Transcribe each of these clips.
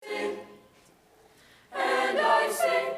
And I say,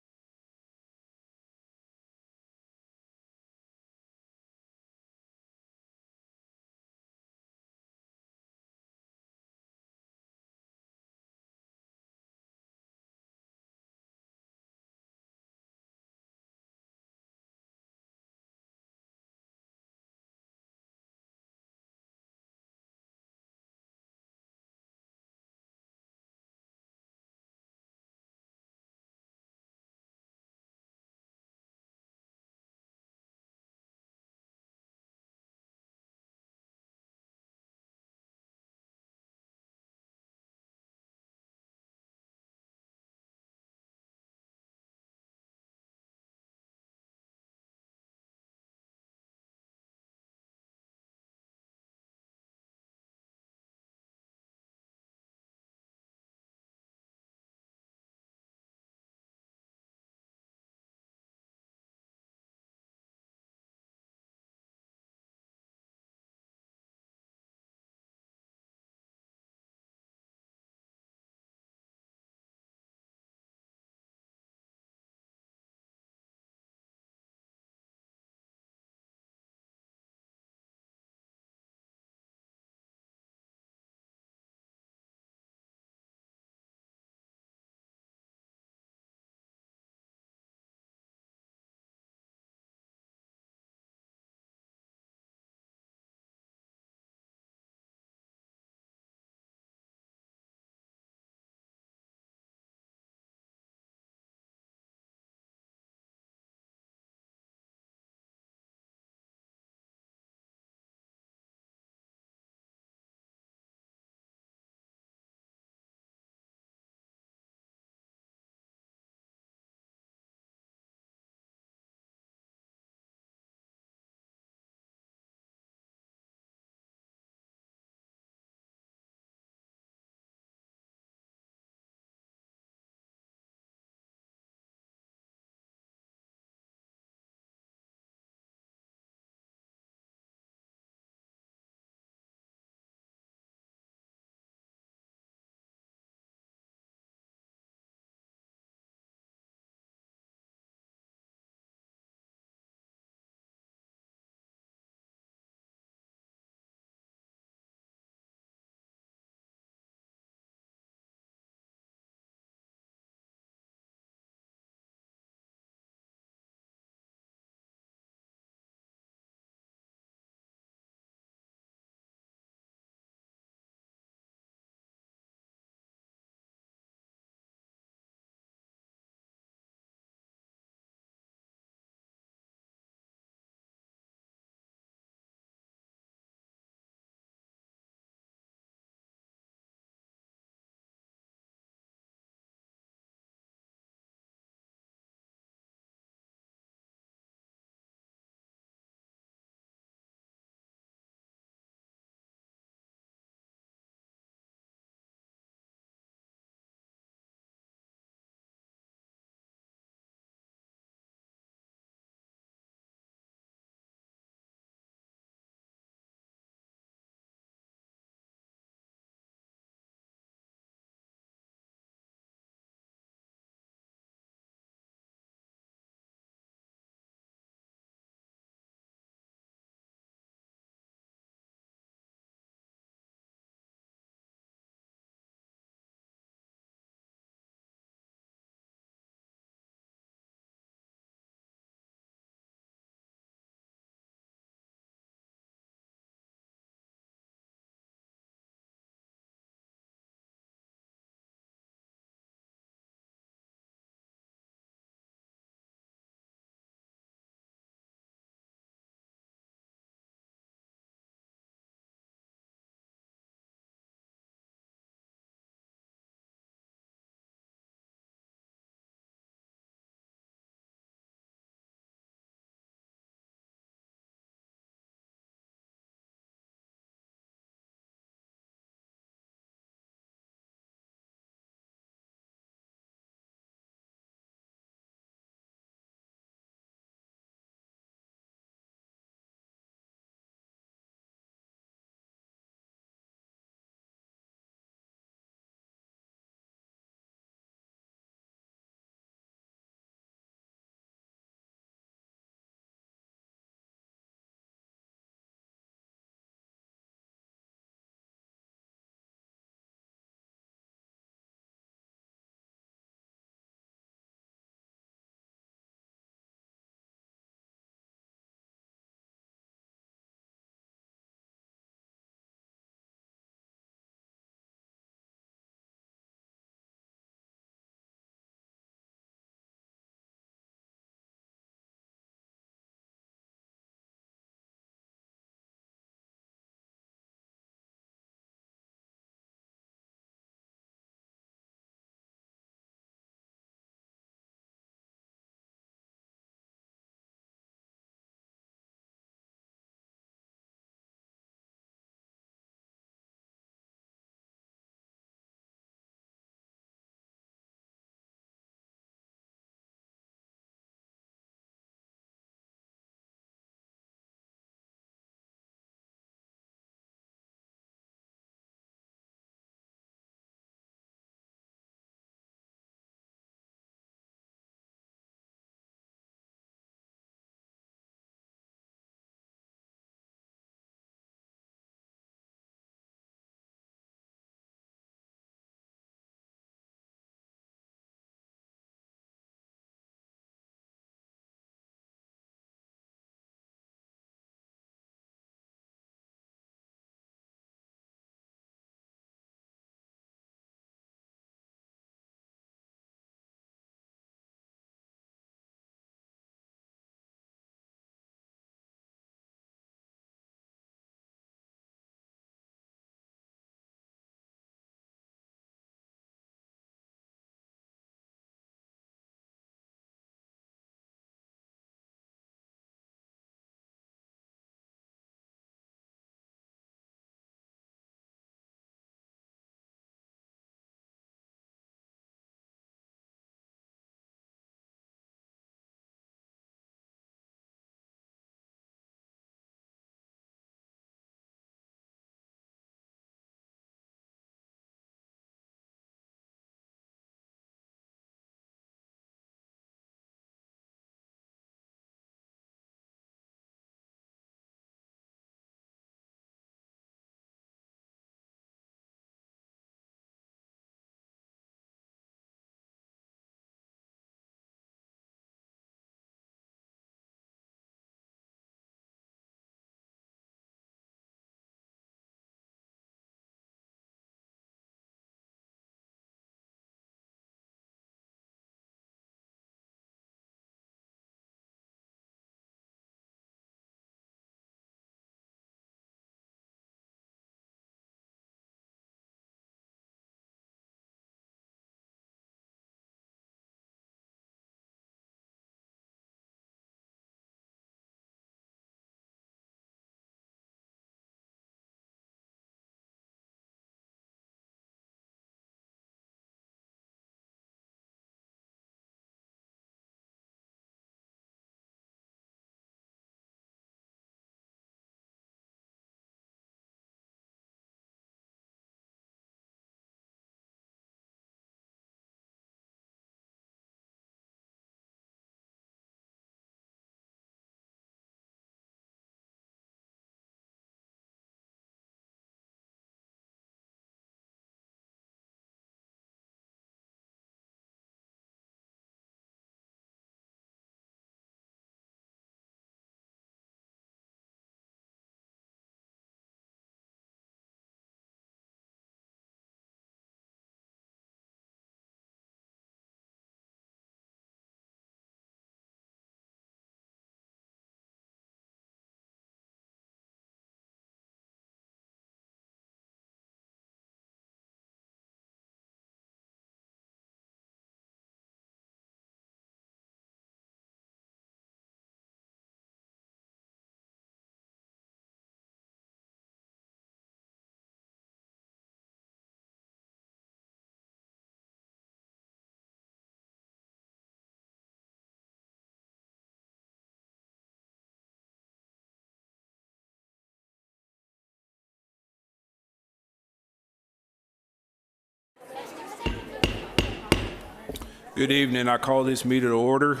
Good evening. I call this meeting to order.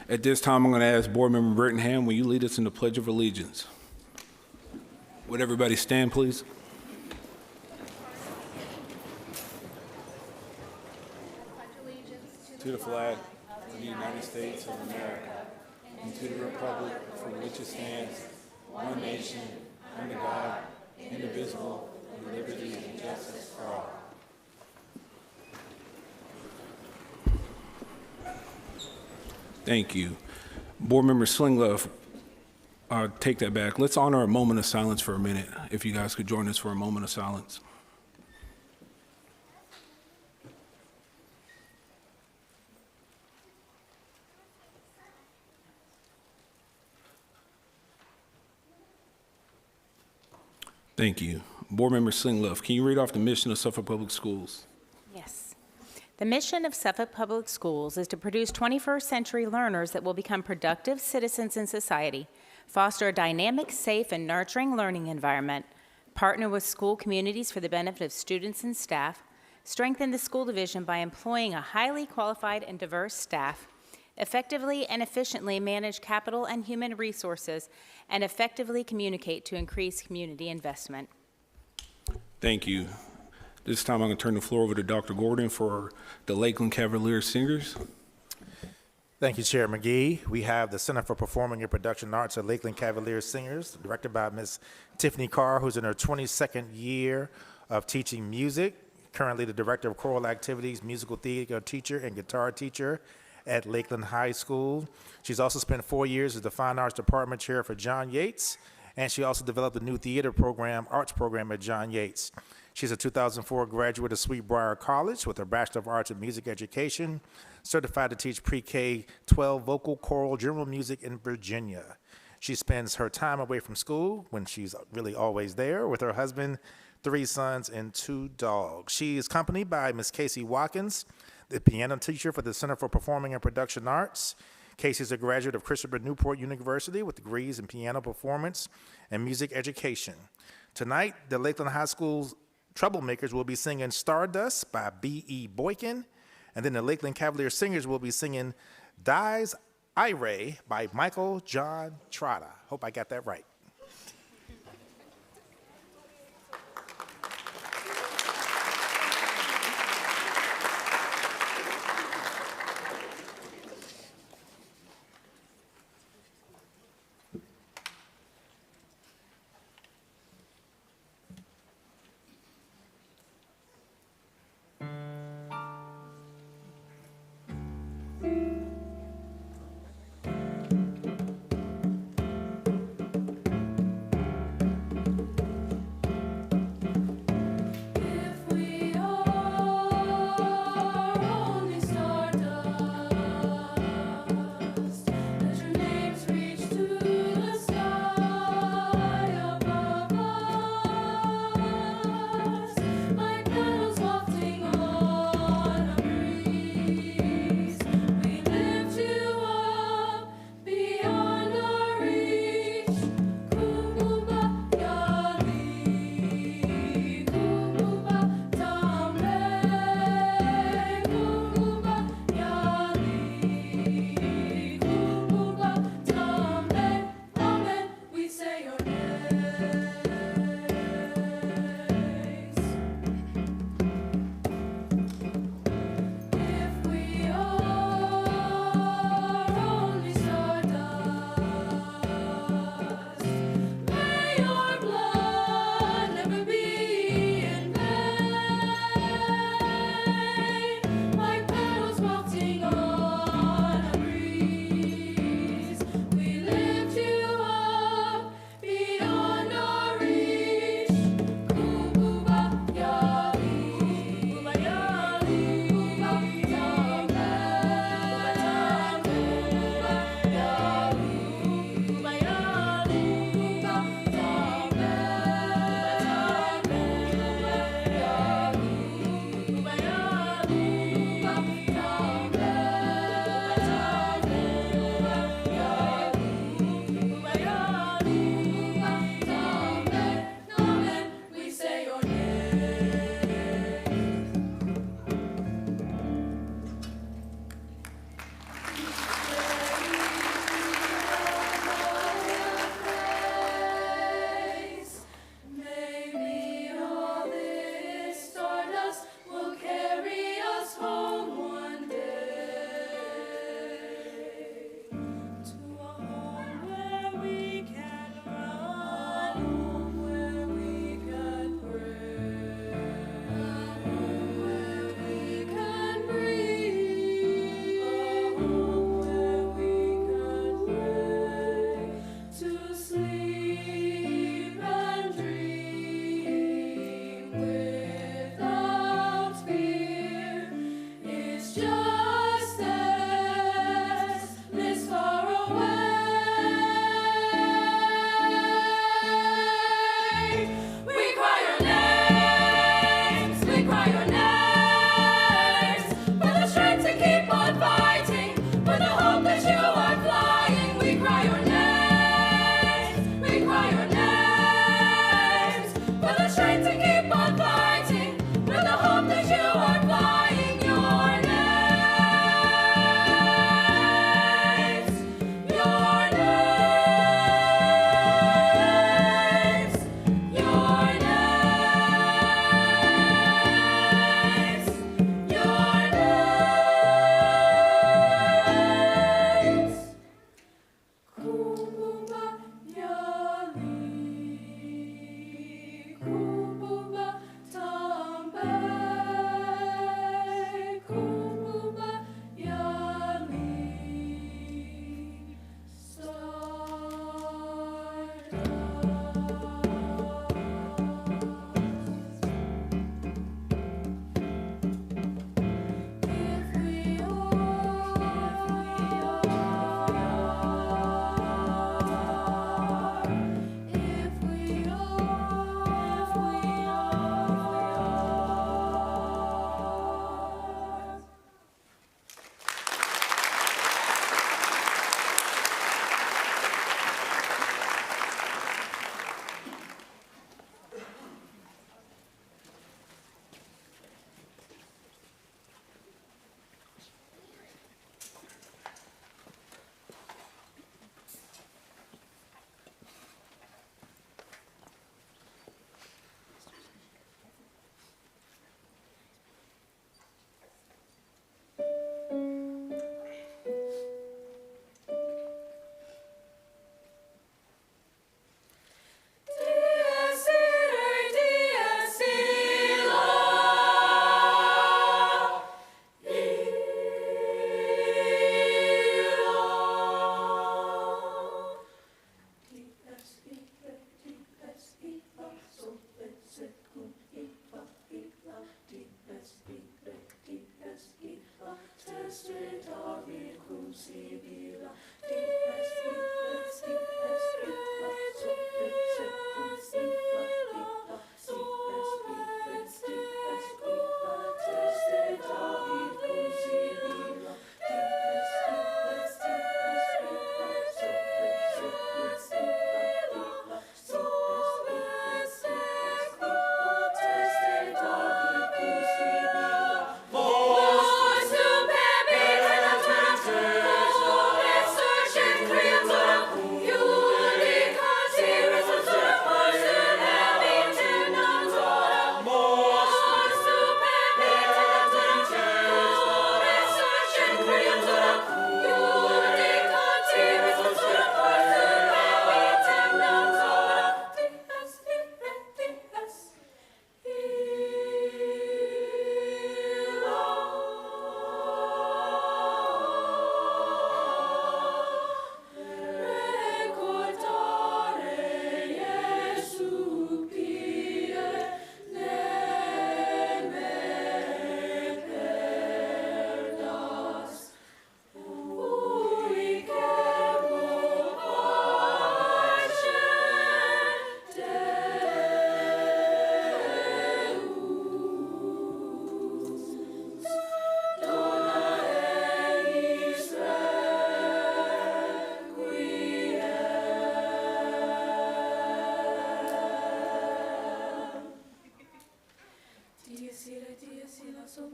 At this time, I'm going to ask Board Member Brittingham, will you lead us in the Pledge of Allegiance? Would everybody stand, please? To the flag of the United States of America and to the republic for which it stands, one nation, under God, indivisible, with liberty and justice for all. Thank you. Board Member Slinglove, take that back. Let's honor a moment of silence for a minute. If you guys could join us for a moment of silence. Thank you. Board Member Slinglove, can you read off the mission of Suffolk Public Schools? Yes. The mission of Suffolk Public Schools is to produce 21st century learners that will become productive citizens in society, foster a dynamic, safe, and nurturing learning environment, partner with school communities for the benefit of students and staff, strengthen the school division by employing a highly qualified and diverse staff, effectively and efficiently manage capital and human resources, and effectively communicate to increase community investment. Thank you. This time I'm going to turn the floor over to Dr. Gordon for the Lakeland Cavaliers Singers. Thank you, Chair McGee. We have the Center for Performing and Production Arts at Lakeland Cavaliers Singers, directed by Ms. Tiffany Carr, who's in her 22nd year of teaching music, currently the Director of Choral Activities, musical theater teacher, and guitar teacher at Lakeland High School. She's also spent 4 years as the Fine Arts Department Chair for John Yates, and she also developed a new theater program, arts program at John Yates. She's a 2004 graduate of Sweetbriar College with a Bachelor of Arts in Music Education, certified to teach pre-K 12 vocal, choral, general music in Virginia. She spends her time away from school, when she's really always there, with her husband, 3 sons, and 2 dogs. She is accompanied by Ms. Casey Watkins, the piano teacher for the Center for Performing and Production Arts. Casey is a graduate of Christopher Newport University with degrees in piano performance and music education. Tonight, the Lakeland High School's Troublemakers will be singing Stardust by B.E. Boykin, and then the Lakeland Cavalier Singers will be singing Dies Irae by Michael John Trotta. Hope I got that right.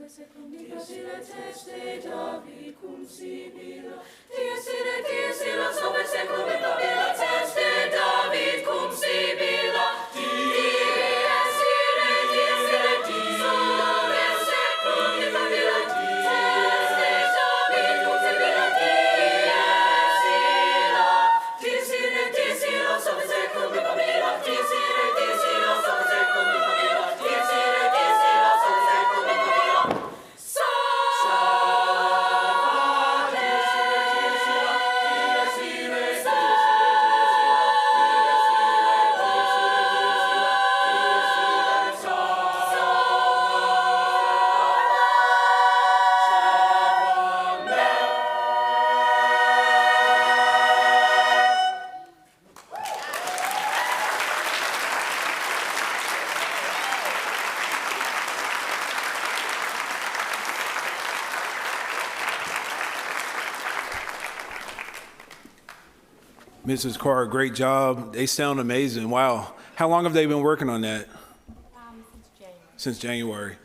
Dies ire teste David cum sibila. Dies ira sover secum in nobila teste David cum sibila. Dies ire sover secum in nobila teste David cum sibila. Dies ira sover secum in nobila. Dies ira sover secum in nobila. Dies ira sover secum in nobila. Mrs. Carr, great job. They sound amazing. Wow. How long have they been working on that? Since January.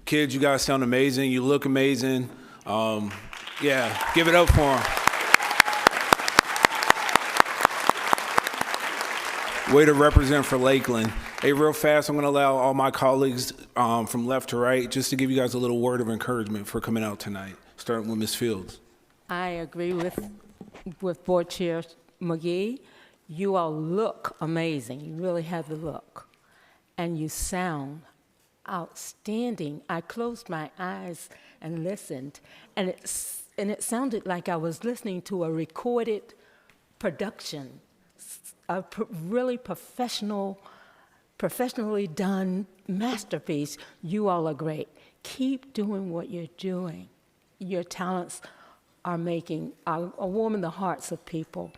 Kids, you guys sound amazing. You look amazing. Yeah, give it up for them. Way to represent for Lakeland. Hey, real fast, I'm going to allow all my colleagues from left to right just to give you guys a little word of encouragement for coming out tonight, starting with Ms. Fields. I agree with Board Chair McGee. You all look amazing. You really have the look. And you sound outstanding. I closed my eyes and listened, and it sounded like I was listening to a recorded production, a really professionally done masterpiece. You all are great. Keep doing what you're doing. Your talents are warming the hearts of people.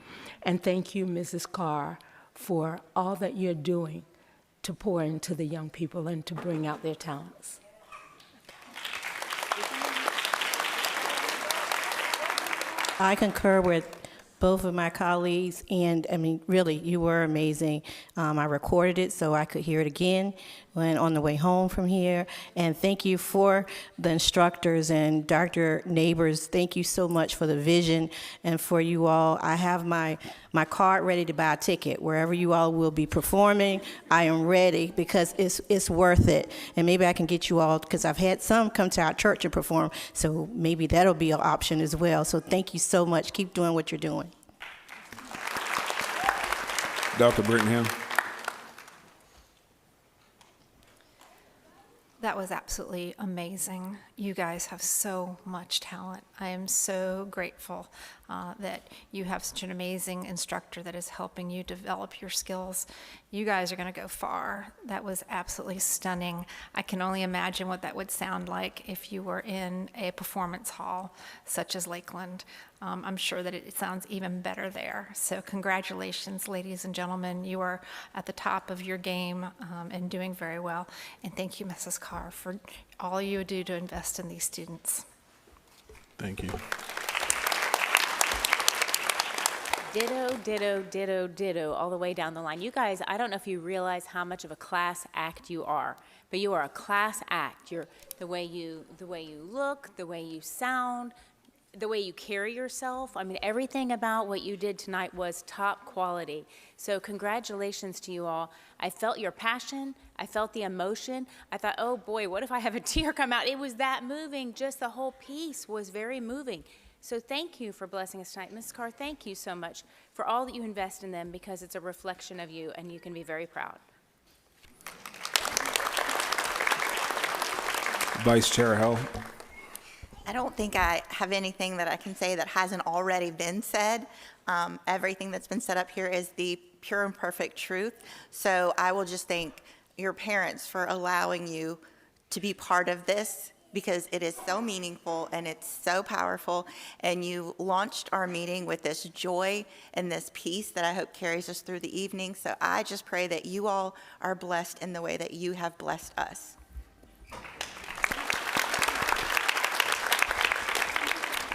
And thank you, Mrs. Carr, for all that you're doing to pour into the young people and to bring out their talents. I concur with both of my colleagues, and I mean, really, you were amazing. I recorded it so I could hear it again when on the way home from here. And thank you for the instructors and Dr. Neighbors. Thank you so much for the vision and for you all. I have my card ready to buy a ticket. Wherever you all will be performing, I am ready because it's worth it. And maybe I can get you all, because I've had some come to our church and perform, so maybe that'll be an option as well. So thank you so much. Keep doing what you're doing. Dr. Brittenham. That was absolutely amazing. You guys have so much talent. I am so grateful that you have such an amazing instructor that is helping you develop your skills. You guys are going to go far. That was absolutely stunning. I can only imagine what that would sound like if you were in a performance hall such as Lakeland. I'm sure that it sounds even better there. So congratulations, ladies and gentlemen. You are at the top of your game and doing very well. And thank you, Mrs. Carr, for all you do to invest in these students. Thank you. Ditto, ditto, ditto, ditto, all the way down the line. You guys, I don't know if you realize how much of a class act you are, but you are a class act. You're the way you look, the way you sound, the way you carry yourself. I mean, everything about what you did tonight was top quality. So congratulations to you all. I felt your passion. I felt the emotion. I thought, oh boy, what if I have a tear come out? It was that moving. Just the whole piece was very moving. So thank you for blessing us tonight. Ms. Carr, thank you so much for all that you invest in them, because it's a reflection of you and you can be very proud. Vice Chair Hell. I don't think I have anything that I can say that hasn't already been said. Everything that's been set up here is the pure and perfect truth. So I will just thank your parents for allowing you to be part of this, because it is so meaningful and it's so powerful. And you launched our meeting with this joy and this peace that I hope carries us through the evening. So I just pray that you all are blessed in the way that you have blessed us.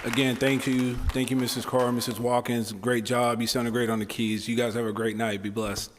Again, thank you, Mrs. Carr, Mrs. Watkins. Great job. You sounded great on the keys. You guys have a great night. Be blessed.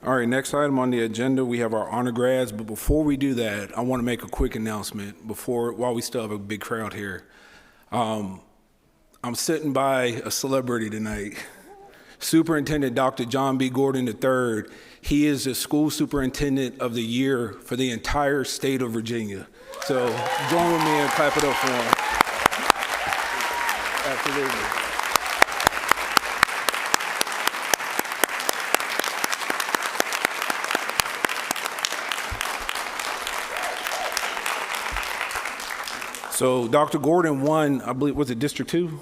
All right, next item on the agenda, we have our honor grads, but before we do that, I want to make a quick announcement while we still have a big crowd here. I'm sitting by a celebrity tonight, Superintendent Dr. John B. Gordon III. He is the school superintendent of the year for the entire state of Virginia. So join with me and clap it up for him. Absolutely. So Dr. Gordon won, I believe, was it District 2?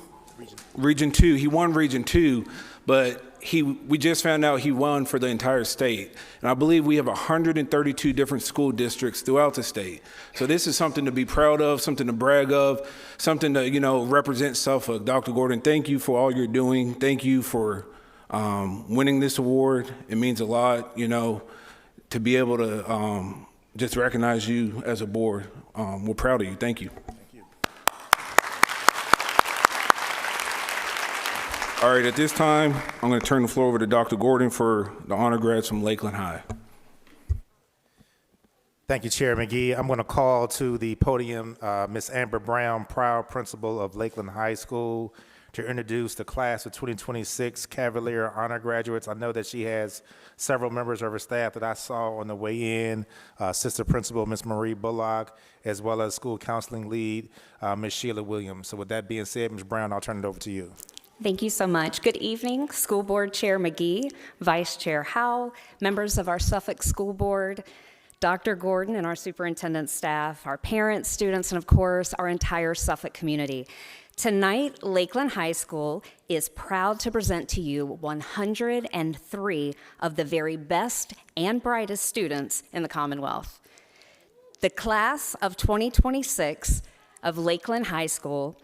Region 2. He won Region 2, but we just found out he won for the entire state. And I believe we have 132 different school districts throughout the state. So this is something to be proud of, something to brag of, something to, represent Suffolk. Dr. Gordon, thank you for all you're doing. Thank you for winning this award. It means a lot, to be able to just recognize you as a board. We're proud of you. Thank you. All right, at this time, I'm going to turn the floor over to Dr. Gordon for the honor grads from Lakeland High. Thank you, Chair McGee. I'm going to call to the podium Ms. Amber Brown, proud principal of Lakeland High School, to introduce the class of 2026 Cavalier honor graduates. I know that she has several members of her staff that I saw on the way in, Sister Principal Ms. Marie Bullock, as well as school counseling lead Ms. Sheila Williams. So with that being said, Ms. Brown, I'll turn it over to you. Thank you so much. Good evening, School Board Chair McGee, Vice Chair Howell, members of our Suffolk School Board, Dr. Gordon and our superintendent staff, our parents, students, and of course, our entire Suffolk community. Tonight, Lakeland High School is proud to present to you 103 of the very best and brightest students in the Commonwealth. The class of 2026 of Lakeland High School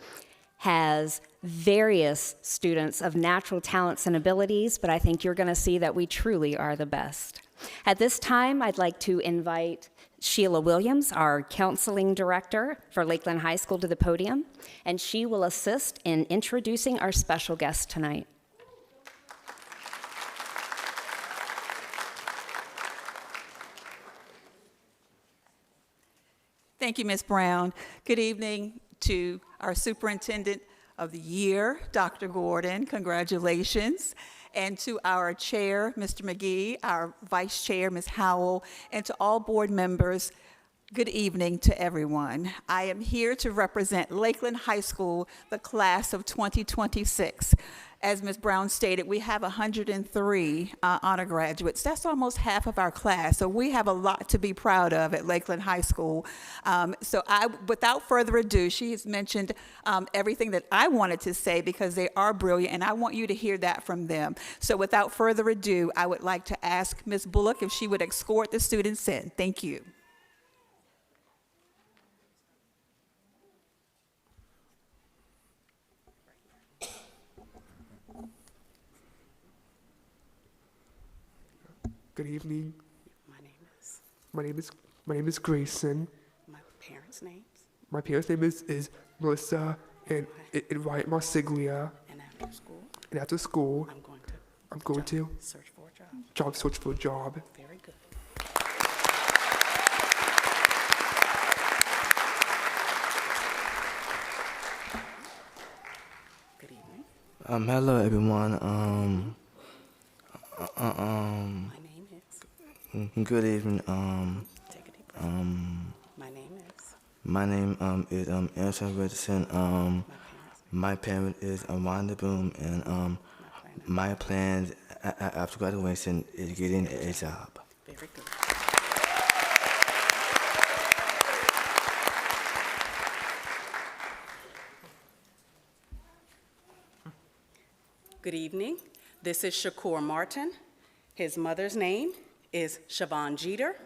has various students of natural talents and abilities, but I think you're going to see that we truly are the best. At this time, I'd like to invite Sheila Williams, our counseling director for Lakeland High School, to the podium, and she will assist in introducing our special guest tonight. Thank you, Ms. Brown. Good evening to our Superintendent of the Year, Dr. Gordon. Congratulations. And to our Chair, Mr. McGee, our Vice Chair, Ms. Howell, and to all board members, good evening to everyone. I am here to represent Lakeland High School, the class of 2026. As Ms. Brown stated, we have 103 honor graduates. That's almost half of our class, so we have a lot to be proud of at Lakeland High School. Without further ado, she has mentioned everything that I wanted to say because they are brilliant, and I want you to hear that from them. So without further ado, I would like to ask Ms. Bullock if she would escort the students in. Thank you. Good evening. My name is Grayson. My parents' names. My parents' name is Melissa and Wyatt Marsiglia. And after school. And after school, I'm going to search for a job. Search for a job. Very good. Good evening. Hello everyone. My name is. Good evening. Take a deep breath. My name is Anderson Richardson. My parent is Amanda Boom, and my plans after graduation is getting a job. Very good. Good evening. This is Shakur Martin. His mother's name is Siobhan Jeter,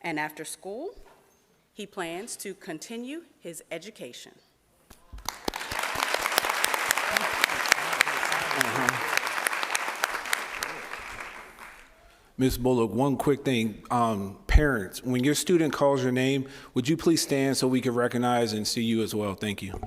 and after school, he plans to continue his education. Ms. Bullock, one quick thing. Parents, when your student calls your name, would you please stand so we can recognize and see you as well? Thank you.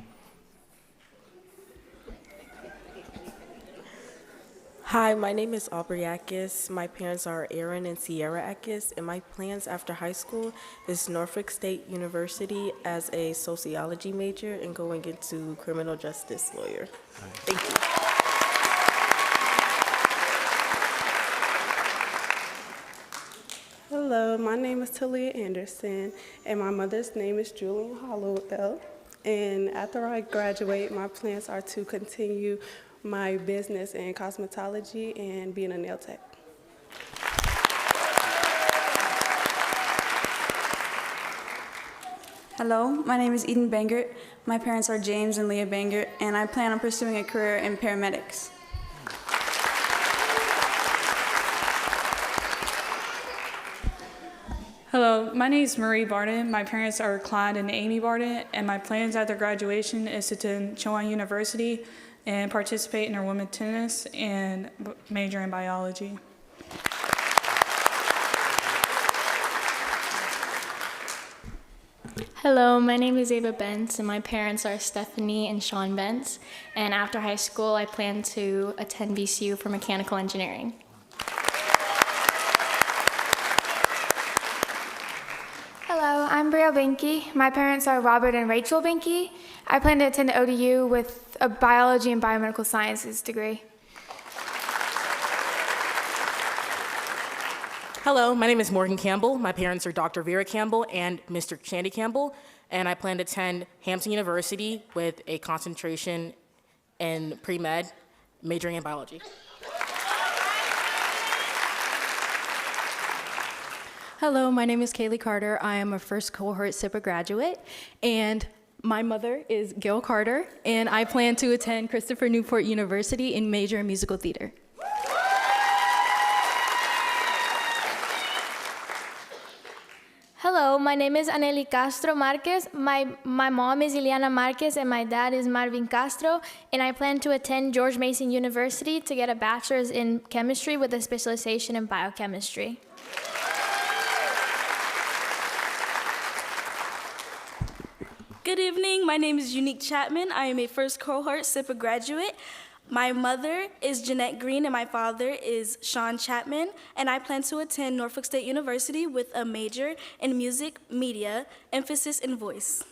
Hi, my name is Aubrey Ackes. My parents are Aaron and Sierra Ackes, and my plans after high school is Norfolk State University as a sociology major and going into criminal justice lawyer. Thank you. Hello, my name is Talia Anderson, and my mother's name is Julian Hollowell. And after I graduate, my plans are to continue my business in cosmetology and being a nail tech. Hello, my name is Eden Bangert. My parents are James and Leah Bangert, and I plan on pursuing a career in paramedics. Hello, my name is Marie Barden. My parents are Clyde and Amy Barden, and my plans after graduation is to attend Chowan University and participate in their women's tennis and major in biology. Hello, my name is Ava Bentz, and my parents are Stephanie and Sean Bentz. And after high school, I plan to attend VCU for mechanical engineering. Hello, I'm Bria Binky. My parents are Robert and Rachel Binky. I plan to attend ODU with a biology and biomedical sciences degree. Hello, my name is Morgan Campbell. My parents are Dr. Vera Campbell and Mr. Shandy Campbell, and I plan to attend Hampton University with a concentration in pre-med, majoring in biology. Hello, my name is Kaylee Carter. I am a first cohort SIPA graduate, and my mother is Gail Carter, and I plan to attend Christopher Newport University and major in musical theater. Hello, my name is Aneli Castro Marquez. My mom is Ileana Marquez and my dad is Marvin Castro, and I plan to attend George Mason University to get a bachelor's in chemistry with a specialization in biochemistry. Good evening, my name is Unique Chapman. I am a first cohort SIPA graduate. My mother is Jeanette Green and my father is Sean Chapman, and I plan to attend Norfolk State University with a major in music media, emphasis in voice.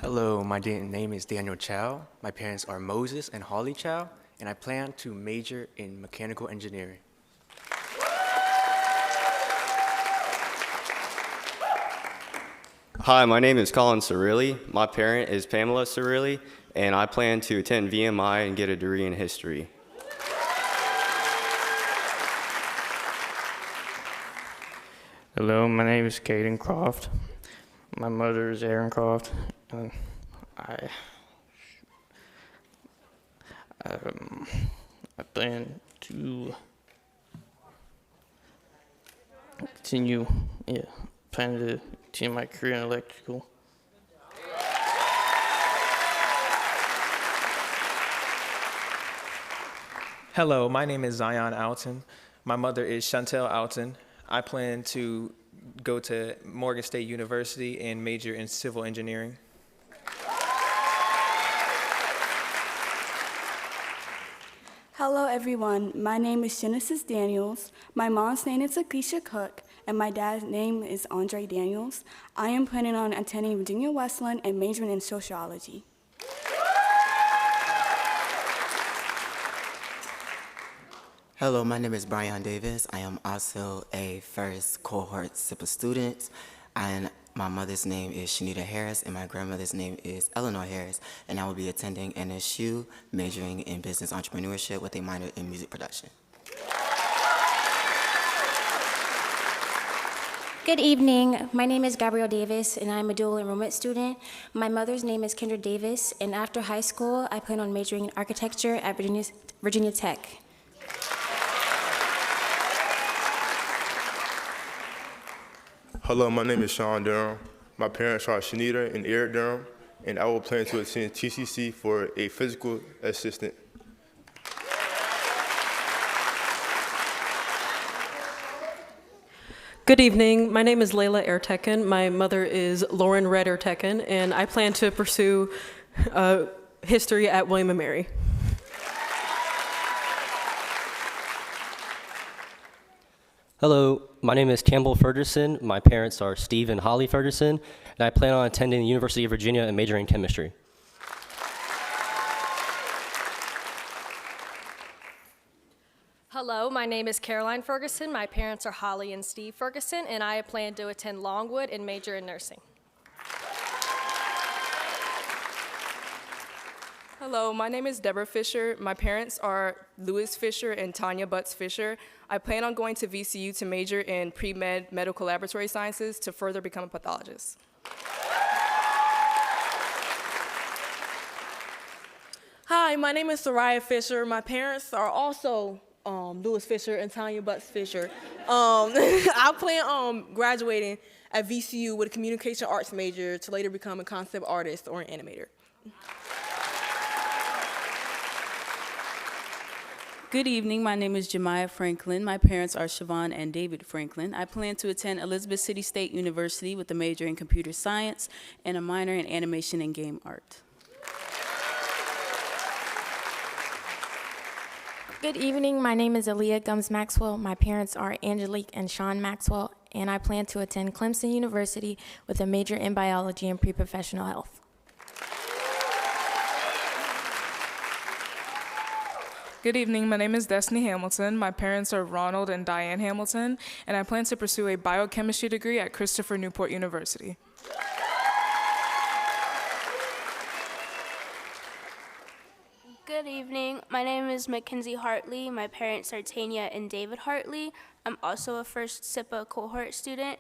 Hello, my name is Daniel Chow. My parents are Moses and Holly Chow, and I plan to major in mechanical engineering. Hi, my name is Colin Cirilli. My parent is Pamela Cirilli, and I plan to attend VMI and get a degree in history. Hello, my name is Caden Croft. My mother is Erin Croft, and I plan to continue my career in electrical. Hello, my name is Zion Alton. My mother is Chantel Alton. I plan to go to Morgan State University and major in civil engineering. Hello everyone, my name is Genesis Daniels. My mom's name is Akeisha Cook, and my dad's name is Andre Daniels. I am planning on attending Virginia Wesleyan and majoring in sociology. Hello, my name is Brian Davis. I am also a first cohort SIPA student, and my mother's name is Shanita Harris, and my grandmother's name is Eleanor Harris, and I will be attending NSU, majoring in business entrepreneurship with a minor in music production. Good evening. My name is Gabrielle Davis, and I'm a dual enrollment student. My mother's name is Kendra Davis, and after high school, I plan on majoring in architecture at Virginia Tech. Hello, my name is Sean Durham. My parents are Shanita and Eric Durham, and I will plan to attend TCC for a physical assistant. Good evening. My name is Layla Ertekin. My mother is Lauren Red Ertekin, and I plan to pursue history at William & Mary. Hello, my name is Campbell Ferguson. My parents are Steve and Holly Ferguson, and I plan on attending the University of Virginia and majoring in chemistry. Hello, my name is Caroline Ferguson. My parents are Holly and Steve Ferguson, and I plan to attend Longwood and major in nursing. Hello, my name is Deborah Fisher. My parents are Louis Fisher and Tanya Butts Fisher. I plan on going to VCU to major in pre-med medical laboratory sciences to further become a pathologist. Hi, my name is Soraya Fisher. My parents are also Louis Fisher and Tanya Butts Fisher. I plan on graduating at VCU with a communication arts major to later become a concept artist or an animator. Good evening. My name is Jemiah Franklin. My parents are Siobhan and David Franklin. I plan to attend Elizabeth City State University with a major in computer science and a minor in animation and game art. Good evening. My name is Aaliyah Gums Maxwell. My parents are Angelique and Sean Maxwell, and I plan to attend Clemson University with a major in biology and pre-professional health. Good evening, my name is Destiny Hamilton. My parents are Ronald and Diane Hamilton, and I plan to pursue a biochemistry degree at Christopher Newport University. Good evening, my name is Mackenzie Hartley. My parents are Tanya and David Hartley. I'm also a first SIPA cohort student,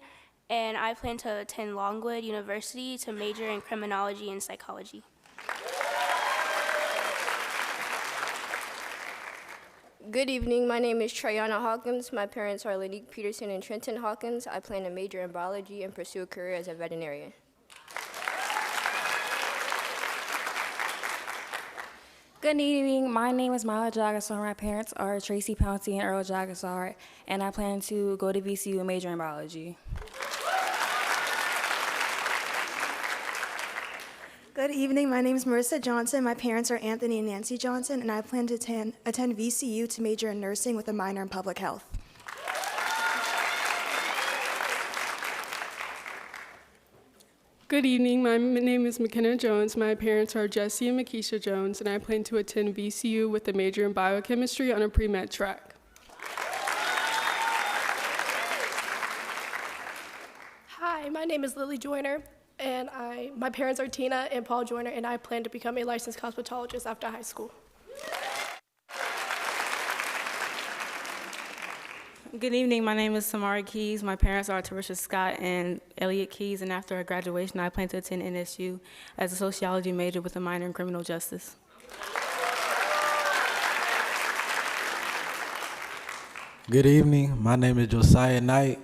and I plan to attend Longwood University to major in criminology and psychology. Good evening, my name is Trayana Hawkins. My parents are Lanique Peterson and Trenton Hawkins. I plan to major in biology and pursue a career as a veterinarian. Good evening. My name is Mala Jagasar. My parents are Tracy Pouncey and Earl Jagasar, and I plan to go to VCU and major in biology. Good evening. My name is Marissa Johnson. My parents are Anthony and Nancy Johnson, and I plan to attend VCU to major in nursing with a minor in public health. Good evening. My name is McKenna Jones. My parents are Jesse and Makisha Jones, and I plan to attend VCU with a major in biochemistry on a pre-med track. Hi, my name is Lily Joyner, and my parents are Tina and Paul Joyner, and I plan to become a licensed cosmetologist after high school. Good evening. My name is Samara Keys. My parents are Tarisha Scott and Elliot Keys, and after graduation, I plan to attend NSU as a sociology major with a minor in criminal justice. Good evening. My name is Josiah Knight.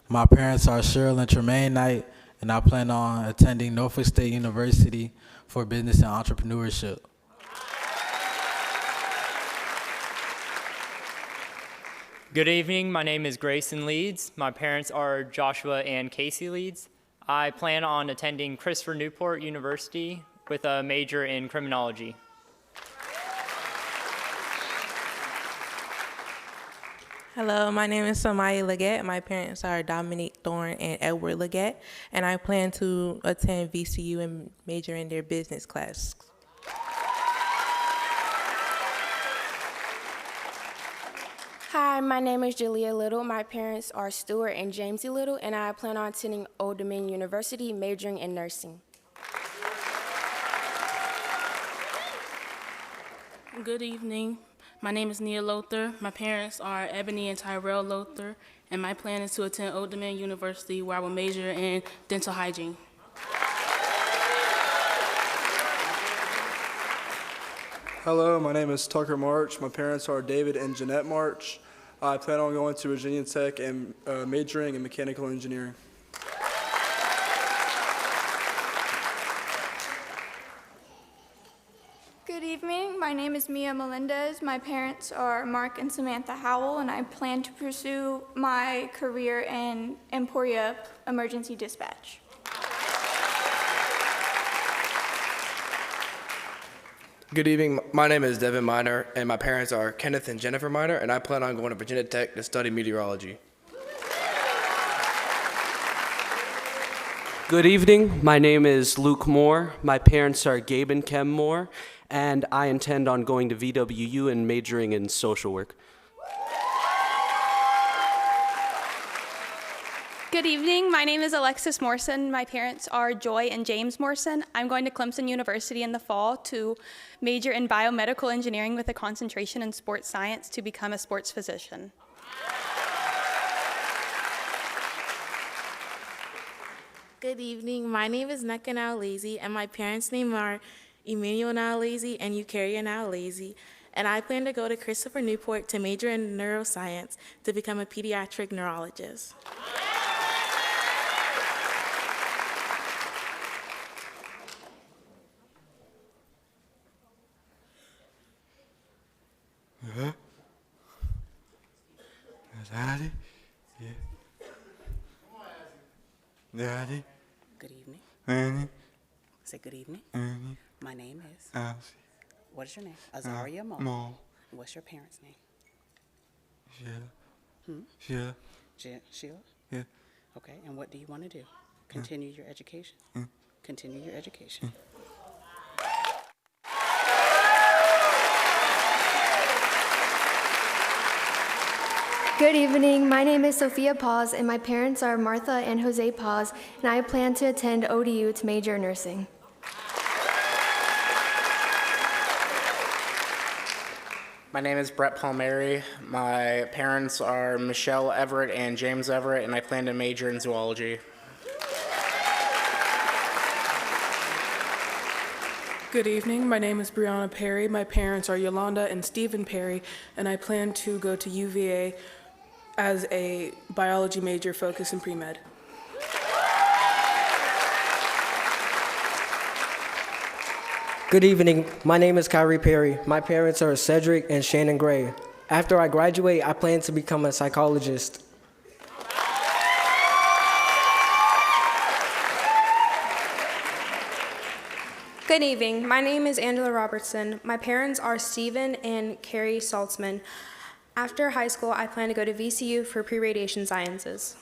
My parents are Cheryl and Tremaine Knight, and I plan on attending Norfolk State University for business and entrepreneurship. Good evening, my name is Grayson Leeds. My parents are Joshua and Casey Leeds. I plan on attending Christopher Newport University with a major in criminology. Hello, my name is Samaya Leggett. My parents are Dominique Thorne and Edward Leggett, and I plan to attend VCU and major in their business class. Hi, my name is Jalea Little. My parents are Stuart and Jamesy Little, and I plan on attending Old Dominion University, majoring in nursing. Good evening. My name is Nia Lothar. My parents are Ebony and Tyrell Lothar, and my plan is to attend Old Dominion University, where I will major in dental hygiene. Hello, my name is Tucker March. My parents are David and Jeanette March. I plan on going to Virginia Tech and majoring in mechanical engineering. Good evening. My name is Mia Melendez. My parents are Mark and Samantha Howell, and I plan to pursue my career in Emporia Emergency Dispatch. Good evening. My name is Devin Miner, and my parents are Kenneth and Jennifer Miner, and I plan on going to Virginia Tech to study meteorology. Good evening. My name is Luke Moore. My parents are Gabe and Kem Moore, and I intend on going to VWU and majoring in social work. Good evening. My name is Alexis Morrison. My parents are Joy and James Morrison. I'm going to Clemson University in the fall to major in biomedical engineering with a concentration in sports science to become a sports physician. Good evening. My name is Neka Lazy, and my parents' name are Emmanuel Lazy and Eukarya Lazy. And I plan to go to Christopher Newport to major in neuroscience to become a pediatric neurologist. Daddy? Yeah. Daddy? Good evening. Annie? Say good evening. Annie? My name is. Elsie. What is your name? Azaria Mo. Mo. What's your parents' name? Sheila. Sheila. Sheila? Yeah. Okay, and what do you want to do? Continue your education? Continue your education. Good evening. My name is Sophia Paz, and my parents are Martha and Jose Paz, and I plan to attend ODU to major in nursing. My name is Brett Palmieri. My parents are Michelle Everett and James Everett, and I plan to major in zoology. Good evening. My name is Brianna Perry. My parents are Yolanda and Stephen Perry, and I plan to go to UVA as a biology major focused in pre-med. Good evening. My name is Kyrie Perry. My parents are Cedric and Shannon Gray. After I graduate, I plan to become a psychologist. Good evening. My name is Angela Robertson. My parents are Stephen and Carrie Saltzman. After high school, I plan to go to VCU for pre-radiation sciences.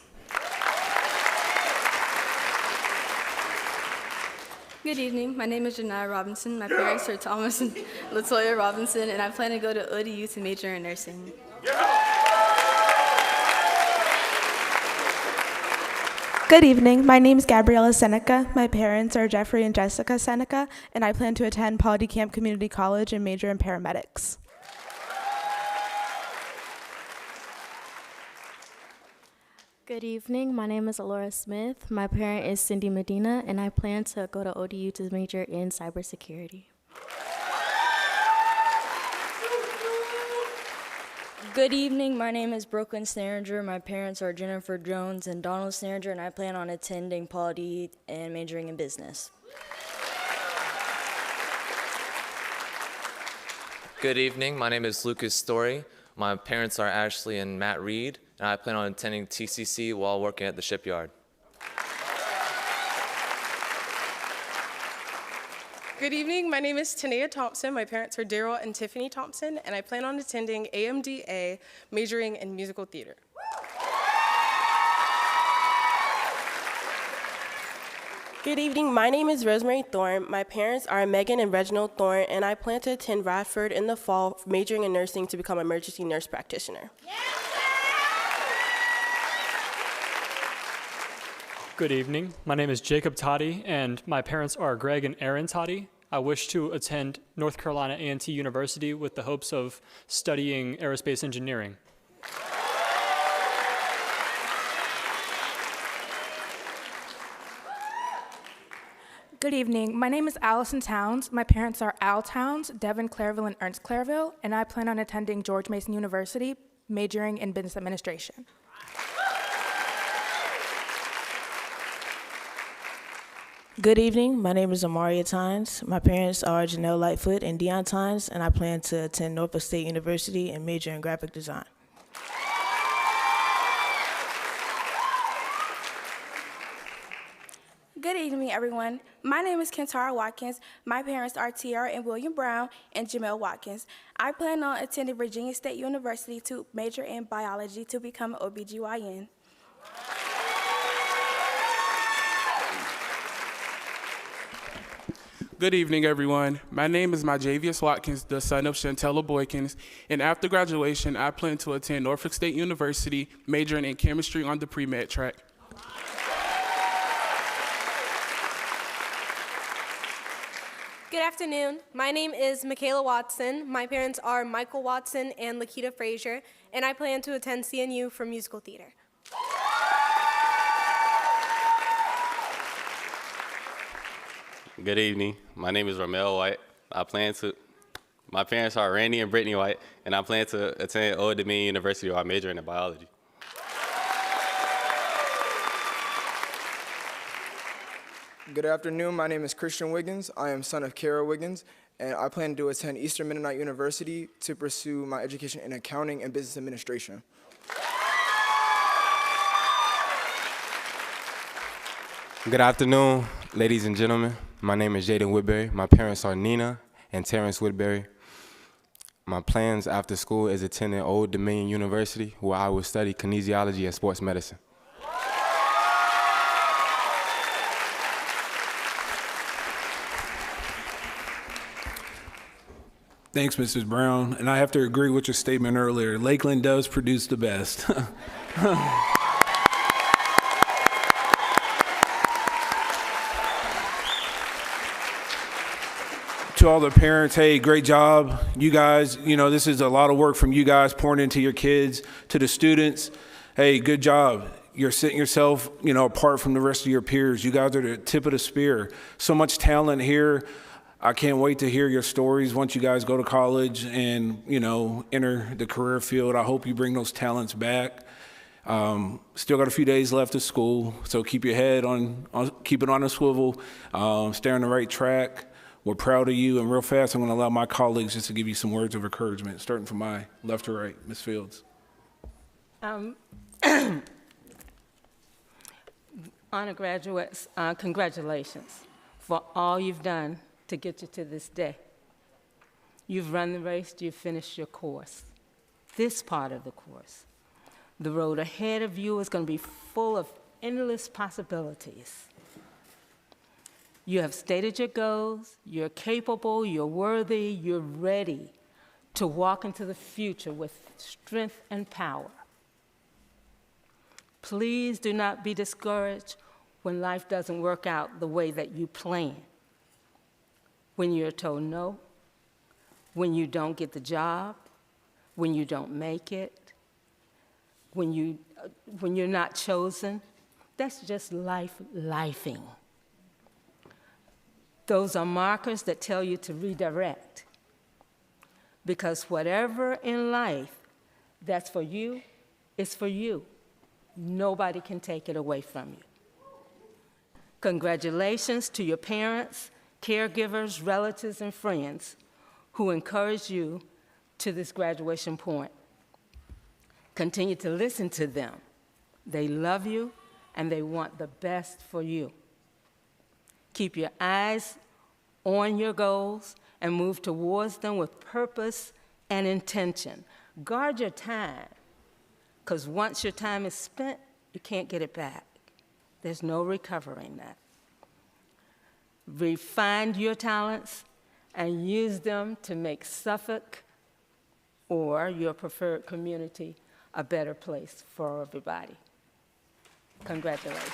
Good evening. My name is Janiyah Robinson. My parents are Thomas and Latoya Robinson, and I plan to go to ODU to major in nursing. Good evening. My name is Gabriella Seneca. My parents are Jeffrey and Jessica Seneca, and I plan to attend Paul D. Camp Community College and major in paramedics. Good evening. My name is Alora Smith. My parent is Cindy Medina, and I plan to go to ODU to major in cybersecurity. Good evening. My name is Brooklyn Snaringer. My parents are Jennifer Jones and Donald Snaringer, and I plan on attending Paul D and majoring in business. Good evening. My name is Lucas Story. My parents are Ashley and Matt Reed, and I plan on attending TCC while working at the shipyard. Good evening. My name is Tanea Thompson. My parents are Daryl and Tiffany Thompson, and I plan on attending AMDA, majoring in musical theater. Good evening. My name is Rosemary Thorne. My parents are Megan and Reginald Thorne, and I plan to attend Radford in the fall, majoring in nursing to become an emergency nurse practitioner. Good evening. My name is Jacob Toddy, and my parents are Greg and Aaron Toddy. I wish to attend North Carolina A&T University with the hopes of studying aerospace engineering. Good evening. My name is Allison Towns. My parents are Al Towns, Devin Clairville, and Ernst Clairville, and I plan on attending George Mason University, majoring in business administration. Good evening. My name is Amaria Tynes. My parents are Janelle Lightfoot and Dion Tynes, and I plan to attend Norfolk State University and major in graphic design. Good evening, everyone. My name is Kentara Watkins. My parents are Tiara and William Brown and Jamel Watkins. I plan on attending Virginia State University to major in biology to become an OBGYN. Good evening, everyone. My name is Myjavius Watkins, the son of Chantella Boykins, and after graduation, I plan to attend Norfolk State University, majoring in chemistry on the pre-med track. Good afternoon. My name is Michaela Watson. My parents are Michael Watson and Lakita Frazier, and I plan to attend CNU for musical theater. Good evening. My name is Ramel White. My parents are Randy and Brittany White, and I plan to attend Old Dominion University where I major in biology. Good afternoon. My name is Christian Wiggins. I am son of Kara Wiggins, and I plan to attend Eastern Mennonite University to pursue my education in accounting and business administration. Good afternoon, ladies and gentlemen. My name is Jaden Woodbury. My parents are Nina and Terrence Woodbury. My plans after school is attending Old Dominion University, where I will study kinesiology and sports medicine. Thanks, Mrs. Brown. And I have to agree with your statement earlier. Lakeland does produce the best. To all the parents, hey, great job. You guys, this is a lot of work from you guys pouring into your kids. To the students, hey, good job. You're setting yourself, apart from the rest of your peers. You guys are the tip of the spear. So much talent here. I can't wait to hear your stories once you guys go to college and, enter the career field. I hope you bring those talents back. Still got a few days left of school, so keep your head keep it on a swivel, stay on the right track. We're proud of you, and real fast, I'm gonna allow my colleagues just to give you some words of encouragement, starting from my left to right. Ms. Fields. Honor graduates, congratulations for all you've done to get you to this day. You've run the race, you've finished your course, this part of the course. The road ahead of you is going to be full of endless possibilities. You have stated your goals, you're capable, you're worthy, you're ready to walk into the future with strength and power. Please do not be discouraged when life doesn't work out the way that you plan. When you're told no, when you don't get the job, when you don't make it, when you're not chosen, that's just life lifing. Those are markers that tell you to redirect. Because whatever in life that's for you is for you. Nobody can take it away from you. Congratulations to your parents, caregivers, relatives, and friends who encouraged you to this graduation point. Continue to listen to them. They love you, and they want the best for you. Keep your eyes on your goals and move towards them with purpose and intention. Guard your time, because once your time is spent, you can't get it back. There's no recovering that. Refine your talents and use them to make Suffolk or your preferred community a better place for everybody. Congratulations.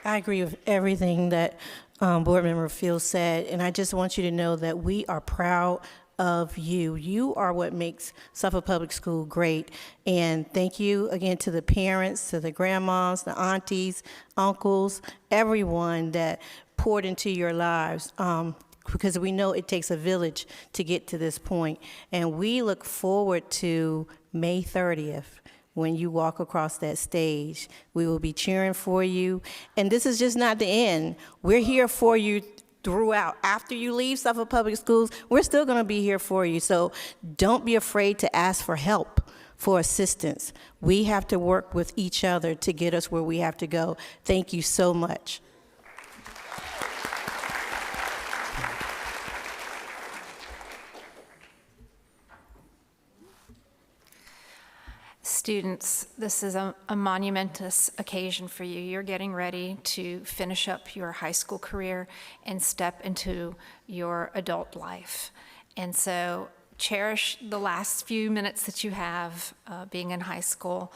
I agree with everything that Board Member Fields said, and I just want you to know that we are proud of you. You are what makes Suffolk Public School great. And thank you again to the parents, to the grandmas, the aunties, uncles, everyone that poured into your lives. Because we know it takes a village to get to this point. And we look forward to May 30th. When you walk across that stage, we will be cheering for you. And this is just not the end. We're here for you throughout. After you leave Suffolk Public Schools, we're still going to be here for you. So don't be afraid to ask for help for assistance. We have to work with each other to get us where we have to go. Thank you so much. Students, this is a monumentous occasion for you. You're getting ready to finish up your high school career and step into your adult life. And so cherish the last few minutes that you have being in high school,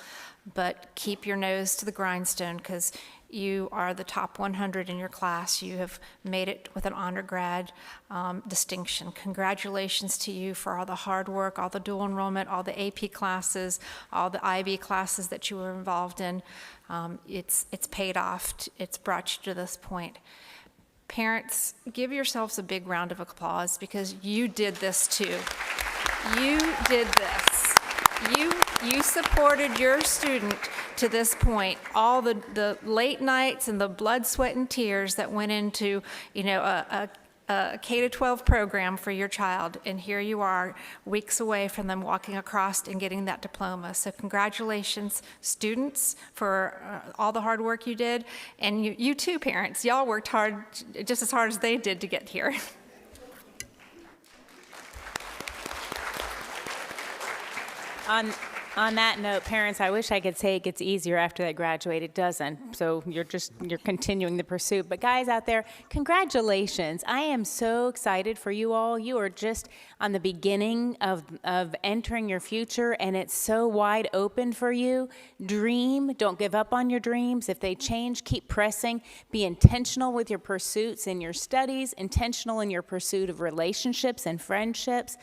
but keep your nose to the grindstone because you are the top 100 in your class. You have made it with an honor grad distinction. Congratulations to you for all the hard work, all the dual enrollment, all the AP classes, all the IB classes that you were involved in. It's paid off. It's brought you to this point. Parents, give yourselves a big round of applause because you did this too. You did this. You supported your student to this point. All the late nights and the blood, sweat, and tears that went into, a K-12 program for your child, and here you are, weeks away from them walking across and getting that diploma. So congratulations, students, for all the hard work you did, and you too, parents. Y'all worked hard, just as hard as they did to get here. On that note, parents, I wish I could say it gets easier after they graduate. It doesn't. So you're continuing the pursuit. But guys out there, congratulations. I am so excited for you all. You are just on the beginning of entering your future, and it's so wide open for you. Dream. Don't give up on your dreams. If they change, keep pressing. Be intentional with your pursuits and your studies, intentional in your pursuit of relationships and friendships.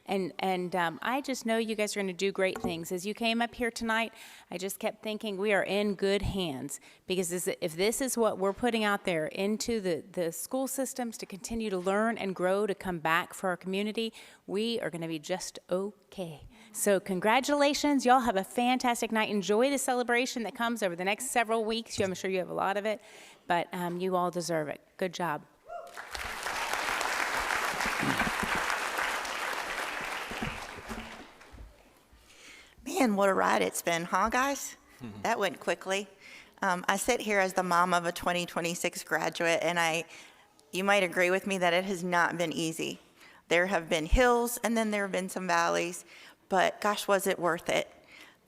And I just know you guys are going to do great things. As you came up here tonight, I just kept thinking we are in good hands, because if this is what we're putting out there into the school systems to continue to learn and grow, to come back for our community, we are going to be just okay. So congratulations. Y'all have a fantastic night. Enjoy the celebration that comes over the next several weeks. I'm sure you have a lot of it, but you all deserve it. Good job. Man, what a ride it's been, huh, guys? That went quickly. I sit here as the mom of a 2026 graduate, and you might agree with me that it has not been easy. There have been hills, and then there have been some valleys, but gosh, was it worth it?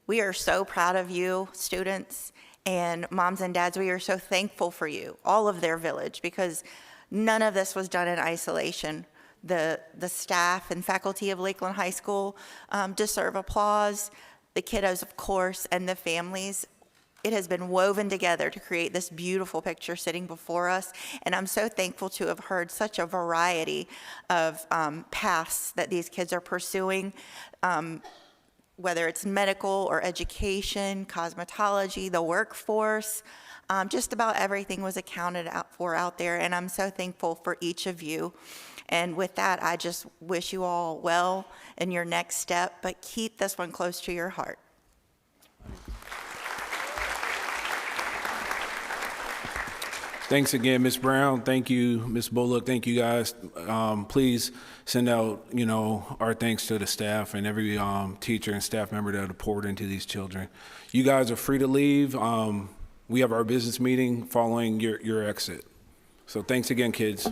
We are so proud of you, students, and moms and dads. We are so thankful for you, all of their village, because none of this was done in isolation. The staff and faculty of Lakeland High School deserve applause. The kiddos, of course, and the families. It has been woven together to create this beautiful picture sitting before us. And I'm so thankful to have heard such a variety of paths that these kids are pursuing, whether it's medical or education, cosmetology, the workforce. Just about everything was accounted for out there. And I'm so thankful for each of you. And with that, I just wish you all well in your next step, but keep this one close to your heart. Thanks again, Ms. Brown. Thank you, Ms. Bullock. Thank you, guys. Please send out, our thanks to the staff and every teacher and staff member that have poured into these children. You guys are free to leave. We have our business meeting following your exit. So thanks again, kids.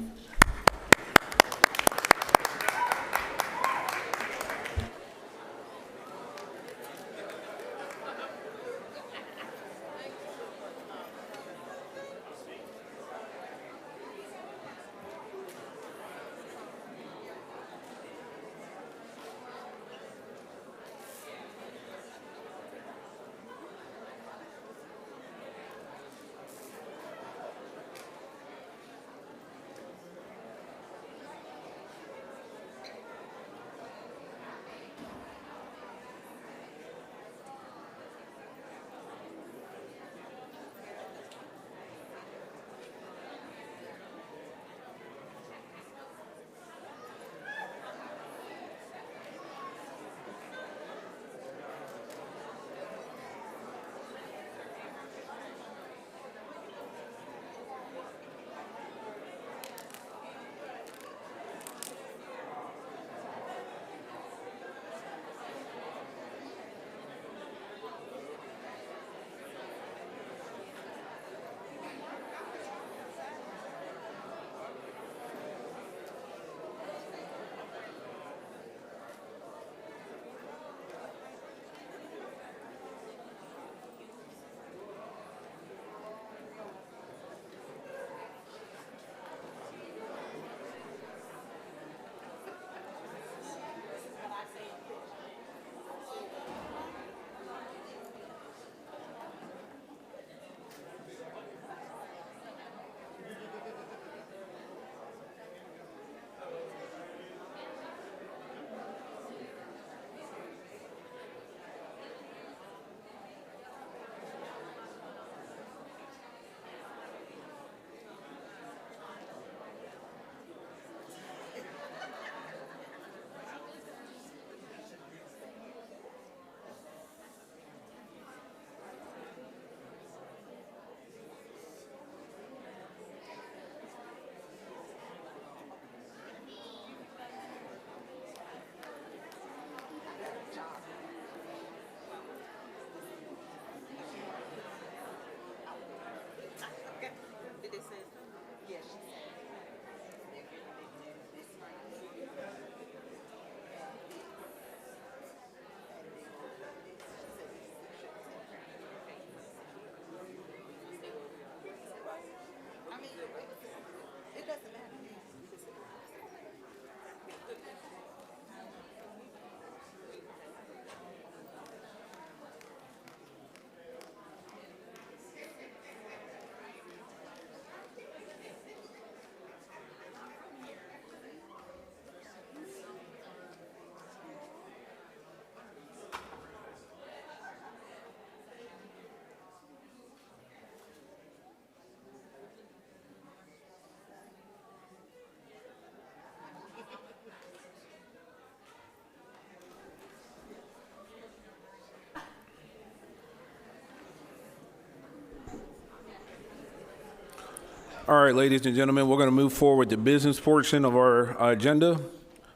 All right, ladies and gentlemen, we're going to move forward with the business portion of our agenda.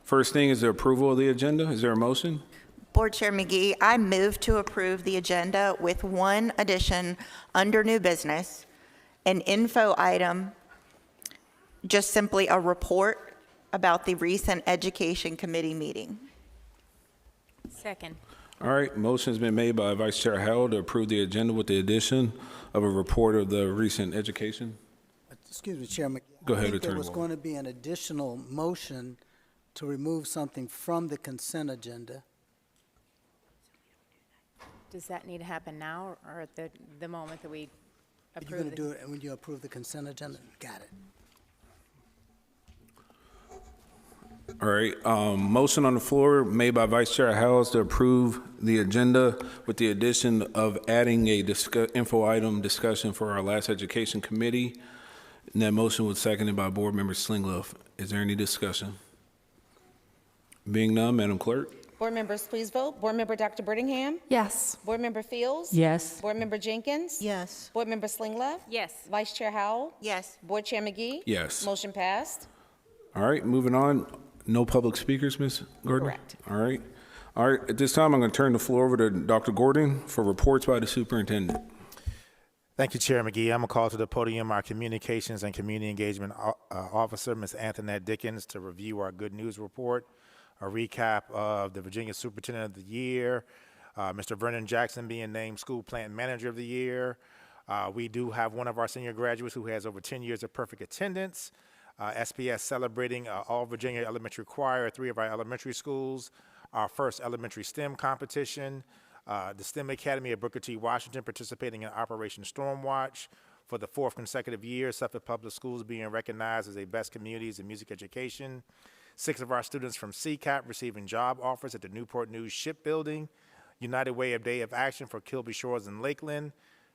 First thing is the approval of the agenda. Is there a motion? Board Chair McGee, I move to approve the agenda with one addition under new business, an info item, just simply a report about the recent Education Committee meeting. Second. All right, motion's been made by Vice Chair Howell to approve the agenda with the addition of a report of the recent education. Excuse me, Chairman. Go ahead, I think there Attorney was Walker. going to be an additional motion to remove something from the consent agenda. Does that need to happen now or at the moment that we You're approve? going to do it when you approve the consent agenda? Got it. All right, motion on the floor made by Vice Chair Howells to approve the agenda with the addition of adding a info item discussion for our last education committee. And that motion was seconded by Board Member Slingloff. Is there any discussion? Being none, Madam Clerk? Board members, please vote. Board Member Dr. Brittingham? Yes. Board Member Fields? Yes. Board Member Jenkins? Yes. Board Member Slingleff? Yes. Vice Chair Howell? Yes. Board Chair McGee? Yes. Motion passed. All right, moving on. No public speakers, Ms. Gordon? Correct. All right. All right, at this time, I'm going to turn the floor over to Dr. Gordon for reports by the superintendent. Thank you, Chair McGee. I'm going to call to the podium our Communications and Community Engagement Officer, Ms. Antoinette Dickens, to review our good news report, a recap of the Virginia Superintendent of the Year, Mr. Vernon Jackson being named School Plant Manager of the Year. We do have one of our senior graduates who has over 10 years of perfect attendance. SPS celebrating all Virginia elementary choir at 3 of our elementary schools, our first elementary STEM competition, the STEM Academy at Booker T. Washington participating in Operation Stormwatch for the 4th consecutive year, Suffolk Public Schools being recognized as a best communities in music education, 6 of our students from CCAP receiving job offers at the Newport News Shipbuilding, United Way of Day of Action for Kilby Shores and Lakeland,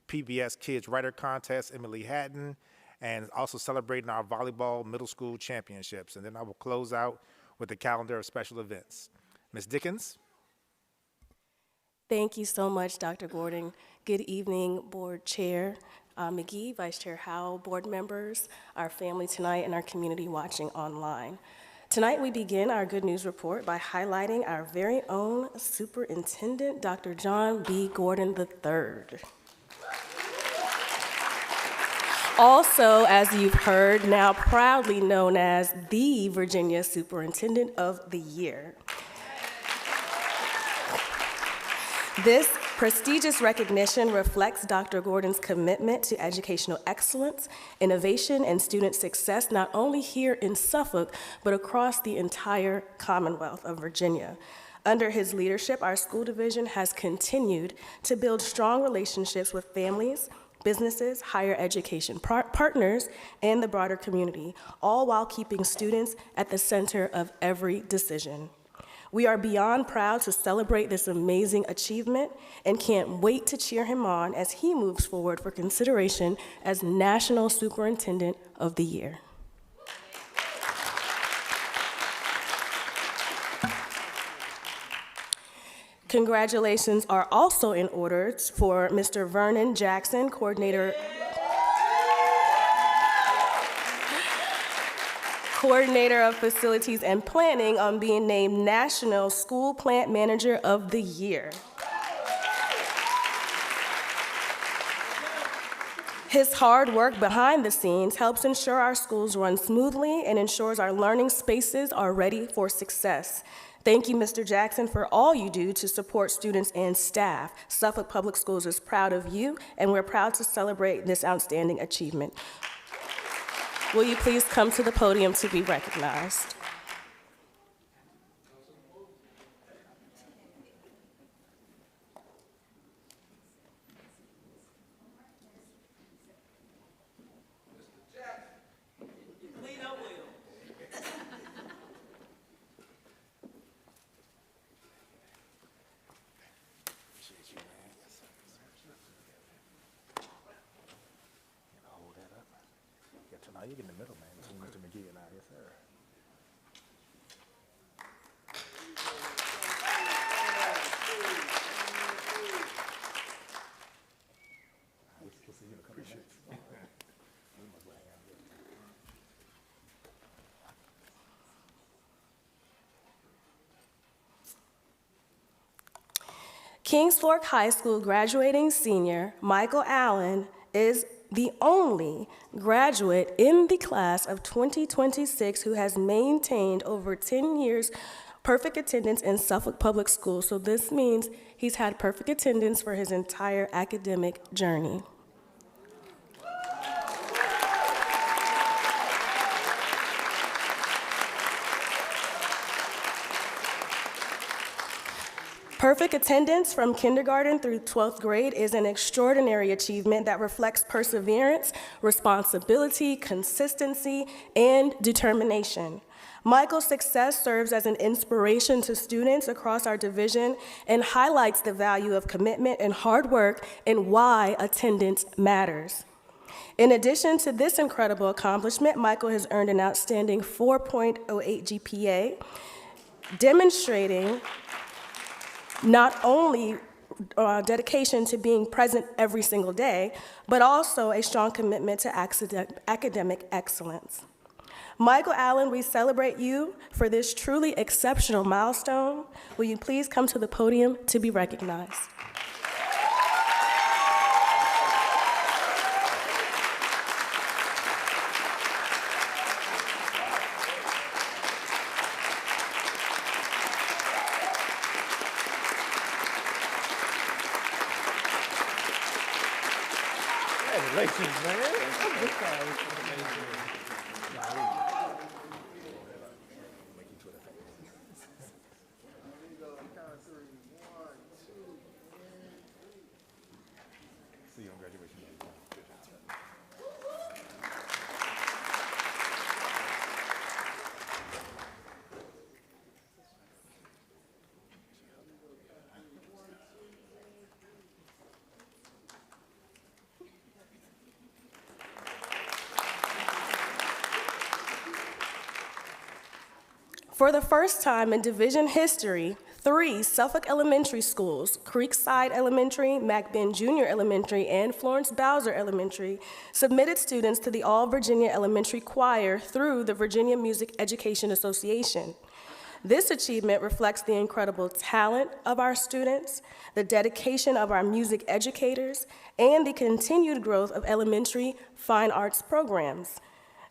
PBS Kids Writer Contest, Emily Hatton, and also celebrating our volleyball middle school championships. And then I will close out with the calendar of special events. Ms. Dickens? Thank you so much, Dr. Gordon. Good evening, Board Chair McGee, Vice Chair Howell, board members, our family tonight, and our community watching online. Tonight, we begin our Good News Report by highlighting our very own Superintendent, Dr. John B. Gordon III. Also, as you've heard, now proudly known as the Virginia Superintendent of the Year. This prestigious recognition reflects Dr. Gordon's commitment to educational excellence, innovation, and student success, not only here in Suffolk, but across the entire Commonwealth of Virginia. Under his leadership, our school division has continued to build strong relationships with families, businesses, higher education partners, and the broader community, all while keeping students at the center of every decision. We are beyond proud to celebrate this amazing achievement and can't wait to cheer him on as he moves forward for consideration as National Superintendent of the Year. Congratulations are also in order for Mr. Vernon Jackson, Coordinator of Facilities and Planning, on being named National School Plant Manager of the Year. His hard work behind the scenes helps ensure our schools run smoothly and ensures our learning spaces are ready for success. Thank you, Mr. Jackson, for all you do to support students and staff. Suffolk Public Schools is proud of you, and we're proud to celebrate this outstanding achievement. Will you please come to the podium to be recognized? You get in the middle, man, between Mr. McGee and I. Yes, sir. Kings Fork High School graduating senior Michael Allen is the only graduate in the class of 2026 who has maintained over 10 years perfect attendance in Suffolk Public Schools. So this means he's had perfect attendance for his entire academic journey. Perfect attendance from kindergarten through 12th grade is an extraordinary achievement that reflects perseverance, responsibility, consistency, and determination. Michael's success serves as an inspiration to students across our division and highlights the value of commitment and hard work and why attendance matters. In addition to this incredible accomplishment, Michael has earned an outstanding 4.08 GPA, demonstrating not only dedication to being present every single day, but also a strong commitment to academic excellence. Michael Allen, we celebrate you for this truly exceptional milestone. Will you please come to the podium to be recognized? Congratulations, man. See you on graduation day. Good job. For the first time in division history, 3 Suffolk elementary schools, Creekside Elementary, McBain Junior Elementary, and Florence Bowser Elementary, submitted students to the All Virginia Elementary Choir through the Virginia Music Education Association. This achievement reflects the incredible talent of our students, the dedication of our music educators, and the continued growth of elementary fine arts programs.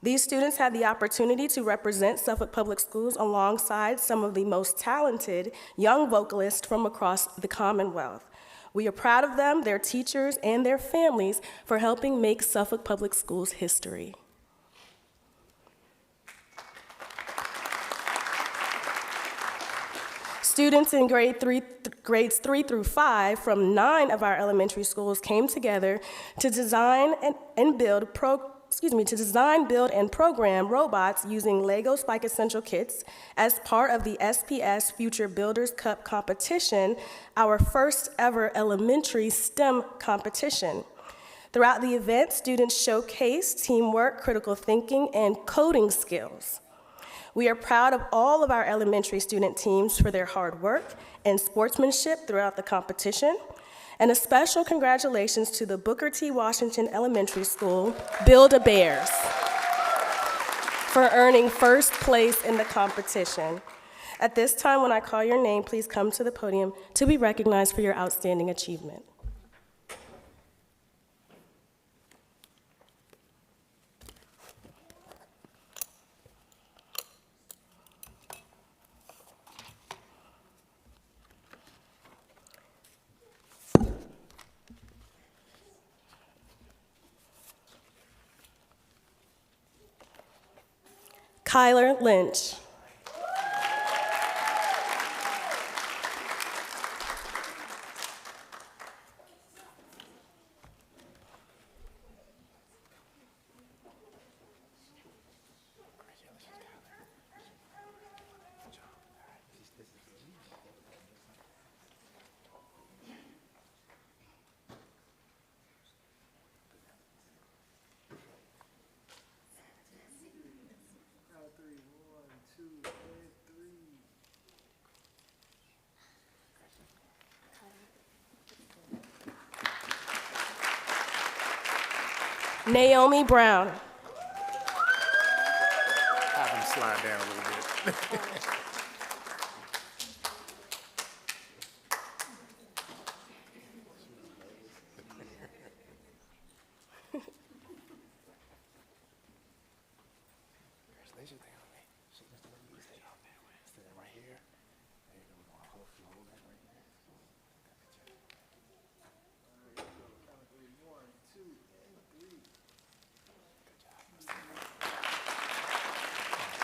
These students had the opportunity to represent Suffolk Public Schools alongside some of the most talented young vocalists from across the Commonwealth. We are proud of them, their teachers, and their families for helping make Suffolk Public Schools history. Students in grades 3 through 5 from 9 of our elementary schools came together to design and build and program robots using Lego Spike Essential kits as part of the SPS Future Builders Cup competition, our first ever elementary STEM competition. Throughout the event, students showcased teamwork, critical thinking, and coding skills. We are proud of all of our elementary student teams for their hard work and sportsmanship throughout the competition. And a special congratulations to the Booker T. Washington Elementary School Build-A-Bears for earning first place in the competition. At this time, when I call your name, please come to the podium to be recognized for your outstanding achievement. Kyler Lynch. Naomi Brown. Have him slide down a little bit.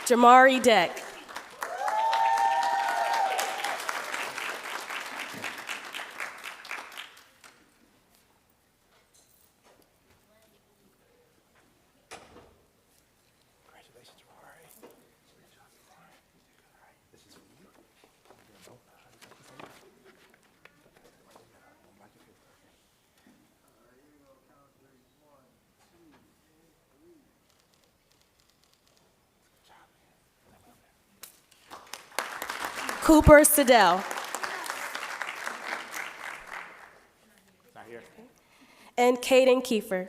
Jamari Deck. Cooper Siddell. And Caden Kiefer.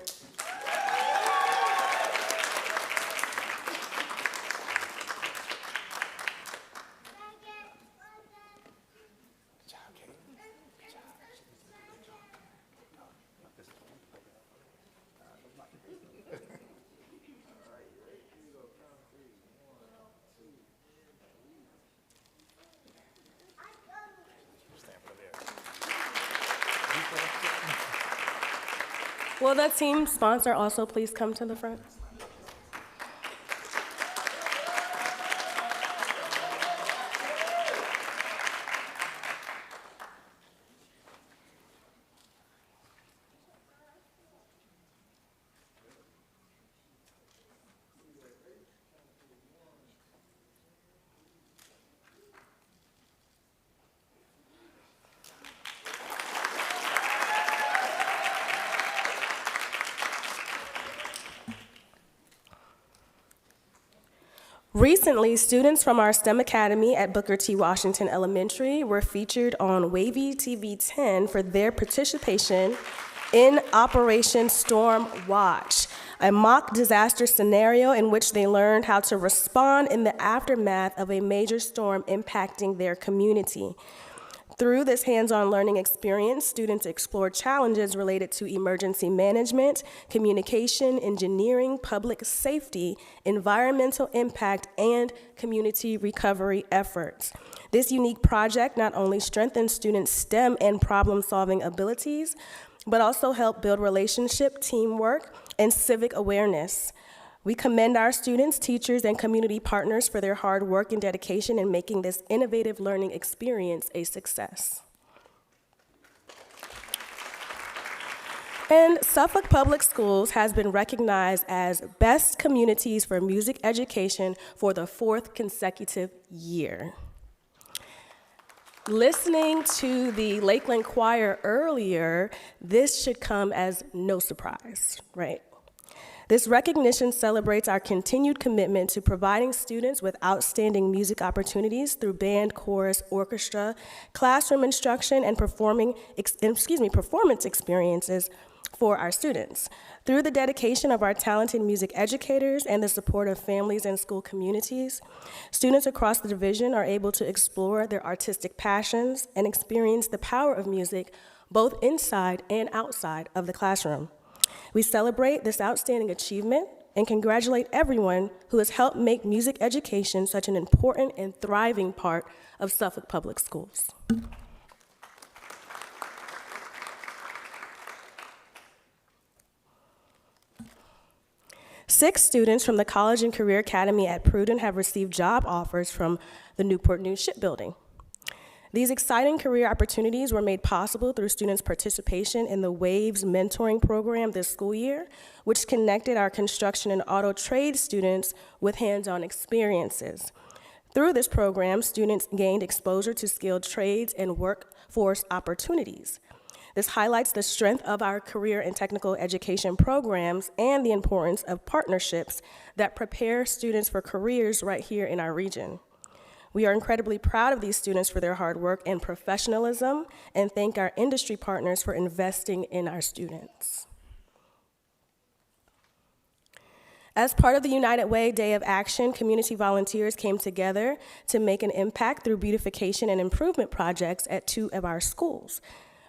Will the team sponsor also please come to the front? Recently, students from our STEM Academy at Booker T. Washington Elementary were featured on Wavy TV 10 for their participation in Operation Storm Watch, a mock disaster scenario in which they learned how to respond in the aftermath of a major storm impacting their community. Through this hands-on learning experience, students explored challenges related to emergency management, communication, engineering, public safety, environmental impact, and community recovery efforts. This unique project not only strengthened students' STEM and problem-solving abilities, but also helped build relationship, teamwork, and civic awareness. We commend our students, teachers, and community partners for their hard work and dedication in making this innovative learning experience a success. And Suffolk Public Schools has been recognized as Best Communities for Music Education for the 4th consecutive year. Listening to the Lakeland Choir earlier, this should come as no surprise, right? This recognition celebrates our continued commitment to providing students with outstanding music opportunities through band, chorus, orchestra, classroom instruction, and performance experiences for our students. Through the dedication of our talented music educators and the support of families and school communities, students across the division are able to explore their artistic passions and experience the power of music both inside and outside of the classroom. We celebrate this outstanding achievement and congratulate everyone who has helped make music education such an important and thriving part of Suffolk Public Schools. Six students from the College and Career Academy at Pruden have received job offers from the Newport News Shipbuilding. These exciting career opportunities were made possible through students' participation in the WAVES mentoring program this school year, which connected our construction and auto trade students with hands-on experiences. Through this program, students gained exposure to skilled trades and workforce opportunities. This highlights the strength of our career and technical education programs and the importance of partnerships that prepare students for careers right here in our region. We are incredibly proud of these students for their hard work and professionalism, and thank our industry partners for investing in our students. As part of the United Way Day of Action, community volunteers came together to make an impact through beautification and improvement projects at 2 of our schools.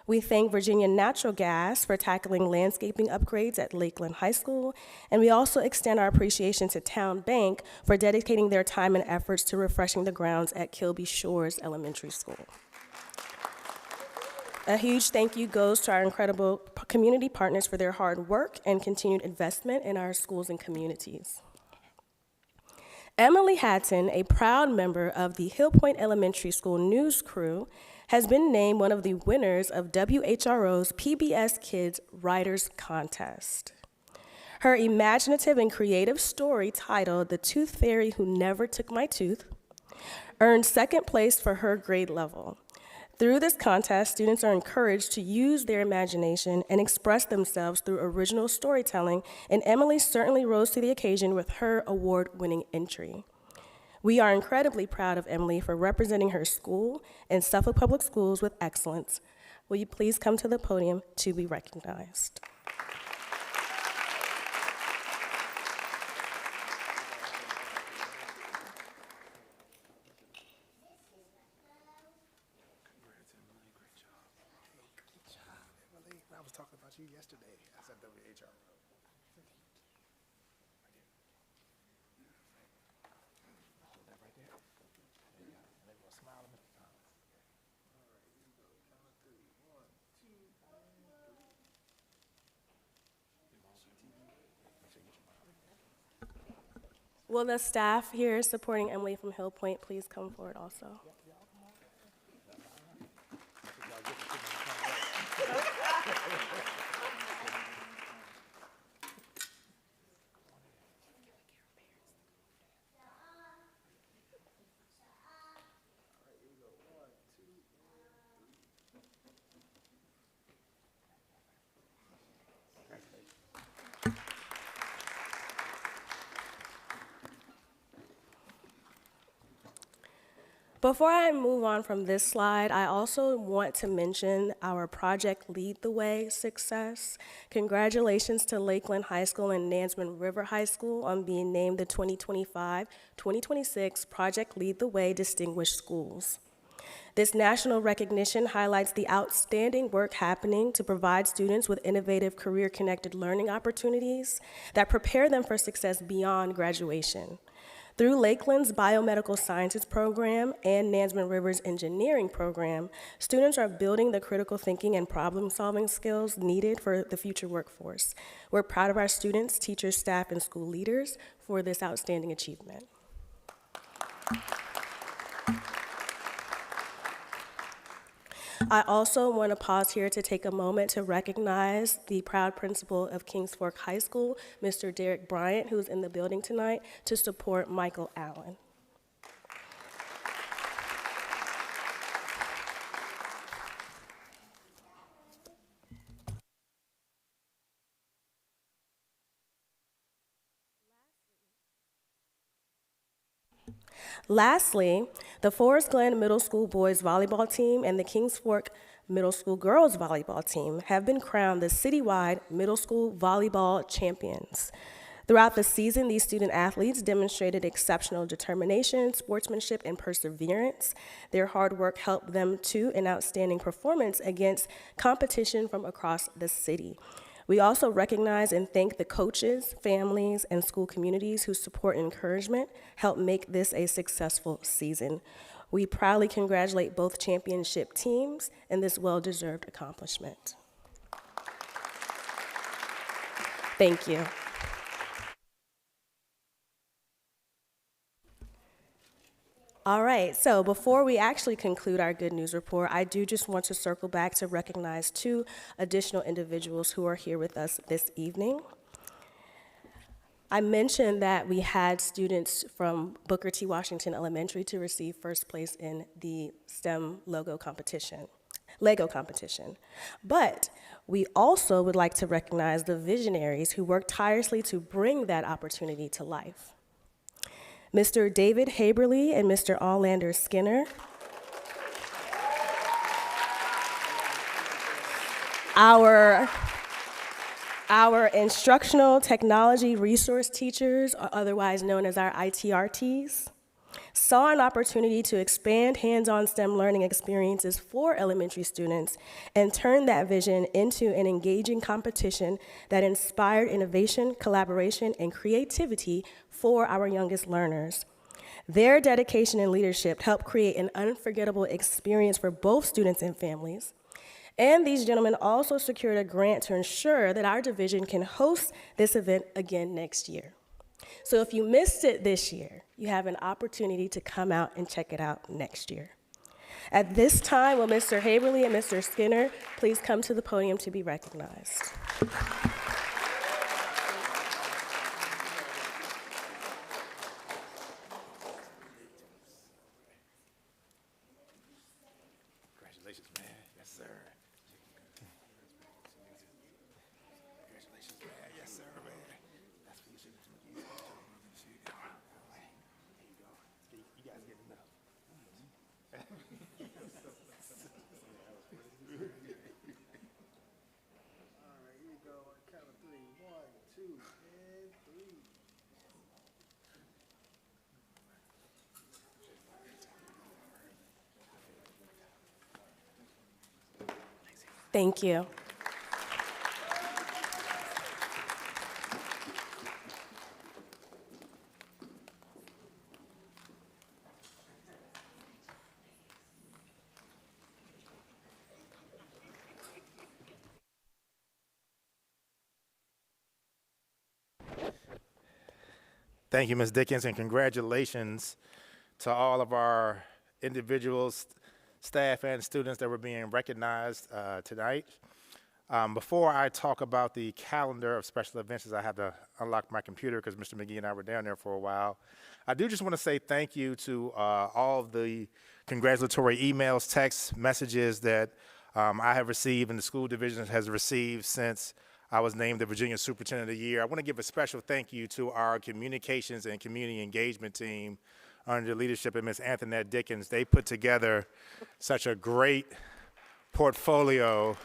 We thank Virginia Natural Gas for tackling landscaping upgrades at Lakeland High School, and we also extend our appreciation to Town Bank for dedicating their time and efforts to refreshing the grounds at Kilby Shores Elementary School. A huge thank you goes to our incredible community partners for their hard work and continued investment in our schools and communities. Emily Hatton, a proud member of the Hill Point Elementary School news crew, has been named one of the winners of WHRO's PBS Kids Writers Contest. Her imaginative and creative story titled The Tooth Fairy Who Never Took My Tooth earned second place for her grade level. Through this contest, students are encouraged to use their imagination and express themselves through original storytelling, and Emily certainly rose to the occasion with her award-winning entry. We are incredibly proud of Emily for representing her school and Suffolk Public Schools with excellence. Will you please come to the podium to be recognized? I was talking about you yesterday. I said WHRO. Hold that right there. There you go. And then we'll smile a minute. All right, here we go. Count of three. 1, 2. Will the staff here supporting Emily from Hill Point please come forward also? Before I move on from this slide, I also want to mention our Project Lead the Way success. Congratulations to Lakeland High School and Nansemond River High School on being named the 2025-2026 Project Lead the Way Distinguished Schools. This national recognition highlights the outstanding work happening to provide students with innovative career-connected learning opportunities that prepare them for success beyond graduation. Through Lakeland's Biomedical Sciences program and Nansemond River's engineering program, students are building the critical thinking and problem-solving skills needed for the future workforce. We're proud of our students, teachers, staff, and school leaders for this outstanding achievement. I also want to pause here to take a moment to recognize the proud principal of Kings Fork High School, Mr. Derek Bryant, who's in the building tonight, to support Michael Allen. Lastly, the Forest Glen Middle School boys volleyball team and the Kings Fork Middle School girls volleyball team have been crowned the citywide middle school volleyball champions. Throughout the season, these student athletes demonstrated exceptional determination, sportsmanship, and perseverance. Their hard work helped them to an outstanding performance against competition from across the city. We also recognize and thank the coaches, families, and school communities whose support and encouragement helped make this a successful season. We proudly congratulate both championship teams in this well-deserved accomplishment. Thank you. All right, so before we actually conclude our good news report, I do just want to circle back to recognize two additional individuals who are here with us this evening. I mentioned that we had students from Booker T. Washington Elementary to receive first place in the STEM Lego competition. But we also would like to recognize the visionaries who worked tirelessly to bring that opportunity to life. Mr. David Haberly and Mr. Allander Skinner. Our instructional technology resource teachers, otherwise known as our ITRTs, saw an opportunity to expand hands-on STEM learning experiences for elementary students and turn that vision into an engaging competition that inspired innovation, collaboration, and creativity for our youngest learners. Their dedication and leadership helped create an unforgettable experience for both students and families. And these gentlemen also secured a grant to ensure that our division can host this event again next year. So if you missed it this year, you have an opportunity to come out and check it out next year. At this time, will Mr. Haverly and Mr. Skinner please come to the podium to be recognized? Congratulations, man. Yes, sir. Congratulations, man. Yes, sir, man. That's what you should do. There you go. You guys get enough. All right, here we go. On the count of 3. 1, 2, and 3. Thank you. Thank you, Ms. Dickens, and congratulations to all of our individuals, staff, and students that were being recognized tonight. Before I talk about the calendar of special events, as I have to unlock my computer because Mr. McGee and I were down there for a while, I do just want to say thank you to all of the congratulatory emails, texts, messages that I have received and the school division has received since I was named the Virginia Superintendent of the Year. I want to give a special thank you to our communications and community engagement team under the leadership of Ms. Antoinette Dickens. They put together such a great portfolio.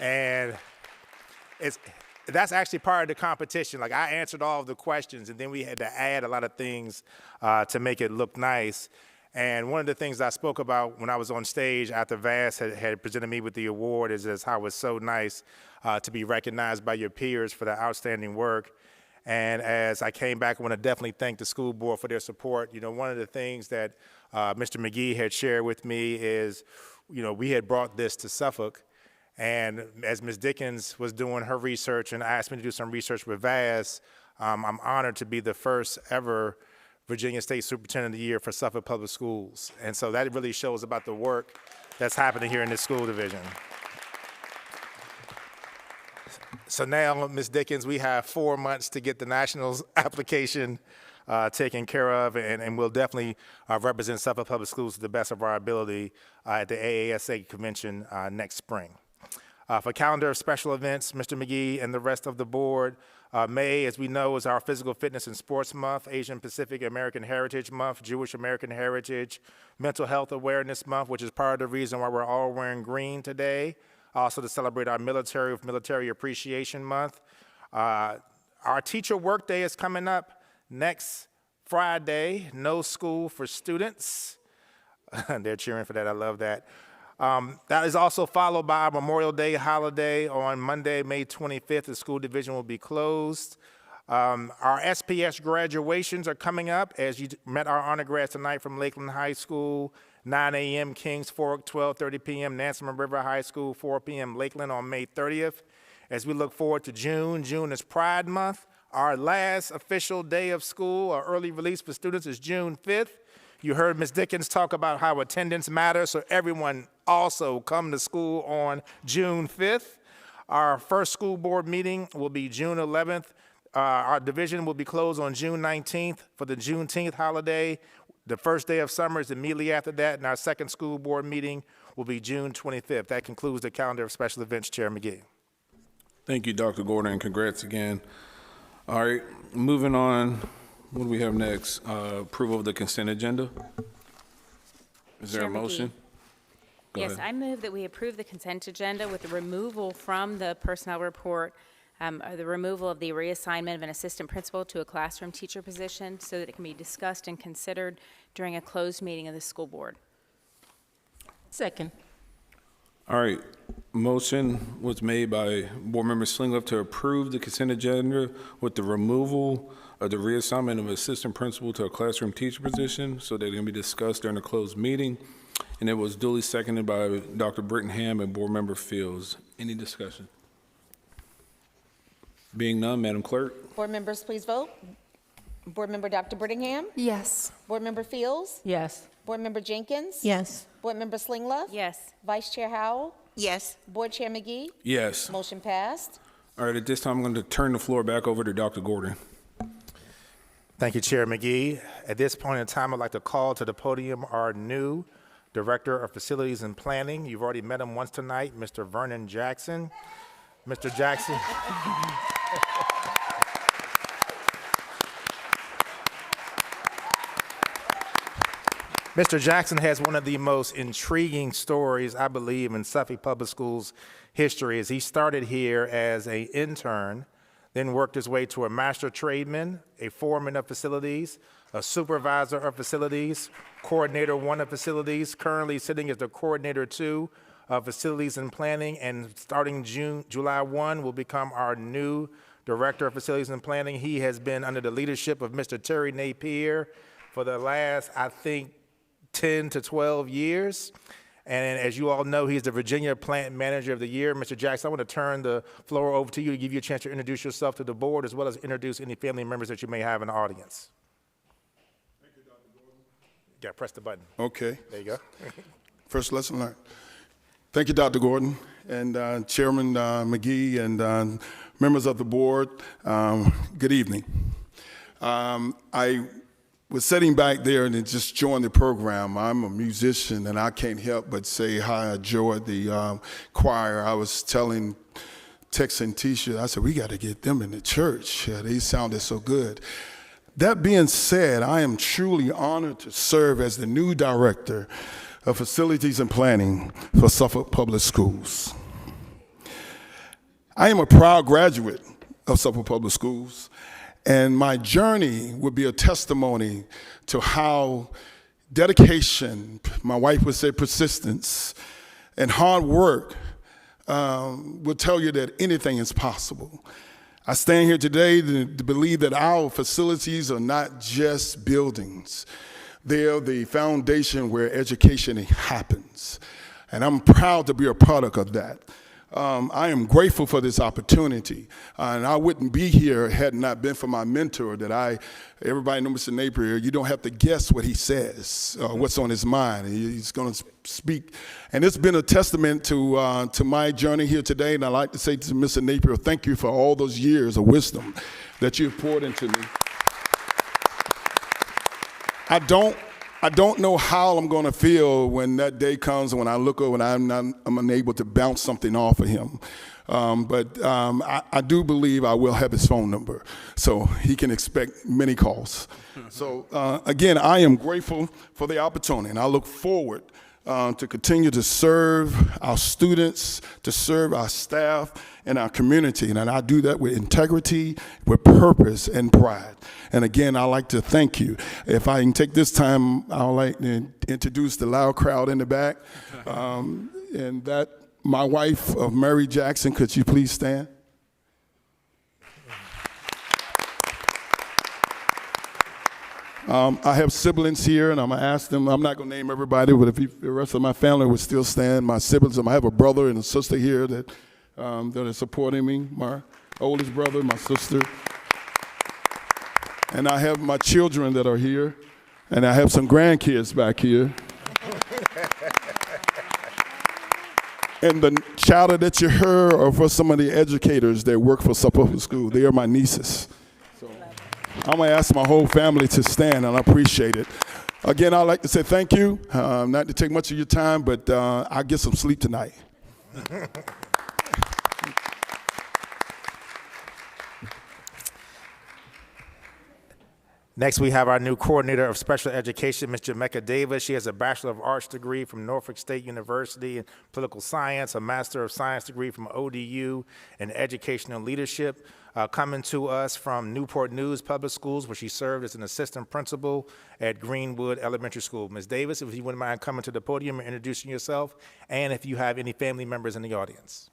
And that's actually part of the competition. Like, I answered all of the questions, and then we had to add a lot of things to make it look nice. And one of the things I spoke about when I was on stage after Vass had presented me with the award is how it's so nice to be recognized by your peers for their outstanding work. And as I came back, I want to definitely thank the school board for their support. You know, one of the things that Mr. McGee had shared with me is, you know, we had brought this to Suffolk. And as Ms. Dickens was doing her research and asked me to do some research with Vass, I'm honored to be the first ever Virginia State Superintendent of the Year for Suffolk Public Schools. And so that really shows about the work that's happening here in this school division. So now, Ms. Dickens, we have 4 months to get the nationals application taken care of, and we'll definitely represent Suffolk Public Schools to the best of our ability at the AASA convention next spring. For calendar of special events, Mr. McGee and the rest of the board, May, as we know, is our Physical Fitness and Sports Month, Asian Pacific American Heritage Month, Jewish American Heritage, Mental Health Awareness Month, which is part of the reason why we're all wearing green today, also to celebrate our military with Military Appreciation Month. Our Teacher Work Day is coming up next Friday, no school for students. They're cheering for that, I love that. That is also followed by our Memorial Day holiday on Monday, May 25th. The school division will be closed. Our SPS graduations are coming up. As you met our honor grads tonight from Lakeland High School, 9 a.m. Kings Fork, 12:30 p.m. Nansemond River High School, 4 p.m. Lakeland on May 30th. As we look forward to June, June is Pride Month. Our last official day of school, our early release for students, is June 5th. You heard Ms. Dickens talk about how attendance matters, so everyone also come to school on June 5th. Our first school board meeting will be June 11th. Our division will be closed on June 19th for the Juneteenth holiday. The first day of summer is immediately after that, and our second school board meeting will be June 25th. That concludes the calendar of special events, Chair McGee. Thank you, Dr. Gordon, and congrats again. All right, moving on. What do we have next? Approval of the consent agenda. Is there a Chair McGee. motion? Go Yes, ahead. I move that we approve the consent agenda with the removal from the personnel report, the removal of the reassignment of an assistant principal to a classroom teacher position so that it can be discussed and considered during a closed meeting of the school board. Second. All right, motion was made by Board Member Slingleff to approve the consent agenda with the removal of the reassignment of assistant principal to a classroom teacher position so that it can be discussed during a closed meeting. And it was duly seconded by Dr. Brittenham and Board Member Fields. Any discussion? Being none, Madam Clerk. Board members, please vote. Board member Dr. Brittingham? Yes. Board member Fields? Yes. Board member Jenkins? Yes. Board member Slinglove? Yes. Vice Chair Howell? Yes. Board Chair McGee? Yes. Motion passed. All right, at this time, I'm going to turn the floor back over to Dr. Gordon. Thank you, Chair McGee. At this point in time, I'd like to call to the podium our new Director of Facilities and Planning. You've already met him once tonight, Mr. Vernon Jackson. Mr. Jackson. Mr. Jackson has one of the most intriguing stories, I believe, in Suffolk Public Schools history. As he started here as an intern, then worked his way to a master tradesman, a foreman of facilities, a supervisor of facilities, coordinator 1 of facilities, currently sitting as the coordinator 2 of facilities and planning, and starting July 1 will become our new director of facilities and planning. He has been under the leadership of Mr. Terry Napier for the last, I think, 10 to 12 years. And as you all know, he's the Virginia Plant Manager of the Year. Mr. Jackson, I want to turn the floor over to you to give you a chance to introduce yourself to the board, as well as introduce any family members that you may have in the audience. Thank you, Dr. Gordon. Yeah, press the button. Okay. There you go. First lesson learned. Thank you, Dr. Gordon, and Chairman McGee, and members of the board. Good evening. I was sitting back there and just joined the program. I'm a musician, and I can't help but say how I enjoyed the choir. I was telling Tex and Tisha, I said, we got to get them in the church. They sounded so good. That being said, I am truly honored to serve as the new director of Facilities and Planning for Suffolk Public Schools. I am a proud graduate of Suffolk Public Schools, and my journey would be a testimony to how dedication, my wife would say persistence, and hard work will tell you that anything is possible. I stand here today to believe that our facilities are not just buildings. They're the foundation where education happens. And I'm proud to be a product of that. I am grateful for this opportunity. And I wouldn't be here had it not been for my mentor everybody knows Mr. Napier, you don't have to guess what he says, what's on his mind. He's going to speak. And it's been a testament to my journey here today. And I'd like to say to Mr. Napier, thank you for all those years of wisdom that you've poured into me. I don't know how I'm going to feel when that day comes, when I look over and I'm unable to bounce something off of him. But I do believe I will have his phone number, so he can expect many calls. So again, I am grateful for the opportunity, and I look forward to continue to serve our students, to serve our staff and our community. And I do that with integrity, with purpose, and pride. And again, I'd like to thank you. If I can take this time, I'd like to introduce the loud crowd in the back. And that, my wife, Mary Jackson, could you please stand? I have siblings here, and I'm going to ask them. I'm not going to name everybody, but if the rest of my family would still stand, my siblings, I have a brother and a sister here that are supporting me, my oldest brother, my sister. And I have my children that are here, and I have some grandkids back here. And the chatter that you heard are for some of the educators that work for Suffolk School. They are my nieces. I'm going to ask my whole family to stand, and I appreciate it. Again, I'd like to say thank you. Not to take much of your time, but I'll get some sleep tonight. Next, we have our new coordinator of special education, Ms. Jamaica Davis. She has a Bachelor of Arts degree from Norfolk State University in political science, a Master of Science degree from ODU in educational leadership. Coming to us from Newport News Public Schools, where she served as an assistant principal at Greenwood Elementary School. Ms. Davis, if you wouldn't mind coming to the podium and introducing yourself, and if you have any family members in the audience.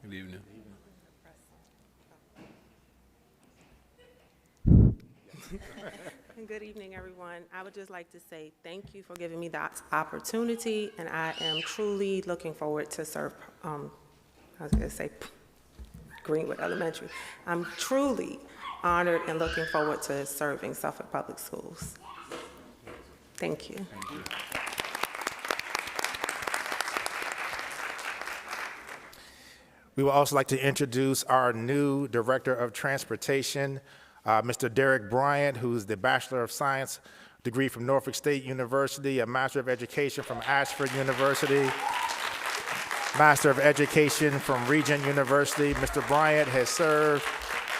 Good evening. Good evening, everyone. I would just like to say thank you for giving me that opportunity, and I am truly looking forward to serve, I was going to say Greenwood Elementary. I'm truly honored and looking forward to serving Suffolk Public Schools. Thank you. Thank you. We would also like to introduce our new Director of Transportation, Mr. Derek Bryant, who's the Bachelor of Science degree from Norfolk State University, a Master of Education from Ashford University, Master of Education from Regent University. Mr. Bryant has served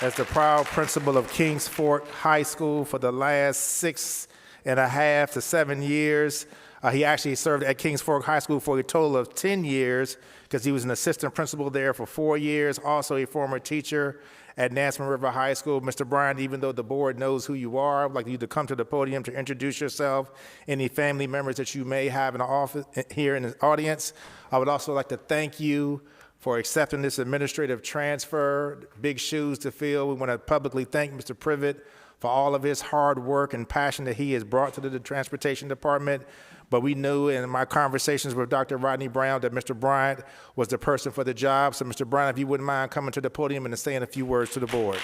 as the proud principal of Kings Fork High School for the last 6.5 to 7 years. He actually served at Kings Fork High School for a total of 10 years because he was an assistant principal there for 4 years, also a former teacher at Nansemond River High School. Mr. Bryant, even though the board knows who you are, I'd like you to come to the podium to introduce yourself, any family members that you may have in the office here in the audience. I would also like to thank you for accepting this administrative transfer. Big shoes to fill. We want to publicly thank Mr. Privet for all of his hard work and passion that he has brought to the Transportation Department. But we knew in my conversations with Dr. Rodney Brown that Mr. Bryant was the person for the job. So Mr. Bryant, if you wouldn't mind coming to the podium and saying a few words to the board.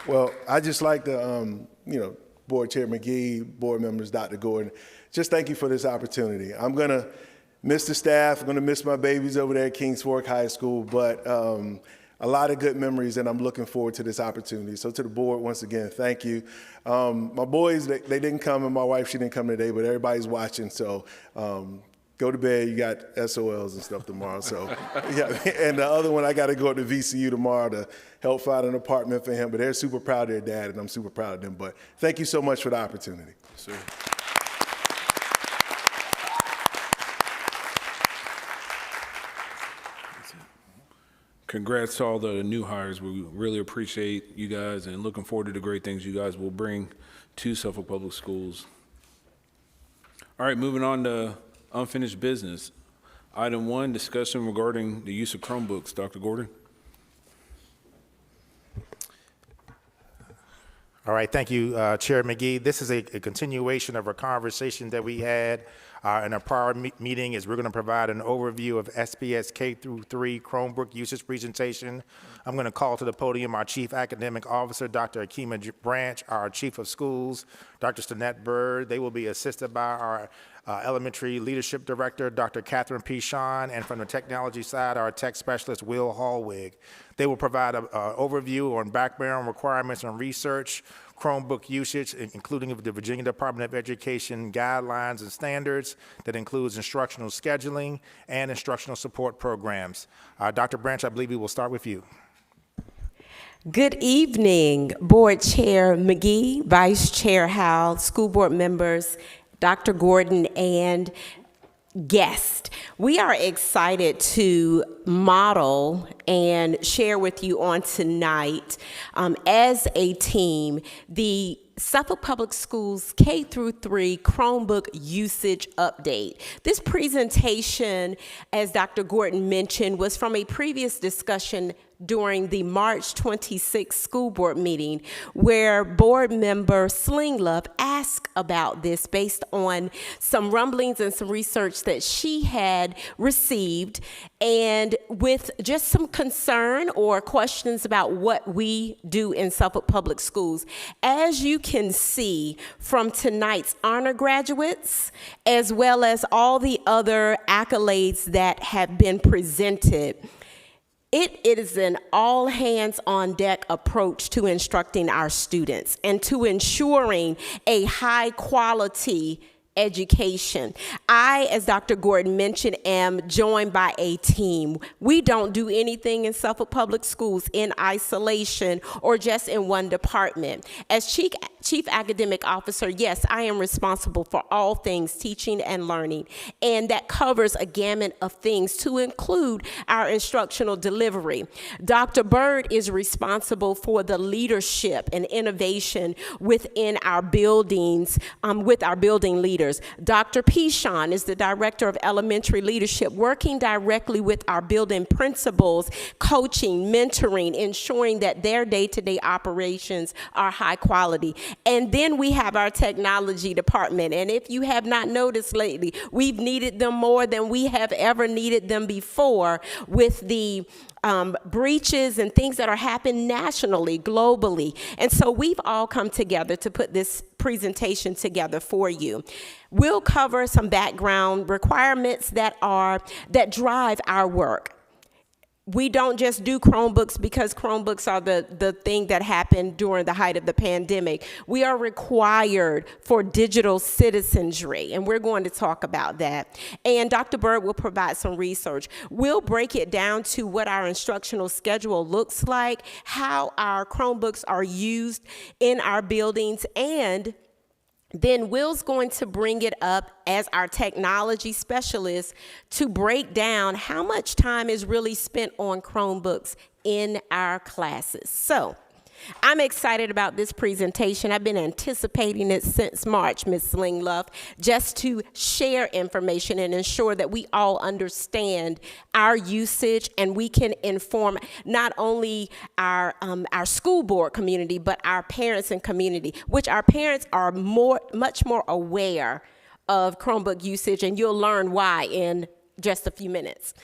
Well, I'd just like to, Board Chair McGee, board members, Dr. Gordon, just thank you for this opportunity. I'm gonna miss the staff, I'm gonna miss my babies over there at Kings Fork High School, but a lot of good memories, and I'm looking forward to this opportunity. So to the board, once again, thank you. My boys, they didn't come, and my wife, she didn't come today, but everybody's watching, so go to bed. You got SOLs and stuff tomorrow. So, yeah. And the other one, I got to go up to VCU tomorrow to help find an apartment for him, but they're super proud of their dad, and I'm super proud of them. But thank you so much for the opportunity. Sure. Congrats to all the new hires. We really appreciate you guys and looking forward to the great things you guys will bring to Suffolk Public Schools. All right, moving on to unfinished business. Item 1, discussion regarding the use of Chromebooks. Dr. Gordon. All right, thank you, Chair McGee. This is a continuation of a conversation that we had in a prior meeting. Is we're going to provide an overview of SPS K-3 Chromebook usage presentation. I'm going to call to the podium our Chief Academic Officer, Dr. Akima Branch, our Chief of Schools, Dr. Stonette Bird. They will be assisted by our Elementary Leadership Director, Dr. Catherine P. Shawn, and from the technology side, our Tech Specialist, Will Hallwig. They will provide an overview on background requirements and research, Chromebook usage, including the Virginia Department of Education guidelines and standards that includes instructional scheduling and instructional support programs. Dr. Branch, I believe we will start with you. Good evening, Board Chair McGee, Vice Chair Howell, school board members, Dr. Gordon, and guest. We are excited to model and share with you on tonight, as a team, the Suffolk Public Schools K-3 Chromebook usage update. This presentation, as Dr. Gordon mentioned, was from a previous discussion during the March 26th school board meeting, where board member Slinglove asked about this based on some rumblings and some research that she had received, and with just some concern or questions about what we do in Suffolk Public Schools. As you can see from tonight's honor graduates, as well as all the other accolades that have been presented, it is an all-hands-on-deck approach to instructing our students and to ensuring a high-quality education. I, as Dr. Gordon mentioned, am joined by a team. We don't do anything in Suffolk Public Schools in isolation or just in one department. As Chief Academic Officer, yes, I am responsible for all things teaching and learning, and that covers a gamut of things to include our instructional delivery. Dr. Bird is responsible for the leadership and innovation within our buildings, with our building leaders. leaders. Dr. Pishon is the Director of Elementary Leadership, working directly with our building principals, coaching, mentoring, ensuring that their day-to-day operations are high quality. And then we have our technology department. And if you have not noticed lately, we've needed them more than we have ever needed them before with the breaches and things that are happening nationally, globally. And so we've all come together to put this presentation together for you. We'll cover some background requirements that drive our work. We don't just do Chromebooks because Chromebooks are the thing that happened during the height of the pandemic. We are required for digital citizenry, and we're going to talk about that. And Dr. Bird will provide some research. We'll break it down to what our instructional schedule looks like, how our Chromebooks are used in our buildings, and then Will's going to bring it up as our technology specialist to break down how much time is really spent on Chromebooks in our classes. So I'm excited about this presentation. I've been anticipating it since March, Ms. Slingluff, just to share information and ensure that we all understand our usage and we can inform not only our school board community, but our parents and community, which our parents are much more aware of Chromebook usage, and you'll learn why in just a few minutes.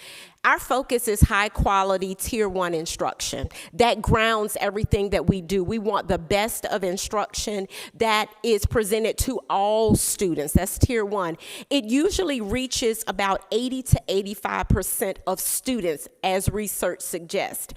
Our focus is high quality tier 1 instruction that grounds everything that we do. We want the best of instruction that is presented to all students. That's tier 1. It usually reaches about 80 to 85% of students, as research suggests.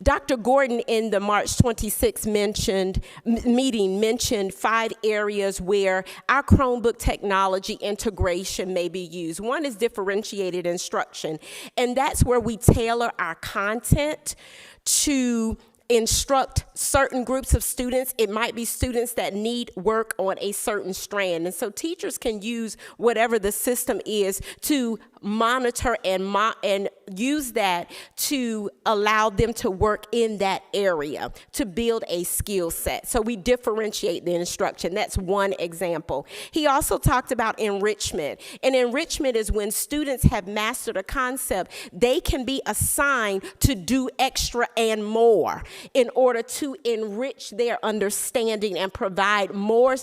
Dr. Gordon in the March 26 meeting mentioned 5 areas where our Chromebook technology integration may be used. One is differentiated instruction, and that's where we tailor our content to instruct certain groups of students. It might be students that need work on a certain strand. And so teachers can use whatever the system is to monitor and use that to allow them to work in that area to build a skill set. So we differentiate the instruction. That's one example. He also talked about enrichment. And enrichment is when students have mastered a concept, they can be assigned to do extra and more in order to enrich their understanding and provide more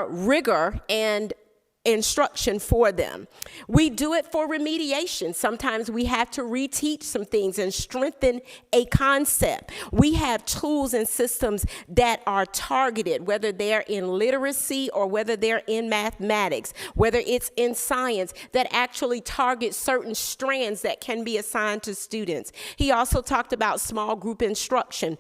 rigor and instruction for them. We do it for remediation. Sometimes we have to reteach some things and strengthen a concept. We have tools and systems that are targeted, whether they're in literacy or whether they're in mathematics, whether it's in science, that actually target certain strands that can be assigned to students. He also talked about small group instruction.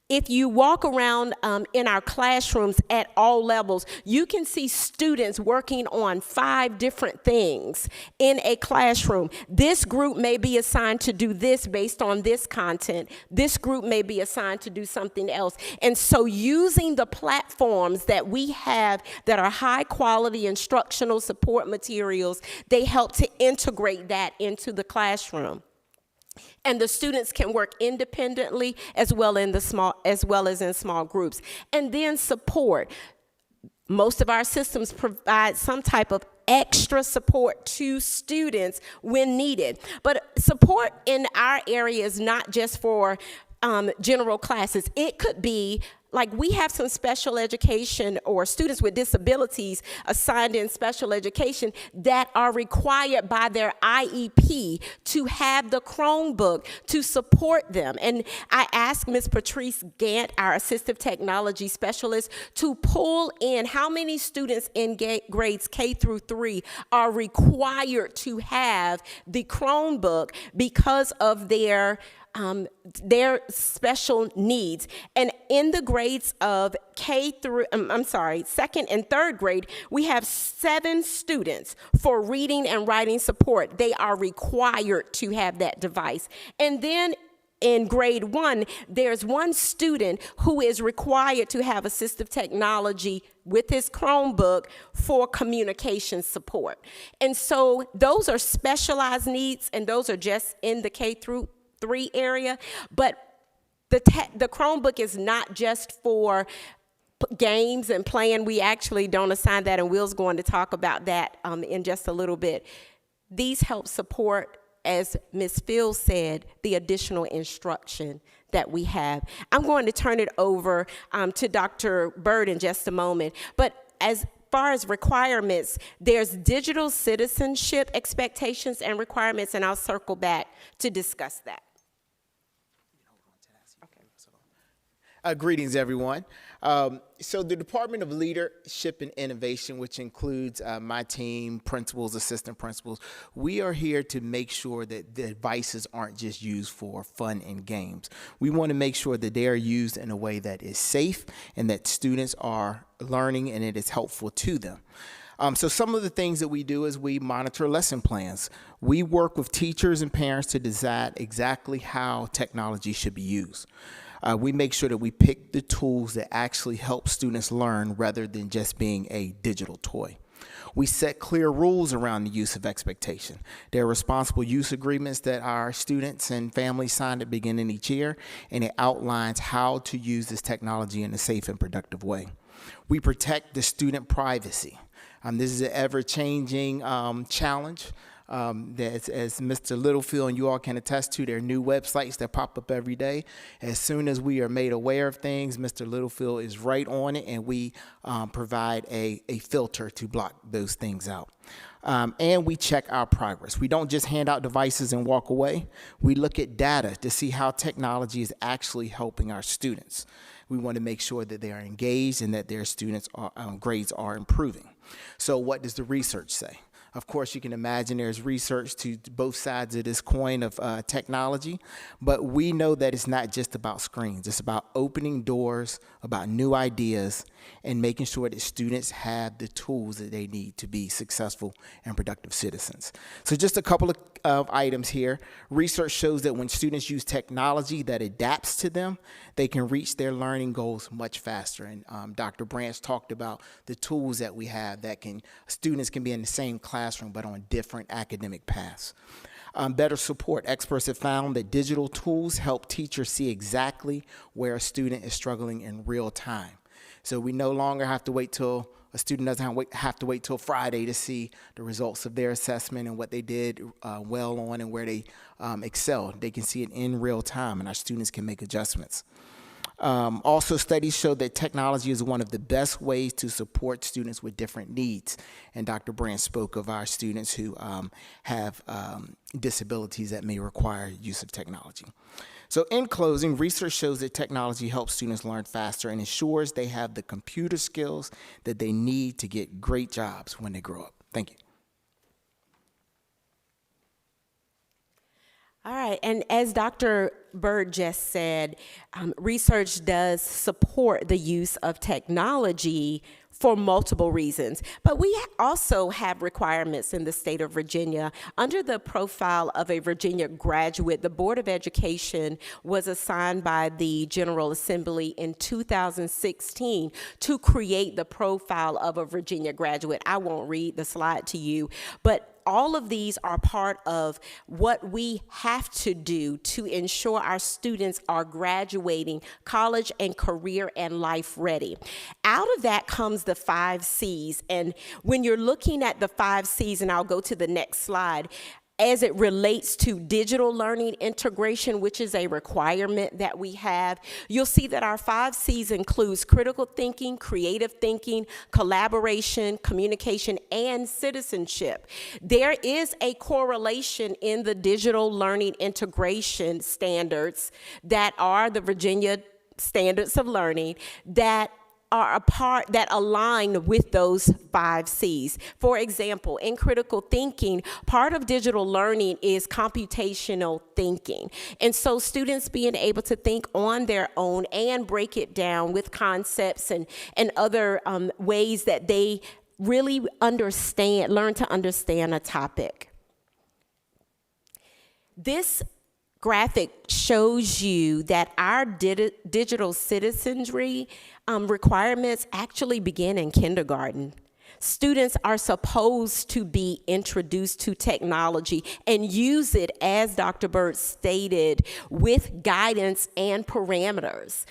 If you walk around in our classrooms at all levels, you can see students working on 5 different things in a classroom. This group may be assigned to do this based on this content. This group may be assigned to do something else. And so using the platforms that we have that are high quality instructional support materials, they help to integrate that into the classroom. And the students can work independently as well as in small groups. And then support. Most of our systems provide some type of extra support to students when needed. But support in our area is not just for general classes. It could be like we have some special education or students with disabilities assigned in special education that are required by their IEP to have the Chromebook to support them. And I asked Ms. Patrice Gant, our assistive technology specialist, to pull in how many students in grades K through 3 are required to have the Chromebook because of their special needs. And in the grades of second and third grade, we have 7 students for reading and writing support. They are required to have that device. And then in grade 1, there's 1 student who is required to have assistive technology with his Chromebook for communication support. And so those are specialized needs, and those are just in the K through 3 area, but the Chromebook is not just for games and playing. We actually don't assign that, and Will's going to talk about that in just a little bit. These help support, as Ms. Fields said, the additional instruction that we have. I'm going to turn it over to Dr. Bird in just a moment, but as far as requirements, there's digital citizenship expectations and requirements, and I'll circle back to discuss that. Greetings, everyone. So the Department of Leadership and Innovation, which includes my team, principals, assistant principals, we are here to make sure that the devices aren't just used for fun and games. We want to make sure that they are used in a way that is safe and that students are learning and it is helpful to them. So some of the things that we do is we monitor lesson plans. We work with teachers and parents to decide exactly how technology should be used. We make sure that we pick the tools that actually help students learn rather than just being a digital toy. We set clear rules around the use of expectation. There are responsible use agreements that our students and families sign at the beginning of each year, and it outlines how to use this technology in a safe and productive way. We protect the student privacy. This is an ever-changing challenge. As Mr. Littlefield and you all can attest to, there are new websites that pop up every day. As soon as we are made aware of things, Mr. Littlefield is right on it, and we provide a filter to block those things out. And we check our progress. We don't just hand out devices and walk away. We look at data to see how technology is actually helping our students. We want to make sure that they are engaged and that their students' grades are improving. So what does the research say? Of course, you can imagine there's research to both sides of this coin of technology, but we know that it's not just about screens. It's about opening doors, about new ideas, and making sure that students have the tools that they need to be successful and productive citizens. So just a couple of items here. Research shows that when students use technology that adapts to them, they can reach their learning goals much faster. And Dr. Branch talked about the tools that we have that students can be in the same classroom but on different academic paths. Better support. Experts have found that digital tools help teachers see exactly where a student is struggling in real time. So we no longer have to wait till a student doesn't have to wait till Friday to see the results of their assessment and what they did well on and where they excelled. They can see it in real time, and our students can make adjustments. Also, studies show that technology is one of the best ways to support students with different needs. And Dr. Brandt spoke of our students who have disabilities that may require use of technology. So in closing, research shows that technology helps students learn faster and ensures they have the computer skills that they need to get great jobs when they grow up. Thank you. All right, and as Dr. Bird just said, research does support the use of technology for multiple reasons. But we also have requirements in the state of Virginia. Under the profile of a Virginia graduate, the Board of Education was assigned by the General Assembly in 2016 to create the profile of a Virginia graduate. I won't read the slide to you, but all of these are part of what we have to do to ensure our students are graduating college and career and life ready. Out of that comes the 5 C's. And when you're looking at the 5 C's, and I'll go to the next slide, as it relates to digital learning integration, which is a requirement that we have, you'll see that our 5 C's includes critical thinking, creative thinking, collaboration, communication, and citizenship. There is a correlation in the digital learning integration standards that are the Virginia Standards of Learning that are a part that align with those 5 C's. For example, in critical thinking, part of digital learning is computational thinking. And so students being able to think on their own and break it down with concepts and other ways that they really learn to understand a topic. This graphic shows you that our digital citizenry requirements actually begin in kindergarten. Students are supposed to be introduced to technology and use it, as Dr. Bird stated, with guidance and parameters.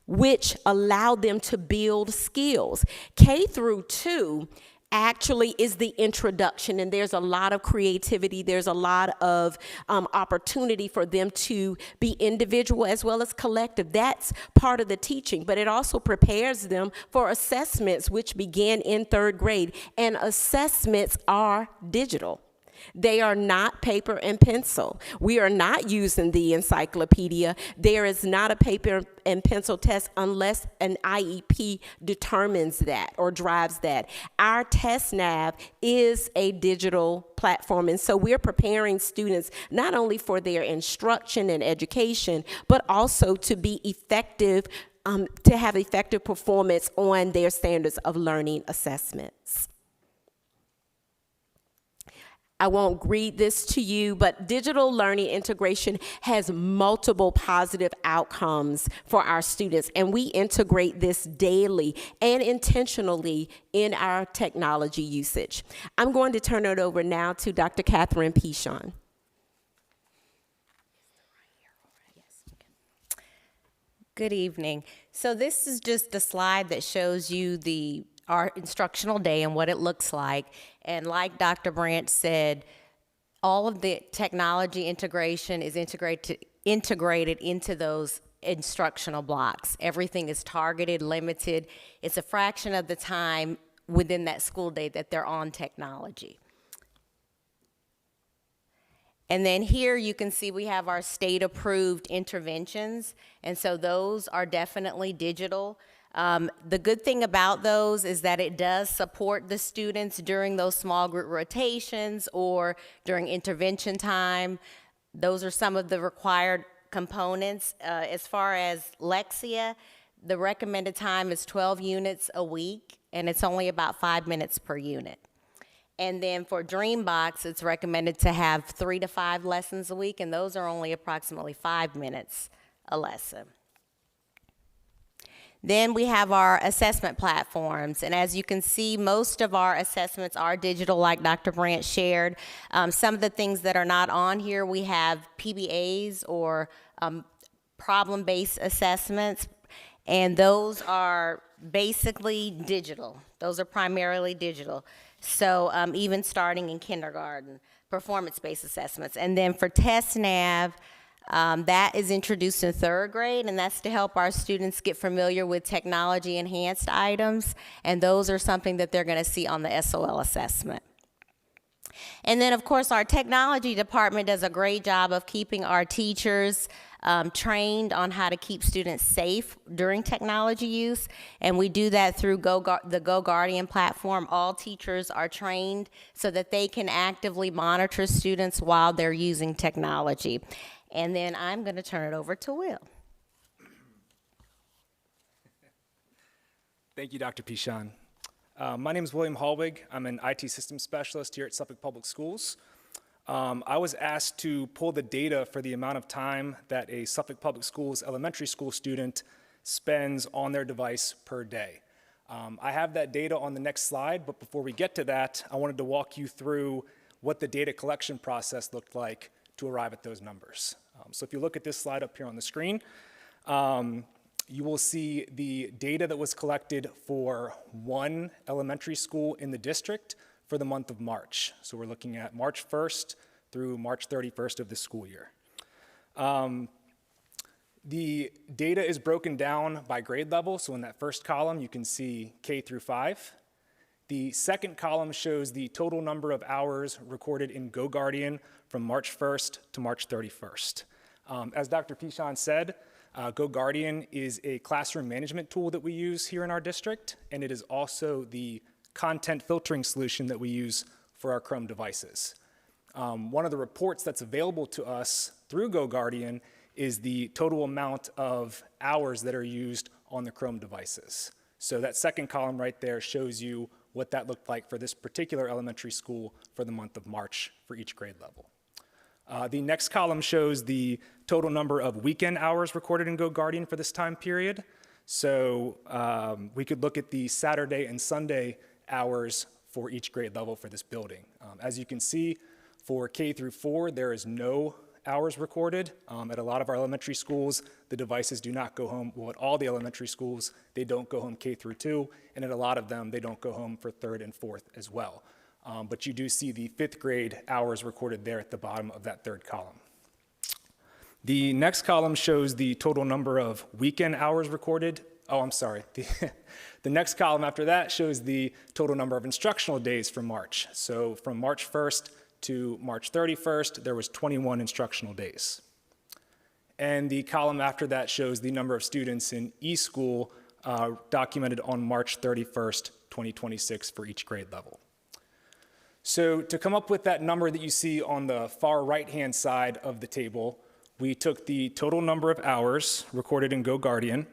which allow them to build skills. K through 2 actually is the introduction, and there's a lot of creativity, there's a lot of opportunity for them to be individual as well as collective. That's part of the teaching, but it also prepares them for assessments, which begin in 3rd grade, and assessments are digital. They are not paper and pencil. We are not using the encyclopedia. There is not a paper and pencil test unless an IEP determines that or drives that. Our TestNav is a digital platform, and so we're preparing students not only for their instruction and education, but also to be effective, to have effective performance on their standards of learning assessments. I won't read this to you, but digital learning integration has multiple positive outcomes for our students, and we integrate this daily and intentionally in our technology usage. I'm going to turn it over now to Dr. Catherine Pichon. Good evening. So this is just a slide that shows you our instructional day and what it looks like. And like Dr. Branch said, all of the technology integration is integrated into those instructional blocks. Everything is targeted, limited. It's a fraction of the time within that school day that they're on technology. And then here you can see we have our state-approved interventions, and so those are definitely digital. The good thing about those is that it does support the students during those small group rotations or during intervention time. Those are some of the required components. As far as Lexia, the recommended time is 12 units a week, and it's only about 5 minutes per unit. And then for Dreambox, it's recommended to have 3 to 5 lessons a week, and those are only approximately 5 minutes a lesson. Then we have our assessment platforms, and as you can see, most of our assessments are digital, like Dr. Branch shared. Some of the things that are not on here, we have PBAs, or problem-based assessments, and those are basically digital. Those are primarily digital. So even starting in kindergarten, performance-based assessments. And then for TestNav, that is introduced in 3rd grade, and that's to help our students get familiar with technology-enhanced items, and those are something that they're going to see on the SOL assessment. And then, of course, our technology department does a great job of keeping our teachers trained on how to keep students safe during technology use, and we do that through the GoGuardian platform. All teachers are trained so that they can actively monitor students while they're using technology. And then I'm going to turn it over to Will. Thank you, Dr. Pichon. My name is William Hallwig. I'm an IT systems specialist here at Suffolk Public Schools. I was asked to pull the data for the amount of time that a Suffolk Public Schools elementary school student spends on their device per day. I have that data on the next slide, but before we get to that, I wanted to walk you through what the data collection process looked like to arrive at those numbers. So if you look at this slide up here on the screen, you will see the data that was collected for one elementary school in the district for the month of March. So we're looking at March 1st through March 31st of this school year. The data is broken down by grade level. So in that first column, you can see K through 5. The second column shows the total number of hours recorded in GoGuardian from March 1st to March 31st. As Dr. Pichon said, GoGuardian is a classroom management tool that we use here in our district, and it is also the content filtering solution that we use for our Chrome devices. One of the reports that's available to us through GoGuardian is the total amount of hours that are used on the Chrome devices. So that second column right there shows you what that looked like for this particular elementary school for the month of March for each grade level. The next column shows the total number of weekend hours recorded in GoGuardian for this time period. So we could look at the Saturday and Sunday hours for each grade level for this building. As you can see, for K through 4, there is no hours recorded. At a lot of our elementary schools, the devices do not go home. Well, at all the elementary schools, they don't go home K through 2, and at a lot of them, they don't go home for 3rd and 4th as well. But you do see the 5th grade hours recorded there at the bottom of that 3rd column. The next column shows the total number of weekend hours recorded. Oh, I'm sorry. The next column after that shows the total number of instructional days for March. So from March 1st to March 31st, there was 21 instructional days. And the column after that shows the number of students in eSchool documented on March 31st, 2026 for each grade level. So to come up with that number that you see on the far right-hand side of the table, we took the total number of hours recorded in GoGuardian,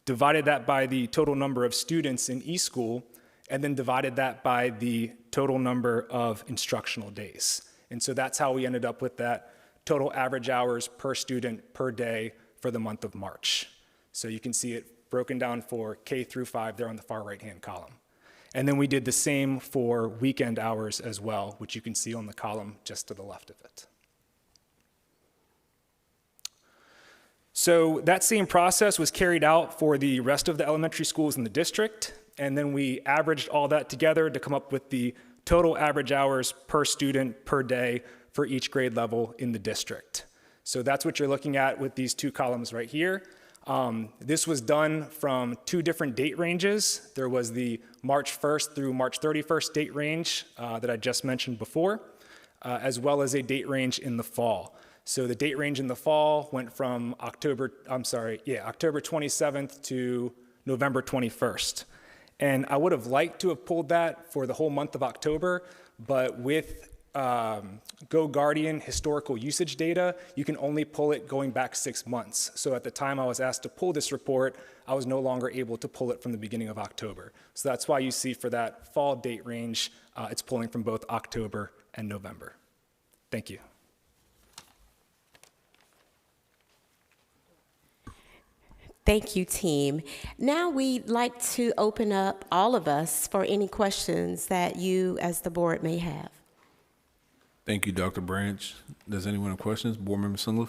divided that by the total number of students in eSchool, and then divided that by the total number of instructional days. And so that's how we ended up with that total average hours per student per day for the month of March. So you can see it broken down for K through 5 there on the far right-hand column. And then we did the same for weekend hours as well, which you can see on the column just to the left of it. So that same process was carried out for the rest of the elementary schools in the district, and then we averaged all that together to come up with the total average hours per student per day for each grade level in the district. So that's what you're looking at with these 2 columns right here. This was done from 2 different date ranges. There was the March 1st through March 31st date range that I just mentioned before, as well as a date range in the fall. So the date range in the fall went from October 27th to November 21st. And I would have liked to have pulled that for the whole month of October, but with GoGuardian historical usage data, you can only pull it going back 6 months. So at the time I was asked to pull this report, I was no longer able to pull it from the beginning of October. So that's why you see for that fall date range, it's pulling from both October and November. Thank you. Thank you, team. Now we'd like to open up all of us for any questions that you as the board may have. Thank you, Dr. Branch. Does anyone have questions? Board Member Sunliff?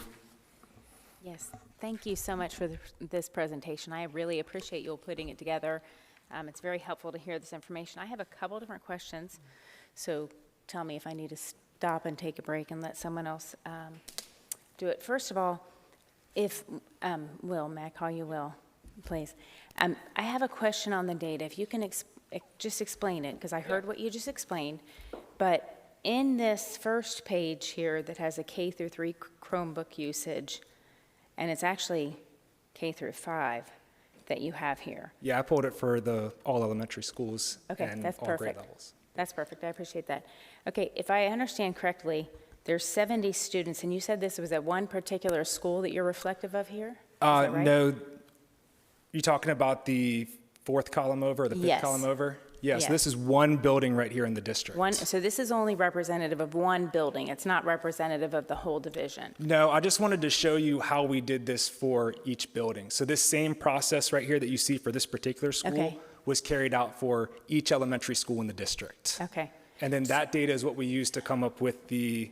Yes, thank you so much for this presentation. I really appreciate you all putting it together. It's very helpful to hear this information. I have a couple different questions, so tell me if I need to stop and take a break and let someone else do it. First of all, Will, may I call you Will, please? I have a question on the data. If you can just explain it, because I heard what you just explained, but in this first page here that has a K through 3 Chromebook usage, and it's actually K through 5 that you have here. Yeah, I pulled it for all elementary schools and that's all perfect. grade levels. That's perfect. I appreciate that. Okay, if I understand correctly, there's 70 students, and you said this was at one particular school that you're reflective of here? Is that right? No, you're talking about the 4th column over, or the 5th Yes. column over? Yes, Yes. this is one building right here in the district. So this is only representative of one building. It's not representative of the whole division. No, I just wanted to show you how we did this for each building. So this same process right here that you see for this particular school Okay. was carried out for each elementary school in the district. Okay. And then that data is what we use to come up with the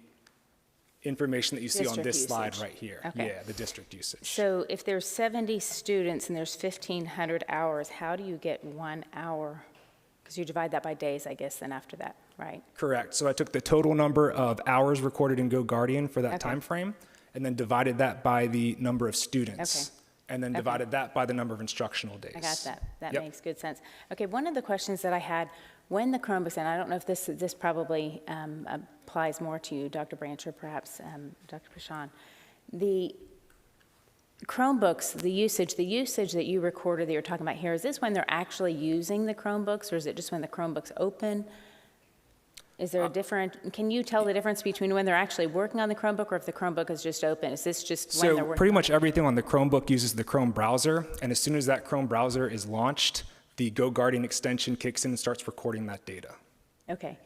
information that you see on District this slide usage. right here. Okay. Yeah, the district usage. So if there's 70 students and there's 1,500 hours, how do you get 1 hour? Because you divide that by days, I guess, then after that, right? Correct. So I took the total number of hours recorded in GoGuardian for that Okay. time frame, and then divided that by the number of students. Okay. And then Okay. divided that by the number of instructional days. I got that. That Yep. makes good sense. Okay, one of the questions that I had, when the Chromebooks, and I don't know if this probably applies more to you, Dr. Branch, or perhaps Dr. Pashan, the Chromebooks, the usage that you recorded that you're talking about here, is this when they're actually using the Chromebooks, or is it just when the Chromebooks open? Is there a different, can you tell the difference between when they're actually working on the Chromebook or if the Chromebook is just open? Is this just when they're So working? pretty much everything on the Chromebook uses the Chrome browser, and as soon as that Chrome browser is launched, the GoGuardian extension kicks in and starts recording that data. Okay.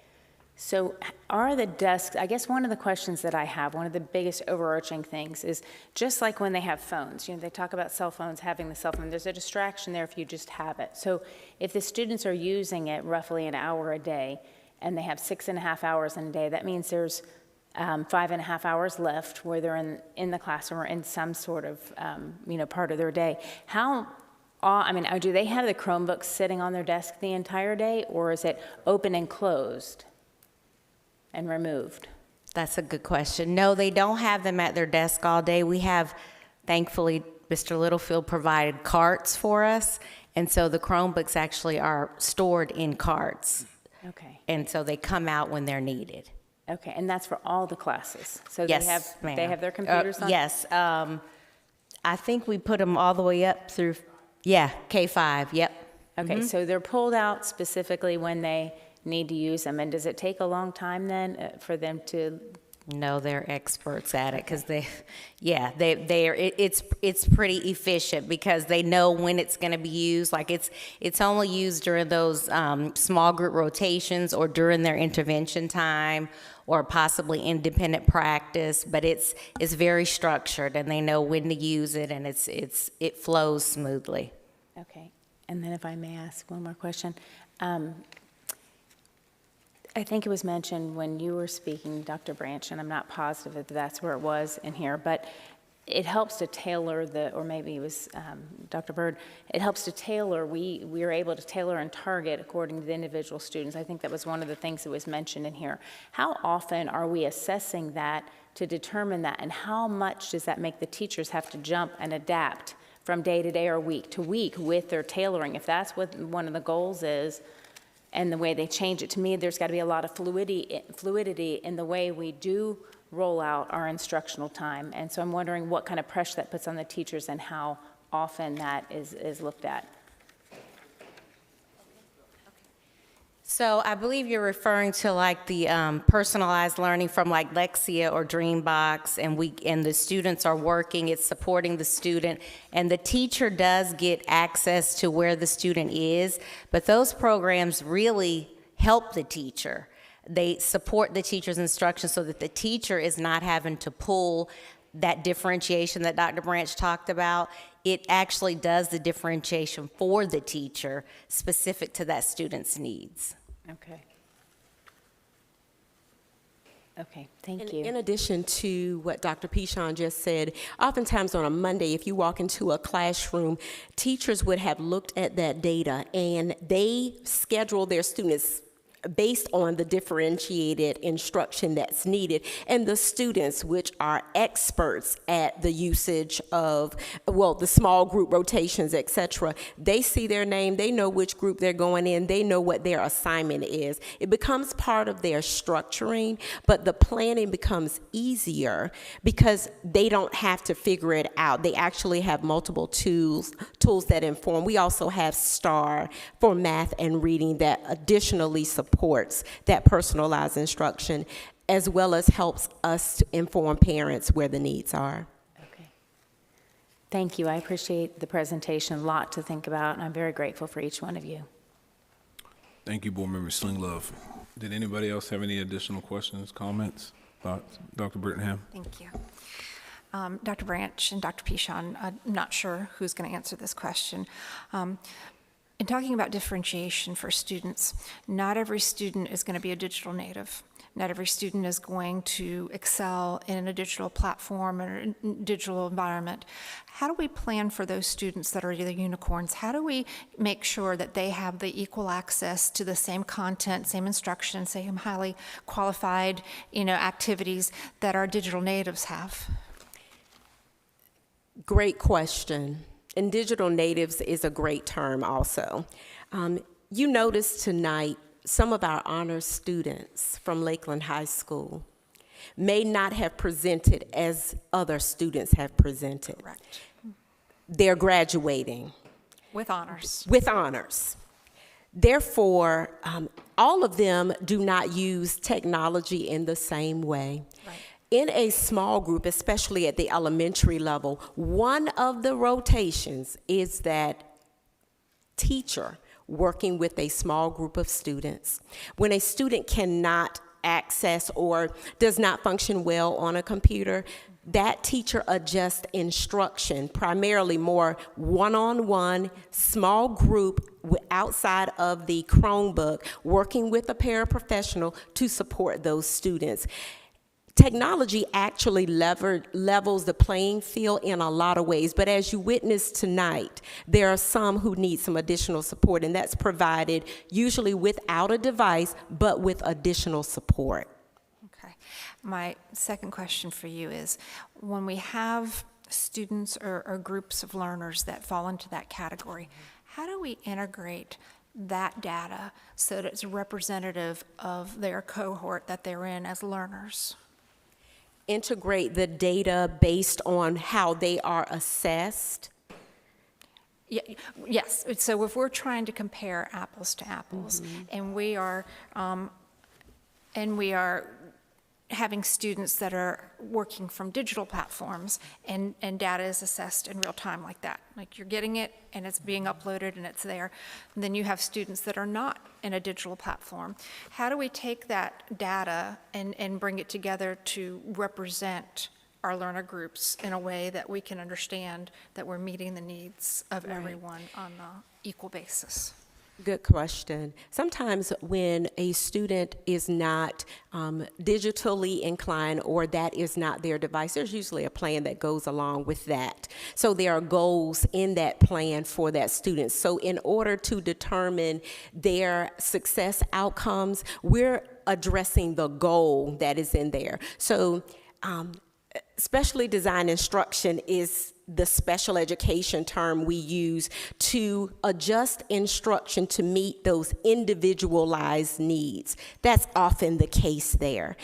So are the desks, I guess one of the questions that I have, one of the biggest overarching things is just like when they have phones, they talk about cell phones, having the cell phone, there's a distraction there if you just have it. So if the students are using it roughly an hour a day and they have 6.5 hours in a day, that means there's 5.5 hours left where they're in the classroom or in some sort of, part of their day. Do they have the Chromebooks sitting on their desk the entire day, or is it open and closed and removed? That's a good question. No, they don't have them at their desk all day. We have, thankfully, Mr. Littlefield provided carts for us, and so the Chromebooks actually are stored in carts. Okay. And so they come out when they're needed. Okay, and that's for all the classes? So Yes, ma'am. they have their computers on? Yes. I think we put them all the way up through, K-5, yep. Okay, so they're pulled out specifically when they need to use them, and does it take a long time then for them to? No, they're experts at it because it's pretty efficient because they know when it's going to be used. Like it's only used during those small group rotations or during their intervention time or possibly independent practice. But it's very structured and they know when to use it and it flows smoothly. Okay, and then if I may ask one more question. I think it was mentioned when you were speaking, Dr. Branch, and I'm not positive if that's where it was in here, but it helps to tailor or maybe it was Dr. Bird, it helps to tailor, we are able to tailor and target according to the individual students. I think that was one of the things that was mentioned in here. How often are we assessing that to determine that, and how much does that make the teachers have to jump and adapt from day to day or week to week with their tailoring? If that's what one of the goals is, and the way they change it, to me, there's got to be a lot of fluidity in the way we do roll out our instructional time. And so I'm wondering what kind of pressure that puts on the teachers and how often that is looked at. So I believe you're referring to like the personalized learning from like Lexia or Dreambox, and the students are working, it's supporting the student, and the teacher does get access to where the student is, but those programs really help the teacher. They support the teacher's instruction so that the teacher is not having to pull that differentiation that Dr. Branch talked about. It actually does the differentiation for the teacher specific to that student's needs. Okay. Okay, thank you. In addition to what Dr. Pichon just said, oftentimes on a Monday, if you walk into a classroom, teachers would have looked at that data and they schedule their students based on the differentiated instruction that's needed. And the students, which are experts at the usage of, the small group rotations, et cetera, they see their name, they know which group they're going in, they know what their assignment is. It becomes part of their structuring, but the planning becomes easier because they don't have to figure it out. They actually have multiple tools that inform. We also have STAR for math and reading that additionally supports that personalized instruction, as well as helps us to inform parents where the needs are. Okay. Thank you. I appreciate the presentation. A lot to think about, and I'm very grateful for each one of you. Thank you, Board Member Slinglove. Did anybody else have any additional questions, comments, thoughts? Dr. Brittingham? Thank you. Dr. Branch and Dr. Pichon, I'm not sure who's going to answer this question. In talking about differentiation for students, not every student is going to be a digital native. Not every student is going to excel in a digital platform or a digital environment. How do we plan for those students that are either unicorns? How do we make sure that they have the equal access to the same content, same instruction, same highly qualified, activities that our digital natives have? Great question. And digital natives is a great term also. You notice tonight some of our honors students from Lakeland High School may not have presented as other students have presented. Correct. They're graduating. With honors. With honors. Therefore, all of them do not use technology in the same way. Right. In a small group, especially at the elementary level, one of the rotations is that teacher working with a small group of students. When a student cannot access or does not function well on a computer, that teacher adjusts instruction, primarily more one-on-one, small group outside of the Chromebook, working with a paraprofessional to support those students. technology actually levels the playing field in a lot of ways, but as you witnessed tonight, there are some who need some additional support, and that's provided usually without a device, but with additional support. Okay. My second question for you is, when we have students or groups of learners that fall into that category, how do we integrate that data so that it's representative of their cohort that they're in as learners? Integrate the data based on how they are assessed. Yes, so if we're trying to compare apples to apples, and we are having students that are working from digital platforms, and data is assessed in real time like that, like you're getting it and it's being uploaded and it's there, and then you have students that are not in a digital platform. How do we take that data and bring it together to represent our learner groups in a way that we can understand that we're meeting the needs of everyone on an equal basis? Good question. Sometimes when a student is not digitally inclined, or that is not their device, there's usually a plan that goes along with that. So there are goals in that plan for that student. So in order to determine their success outcomes, we're addressing the goal that is in there. So specially designed instruction is the special education term we use to adjust instruction to meet those individualized needs. That's often the case there.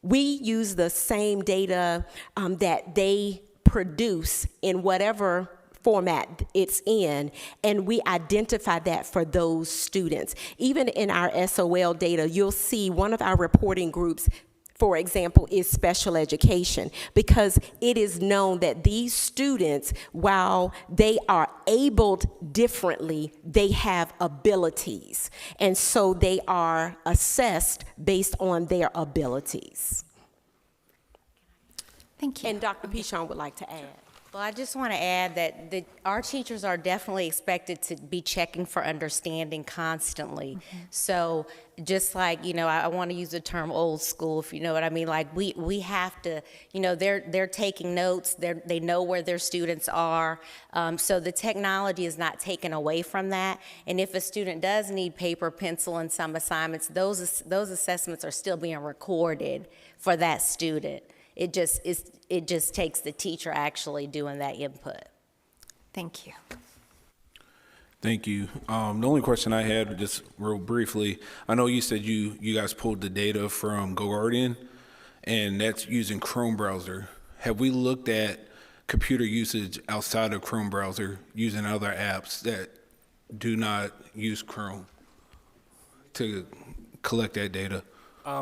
We use the same data that they produce in whatever format it's in, and we identify that for those students. Even in our SOL data, you'll see one of our reporting groups, for example, is special education, because it is known that these students, while they are abled differently, they have abilities. And so they are assessed based on their abilities. Thank you. And Dr. Pichon would like to add. Well, I just want to add that our teachers are definitely expected to be checking for understanding constantly. So just like, you know, I want to use the term old school, if you know what I mean. Like we have to, you know, they're taking notes. They know where their students are. So the technology is not taken away from that. And if a student does need paper, pencil, and some assignments, those assessments are still being recorded for that student. It just takes the teacher actually doing that input. Thank you. Thank you. The only question I had, just real briefly, I know you said you guys pulled the data from GoGuardian, and that's using Chrome browser. Have we looked at computer usage outside of Chrome browser using other apps that do not use Chrome to collect that data?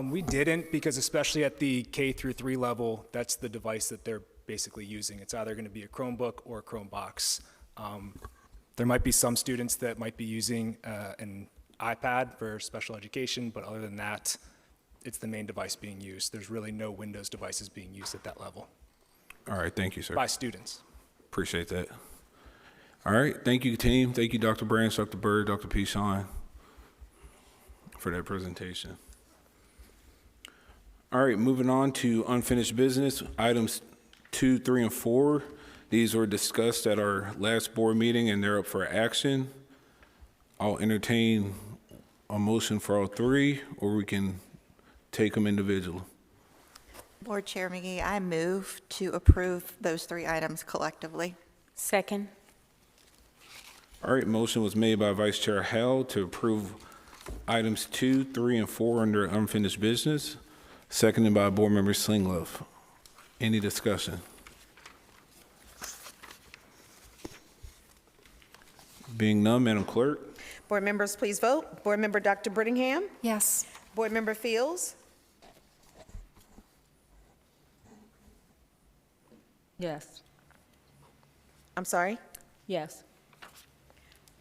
We didn't, because especially at the K through 3 level, that's the device that they're basically using. It's either going to be a Chromebook or a Chromebox. There might be some students that might be using an iPad for special education, but other than that, it's the main device being used. There's really no Windows devices being used at that level. All right, thank you, sir. By students. Appreciate that. All right, thank you, team. Thank you, Dr. Branch, Dr. Bird, Dr. Pichon, for that presentation. All right, moving on to unfinished business, items 2, 3, and 4. These were discussed at our last board meeting, and they're up for action. I'll entertain a motion for all 3, or we can take them individually. Board Chair McGee, I move to approve those 3 items collectively. Second. All right, motion was made by Vice Chair Howell to approve items 2, 3, and 4 under unfinished business. Seconded by Board Member Slinglove. Any discussion? Being none, Madam Clerk. Board members, please vote. Board Member Dr. Brittingham? Yes. Board Member Fields? Yes. I'm sorry? Yes.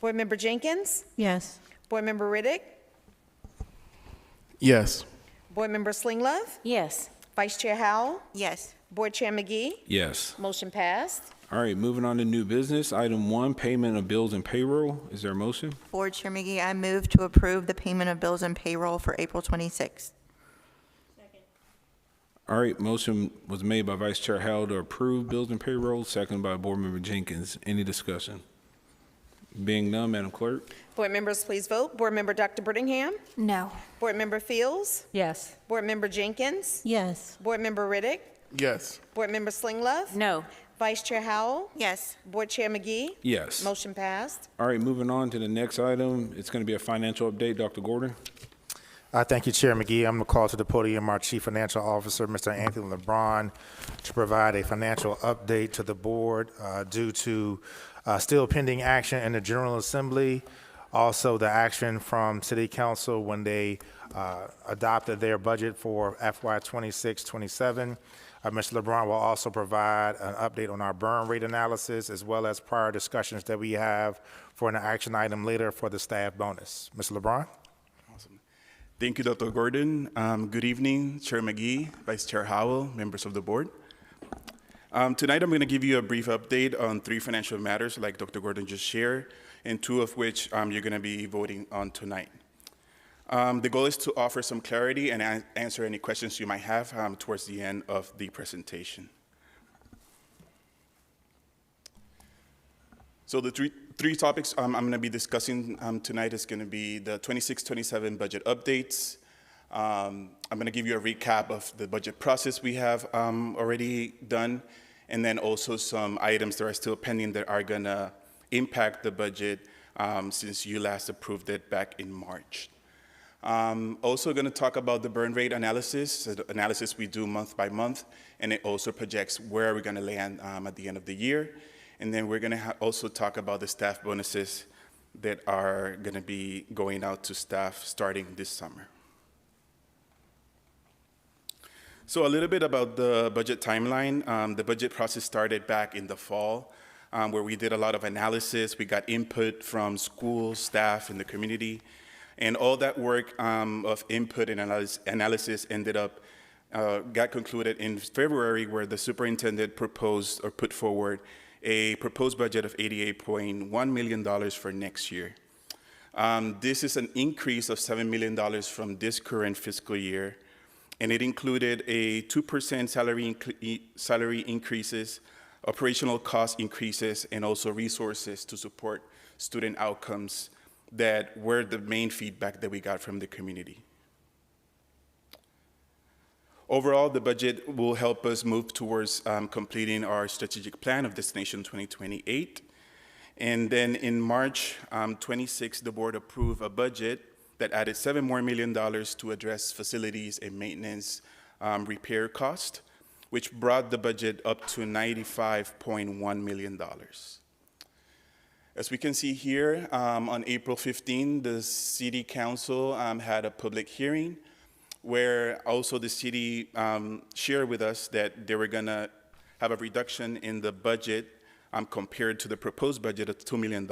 Board Member Jenkins? Yes. Board Member Riddick? Yes. Board Member Slinglove? Yes. Vice Chair Howell? Yes. Board Chair McGee? Yes. Motion passed. All right, moving on to new business. Item 1, payment of bills and payroll. Is there a motion? Board Chair McGee, I move to approve the payment of bills and payroll for April 26th. All right, motion was made by Vice Chair Howell to approve bills and payroll, seconded by Board Member Jenkins. Any discussion? Being none, Madam Clerk. Board members, please vote. Board Member Dr. Brittingham? No. Board Member Fields? Yes. Board Member Jenkins? Yes. Board Member Riddick? Yes. Board Member Slinglove? No. Vice Chair Howell? Yes. Board Chair McGee? Yes. Motion passed. All right, moving on to the next item. It's going to be a financial update. Dr. Gordon. Thank you, Chair McGee. I'm going to call to the podium our Chief Financial Officer, Mr. Anthony LeBron, to provide a financial update to the board due to still pending action in the General Assembly, also the action from City Council when they adopted their budget for FY 26-27. Mr. LeBron will also provide an update on our burn rate analysis as well as prior discussions that we have for an action item later for the staff bonus. Mr. LeBron? Thank you, Dr. Gordon. Good evening, Chair McGee, Vice Chair Howell, members of the board. Tonight, I'm going to give you a brief update on 3 financial matters like Dr. Gordon just shared, and 2 of which you're going to be voting on tonight. The goal is to offer some clarity and answer any questions you might have towards the end of the presentation. So the three topics I'm going to be discussing tonight is going to be the 26-27 budget updates. I'm going to give you a recap of the budget process we have already done, and then also some items that are still pending that are going to impact the budget since you last approved it back in March. Also going to talk about the burn rate analysis, so the analysis we do month by month, and it also projects where we're going to land at the end of the year. And then we're going to also talk about the staff bonuses that are going to be going out to staff starting this summer. So a little bit about the budget timeline. The budget process started back in the fall, where we did a lot of analysis. We got input from schools, staff, and the community. And all that work of input and analysis ended up, got concluded in February, where the superintendent proposed or put forward a proposed budget of $88.1 million for next year. This is an increase of $7 million from this current fiscal year, and it included a 2% salary increases, operational cost increases, and also resources to support student outcomes that were the main feedback that we got from the community. Overall, the budget will help us move towards completing our strategic plan of Destination 2028. And then in March 26, the board approved a budget that added $7 million more to address facilities and maintenance repair cost, which brought the budget up to $95.1 million. As we can see here, on April 15, the City Council had a public hearing where also the city shared with us that they were going to have a reduction in the budget compared to the proposed budget of $2 million.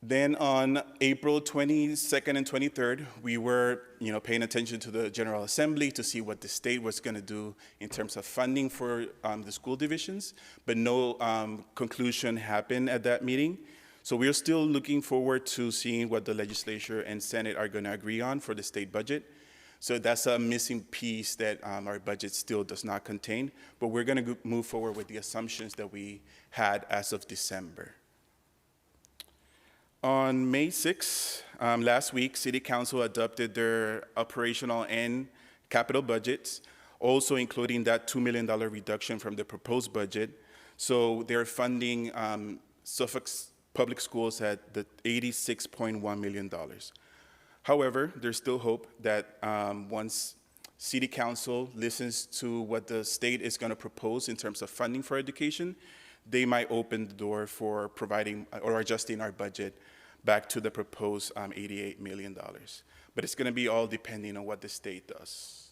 Then on April 22nd and 23rd, we were paying attention to the General Assembly to see what the state was going to do in terms of funding for the school divisions, but no conclusion happened at that meeting. So we're still looking forward to seeing what the legislature and Senate are going to agree on for the state budget. So that's a missing piece that our budget still does not contain, but we're going to move forward with the assumptions that we had as of December. On May 6th, last week, City Council adopted their operational and capital budgets, also including that $2 million reduction from the proposed budget. So they're funding Suffolk Public Schools at the $86.1 million. However, there's still hope that once City Council listens to what the state is going to propose in terms of funding for education, they might open the door for providing or adjusting our budget back to the proposed $88 million. But it's going to be all depending on what the state does.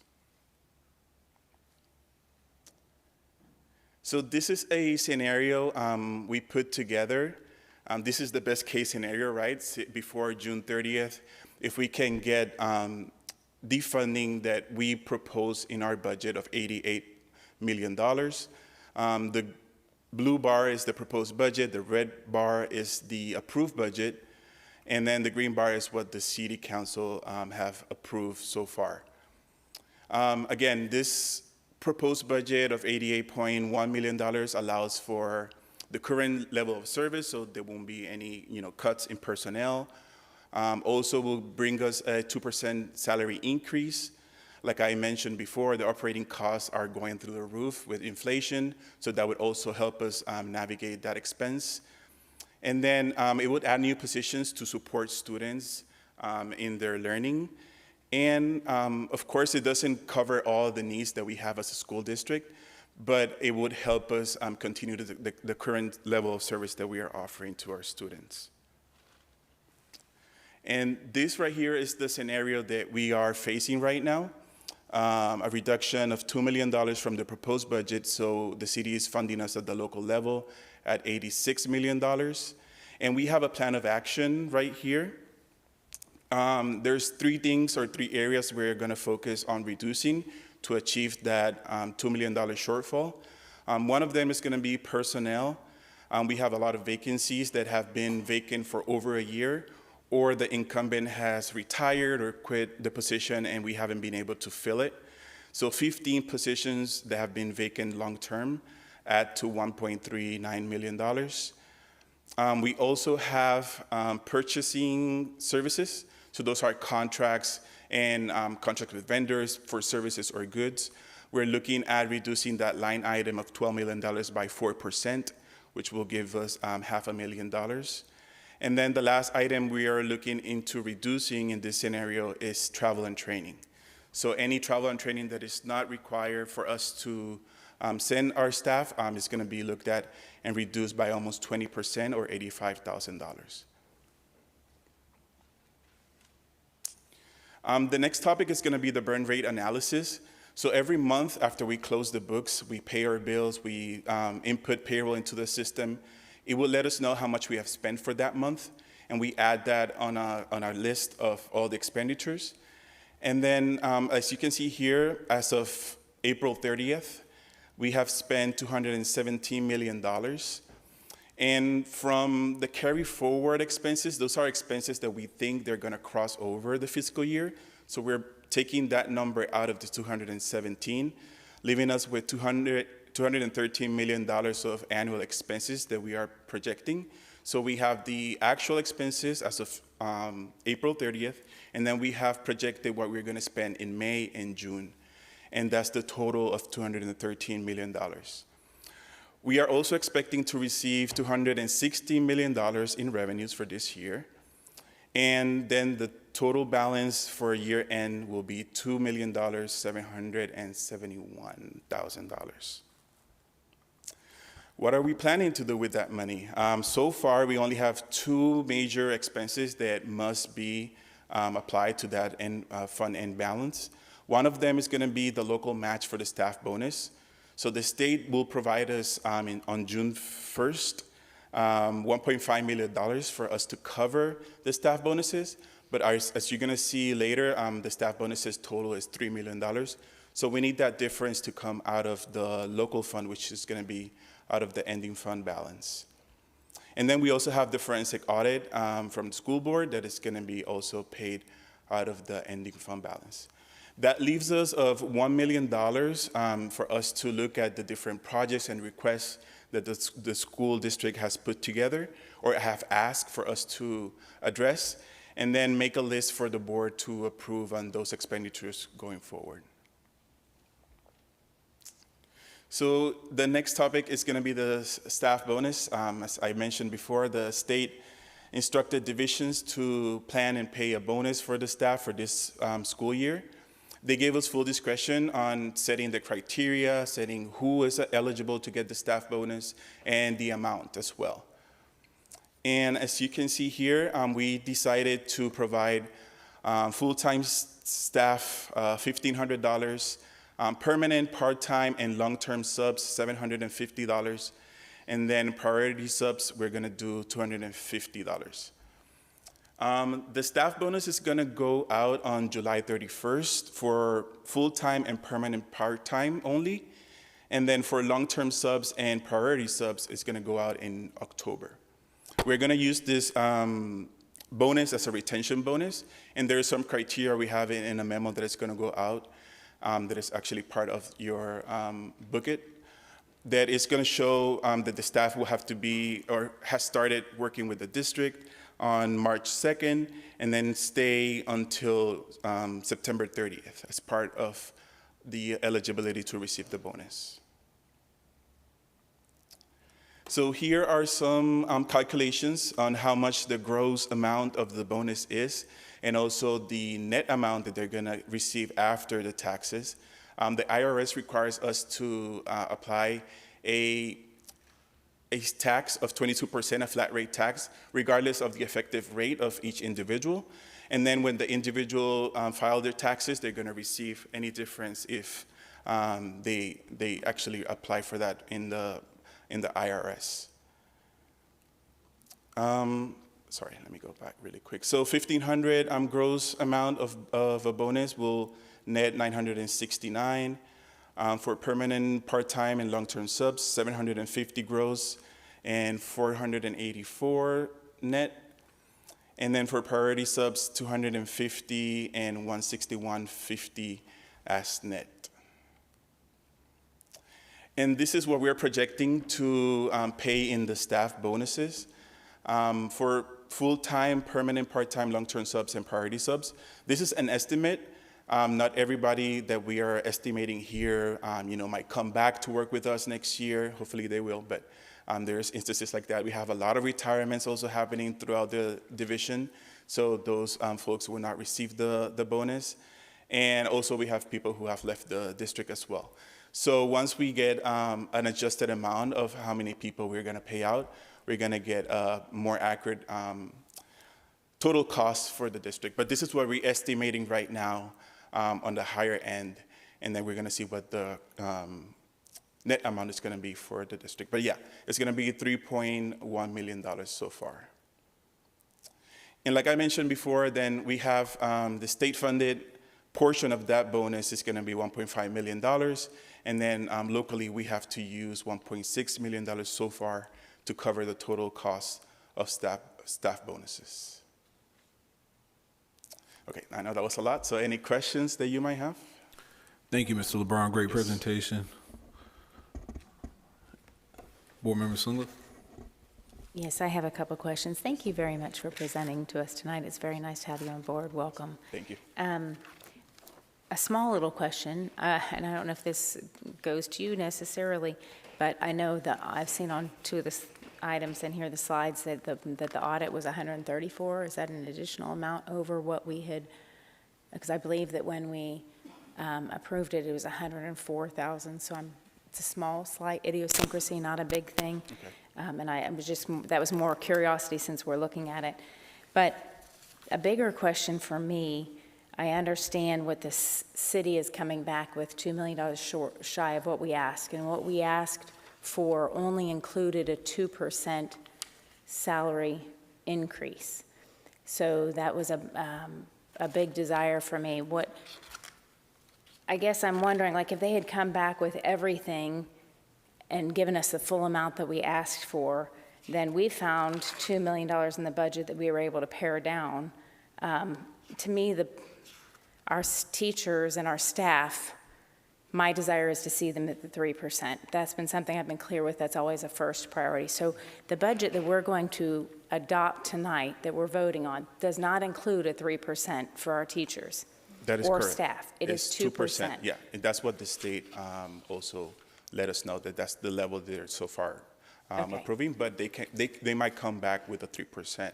So this is a scenario we put together. This is the best case scenario, right? Before June 30th, if we can get the funding that we propose in our budget of $88 million. The blue bar is the proposed budget, the red bar is the approved budget, and then the green bar is what the City Council have approved so far. Again, this proposed budget of $88.1 million allows for the current level of service, so there won't be any cuts in personnel. Also will bring us a 2% salary increase. Like I mentioned before, the operating costs are going through the roof with inflation, so that would also help us navigate that expense. And then it would add new positions to support students in their learning. And of course, it doesn't cover all the needs that we have as a school district, but it would help us continue the current level of service that we are offering to our students. And this right here is the scenario that we are facing right now. A reduction of $2 million from the proposed budget, so the city is funding us at the local level at $86 million. And we have a plan of action right here. There's three areas we're gonna focus on reducing to achieve that $2 million shortfall. One of them is gonna be personnel. We have a lot of vacancies that have been vacant for over a year, or the incumbent has retired or quit the position and we haven't been able to fill it. So 15 positions that have been vacant long-term add to $1.39 million. We also have purchasing services. So those are contracts and contracts with vendors for services or goods. We're looking at reducing that line item of $12 million by 4%, which will give us $500,000. And then the last item we are looking into reducing in this scenario is travel and training. So any travel and training that is not required for us to send our staff is going to be looked at and reduced by almost 20% or $85,000. The next topic is going to be the burn rate analysis. So every month after we close the books, we pay our bills, we input payroll into the system. It will let us know how much we have spent for that month, and we add that on our list of all the expenditures. And then, as you can see here, as of April 30th, we have spent $217 million. And from the carry forward expenses, those are expenses that we think they're gonna cross over the fiscal year. So we're taking that number out of the 217, leaving us with $213 million of annual expenses that we are projecting. So we have the actual expenses as of April 30th, and then we have projected what we're gonna spend in May and June. And that's the total of $213 million. We are also expecting to receive $260 million in revenues for this year. And then the total balance for year end will be $2,771,000. What are we planning to do with that money? So far, we only have two major expenses that must be applied to that fund end balance. One of them is going to be the local match for the staff bonus. So the state will provide us on June 1st, $1.5 million for us to cover the staff bonuses. But as you're going to see later, the staff bonuses total is $3 million. So we need that difference to come out of the local fund, which is going to be out of the ending fund balance. And then we also have the forensic audit from the school board that is going to be also paid out of the ending fund balance. That leaves us of $1 million for us to look at the different projects and requests that the school district has put together or have asked for us to address, and then make a list for the board to approve on those expenditures going forward. So the next topic is going to be the staff bonus. As I mentioned before, the state instructed divisions to plan and pay a bonus for the staff for this school year. They gave us full discretion on setting the criteria, setting who is eligible to get the staff bonus, and the amount as well. And as you can see here, we decided to provide full-time staff $1,500, permanent, part-time, and long-term subs $750, and then priority subs, we're gonna do $250. The staff bonus is gonna go out on July 31st for full-time and permanent part-time only. And then for long-term subs and priority subs, it's gonna go out in October. We're gonna use this bonus as a retention bonus, and there are some criteria we have in a memo that is gonna go out that is actually part of your booklet, that is going to show that the staff will have to be or has started working with the district on March 2nd and then stay until September 30th as part of the eligibility to receive the bonus. So here are some calculations on how much the gross amount of the bonus is, and also the net amount that they're going to receive after the taxes. The IRS requires us to apply a tax of 22%, a flat rate tax, regardless of the effective rate of each individual. And then when the individual file their taxes, they're going to receive any difference if they actually apply for that in the IRS. Sorry, let me go back really quick. So $1,500 gross amount of a bonus will net $969. For permanent, part-time, and long-term subs, $750 gross and $484 net. And then for priority subs, $250 and $161.50 as net. And this is what we're projecting to pay in the staff bonuses. For full-time, permanent, part-time, long-term subs, and priority subs, this is an estimate. Not everybody that we are estimating here, might come back to work with us next year. Hopefully they will, but there's instances like that. We have a lot of retirements also happening throughout the division, so those folks will not receive the bonus. And also we have people who have left the district as well. So once we get an adjusted amount of how many people we're going to pay out, we're going to get a more accurate total cost for the district. But this is what we're estimating right now on the higher end, and then we're going to see what the net amount is going to be for the district. But yeah, it's going to be $3.1 million so far. And like I mentioned before, then we have the state-funded portion of that bonus is going to be $1.5 million, and then locally we have to use $1.6 million so far to cover the total cost of staff bonuses. Okay, I know that was a lot, so any questions that you might have? Thank you, Mr. LeBron. Great presentation. Board Member Swindler? Yes, I have a couple questions. Thank you very much for presenting to us tonight. It's very nice to have you on board. Welcome. Thank you. A small little question, and I don't know if this goes to you necessarily, but I know that I've seen on two of the items in here, the slides, that the audit was 134. Is that an additional amount over what we had? Because I believe that when we approved it, it was 104,000. So it's a small, slight idiosyncrasy, not a big thing. Okay. And I was just, that was more curiosity since we're looking at it. But a bigger question for me, I understand what the city is coming back with, $2 million shy of what we asked, and what we asked for only included a 2% salary increase. So that was a big desire for me. I guess I'm wondering, like, if they had come back with everything and given us the full amount that we asked for, then we found $2 million in the budget that we were able to pare down. To me, our teachers and our staff, my desire is to see them at the 3%. That's been something I've been clear with. That's always a first priority. So the budget that we're going to adopt tonight, that we're voting on, does not include a 3% for our teachers. That is or correct. Staff. It's 2%. Yeah, and that's what the state also let us know, that that's the level they're so far approving. But they might come back with a 3%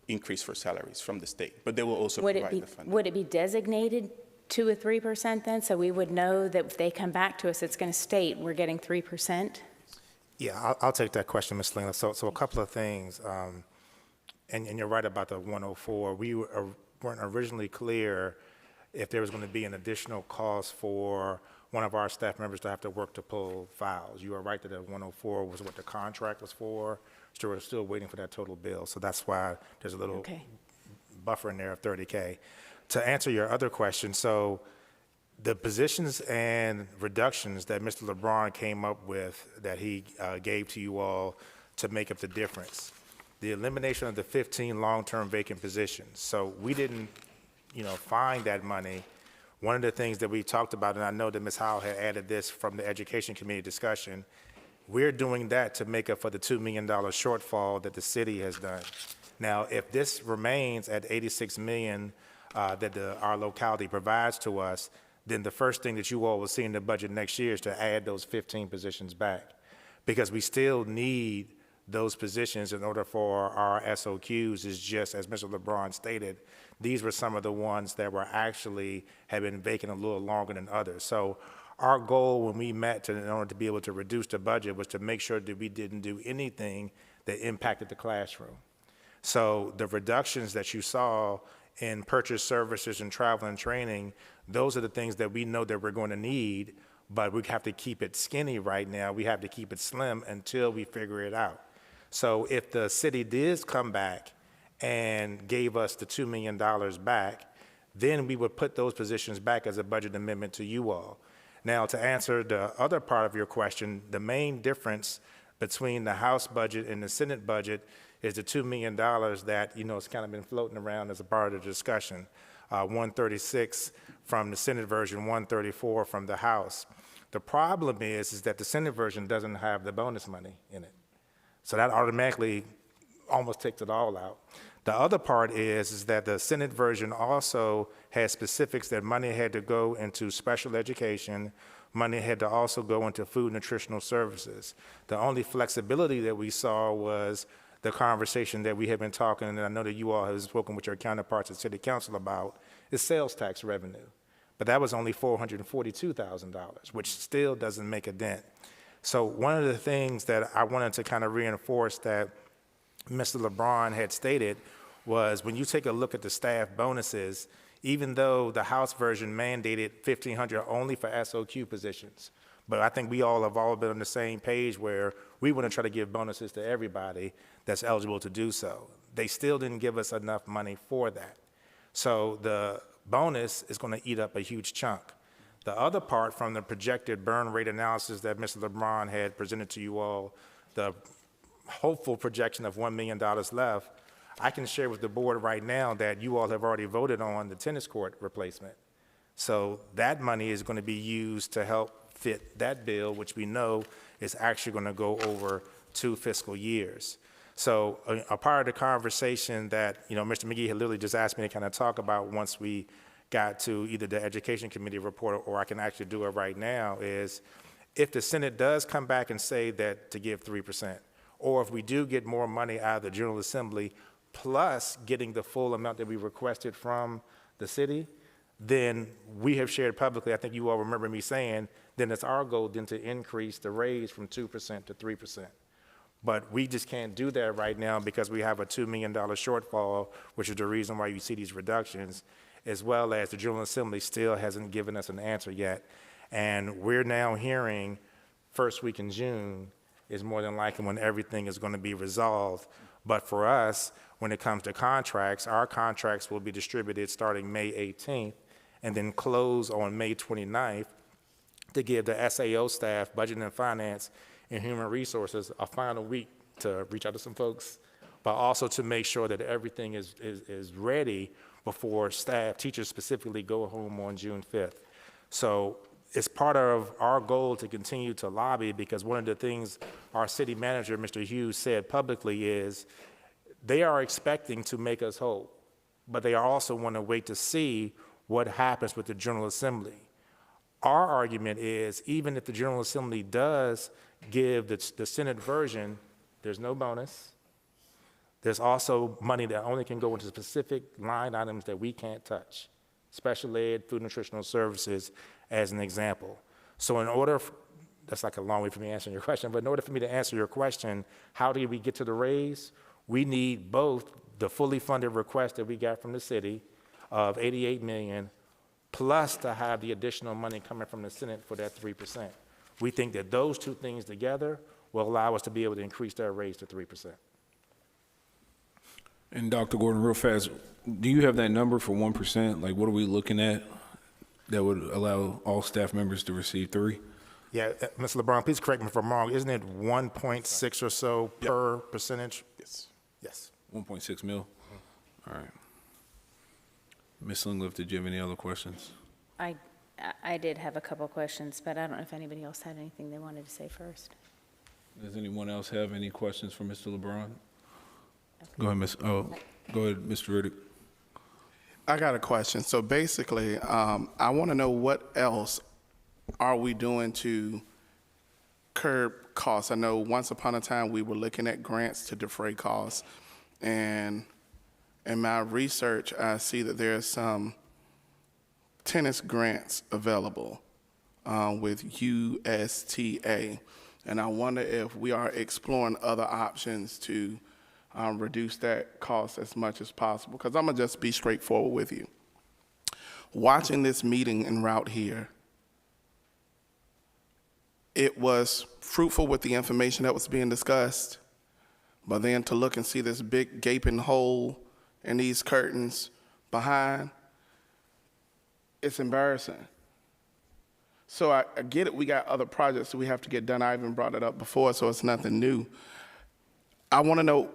increase for salaries from the state, but they will also provide the funding. Would it be designated to a 3% then, so we would know that if they come back to us, it's going to state we're getting 3%? Yeah, I'll take that question, Ms. Lingler. So a couple of things, and you're right about the 104. We weren't originally clear if there was going to be an additional cost for one of our staff members to have to work to pull files. You are right that the 104 was what the contract was for. So we're still waiting for that total bill. So that's why there's a little buffer in there of $30K. To answer your other question, so the positions and reductions that Mr. LeBron came up with that he gave to you all to make up the difference, the elimination of the 15 long-term vacant positions. So we didn't, find that money. One of the things that we talked about, and I know that Ms. Howell had added this from the Education Committee discussion, we're doing that to make up for the $2 million shortfall that the city has done. Now, if this remains at $86 million that our locality provides to us, then the first thing that you all will see in the budget next year is to add those 15 positions back, because we still need those positions in order for our SOQs. Is just, as Mr. LeBron stated, these were some of the ones that were actually have been vacant a little longer than others. So our goal when we met in order to be able to reduce the budget was to make sure that we didn't do anything that impacted the classroom. So the reductions that you saw in purchase services and travel and training, those are the things that we know that we're going to need, but we have to keep it skinny right now. We have to keep it slim until we figure it out. So if the city did come back and gave us the $2 million back, then we would put those positions back as a budget amendment to you all. Now, to answer the other part of your question, the main difference between the House budget and the Senate budget is the $2 million that, it's kind of been floating around as a part of the discussion. 136 from the Senate version, 134 from the House. The problem is that the Senate version doesn't have the bonus money in it. So that automatically almost takes it all out. The other part is that the Senate version also has specifics that money had to go into special education, money had to also go into food nutritional services. The only flexibility that we saw was the conversation that we have been talking, and I know that you all have spoken with your counterparts at City Council about, is sales tax revenue. But that was only $442,000, which still doesn't make a dent. So one of the things that I wanted to kind of reinforce that Mr. LeBron had stated was when you take a look at the staff bonuses, even though the House version mandated $1,500 only for SOQ positions, but I think we all have all been on the same page where we want to try to give bonuses to everybody that's eligible to do so. They still didn't give us enough money for that. So the bonus is going to eat up a huge chunk. The other part from the projected burn rate analysis that Mr. LeBron had presented to you all, the hopeful projection of $1 million left, I can share with the board right now that you all have already voted on the tennis court replacement. So that money is going to be used to help fit that bill, which we know is actually going to go over 2 fiscal years. So a part of the conversation that, Mr. McGee had literally just asked me to kind of talk about once we got to either the Education Committee report or I can actually do it right now is if the Senate does come back and say that to give 3%, or if we do get more money out of the General Assembly plus getting the full amount that we requested from the city, then we have shared publicly, I think you all remember me saying, then it's our goal then to increase the raise from 2% to 3%. But we just can't do that right now because we have a $2 million shortfall, which is the reason why you see these reductions, as well as the General Assembly still hasn't given us an answer yet. And we're now hearing first week in June is more than likely when everything is going to be resolved. But for us, when it comes to contracts, our contracts will be distributed starting May 18th and then close on May 29th to give the SAO staff, Budget and Finance, and Human Resources a final week to reach out to some folks, but also to make sure that everything is ready before staff, teachers specifically, go home on June 5th. So it's part of our goal to continue to lobby because one of the things our city manager, Mr. Hughes, said publicly is they are expecting to make us whole, but they also want to wait to see what happens with the General Assembly. Our argument is even if the General Assembly does give the Senate version, there's no bonus. There's also money that only can go into specific line items that we can't touch. Special ed, food nutritional services, as an example. So in order, that's like a long way for me answering your question, but in order for me to answer your question, how do we get to the raise? We need both the fully funded request that we got from the city of $88 million, plus to have the additional money coming from the Senate for that 3%. We think that those two things together will allow us to be able to increase that raise to 3%. And Dr. Gordon, real fast, do you have that number for 1%? Like, what are we looking at that would allow all staff members to receive 3? Yeah, Mr. LeBron, please correct me if I'm wrong. Isn't it 1.6 or so per percentage? Yes. Yes. 1.6 mil? All right. Ms. Lingliff, did you have any other questions? I did have a couple questions, but I don't know if anybody else had anything they wanted to say first. Does anyone else have any questions for Mr. LeBron? Go ahead, Mr. Riddick. I got a question. So basically, I want to know what else are we doing to curb costs? I know once upon a time we were looking at grants to defray costs, and in my research, I see that there's some tennis grants available with USTA, and I wonder if we are exploring other options to reduce that cost as much as possible. Because I'm gonna just be straightforward with you. Watching this meeting en route here, it was fruitful with the information that was being discussed, but then to look and see this big gaping hole in these curtains behind, it's embarrassing. So I get it, we got other projects that we have to get done. I even brought it up before, so it's nothing new. I wanna know,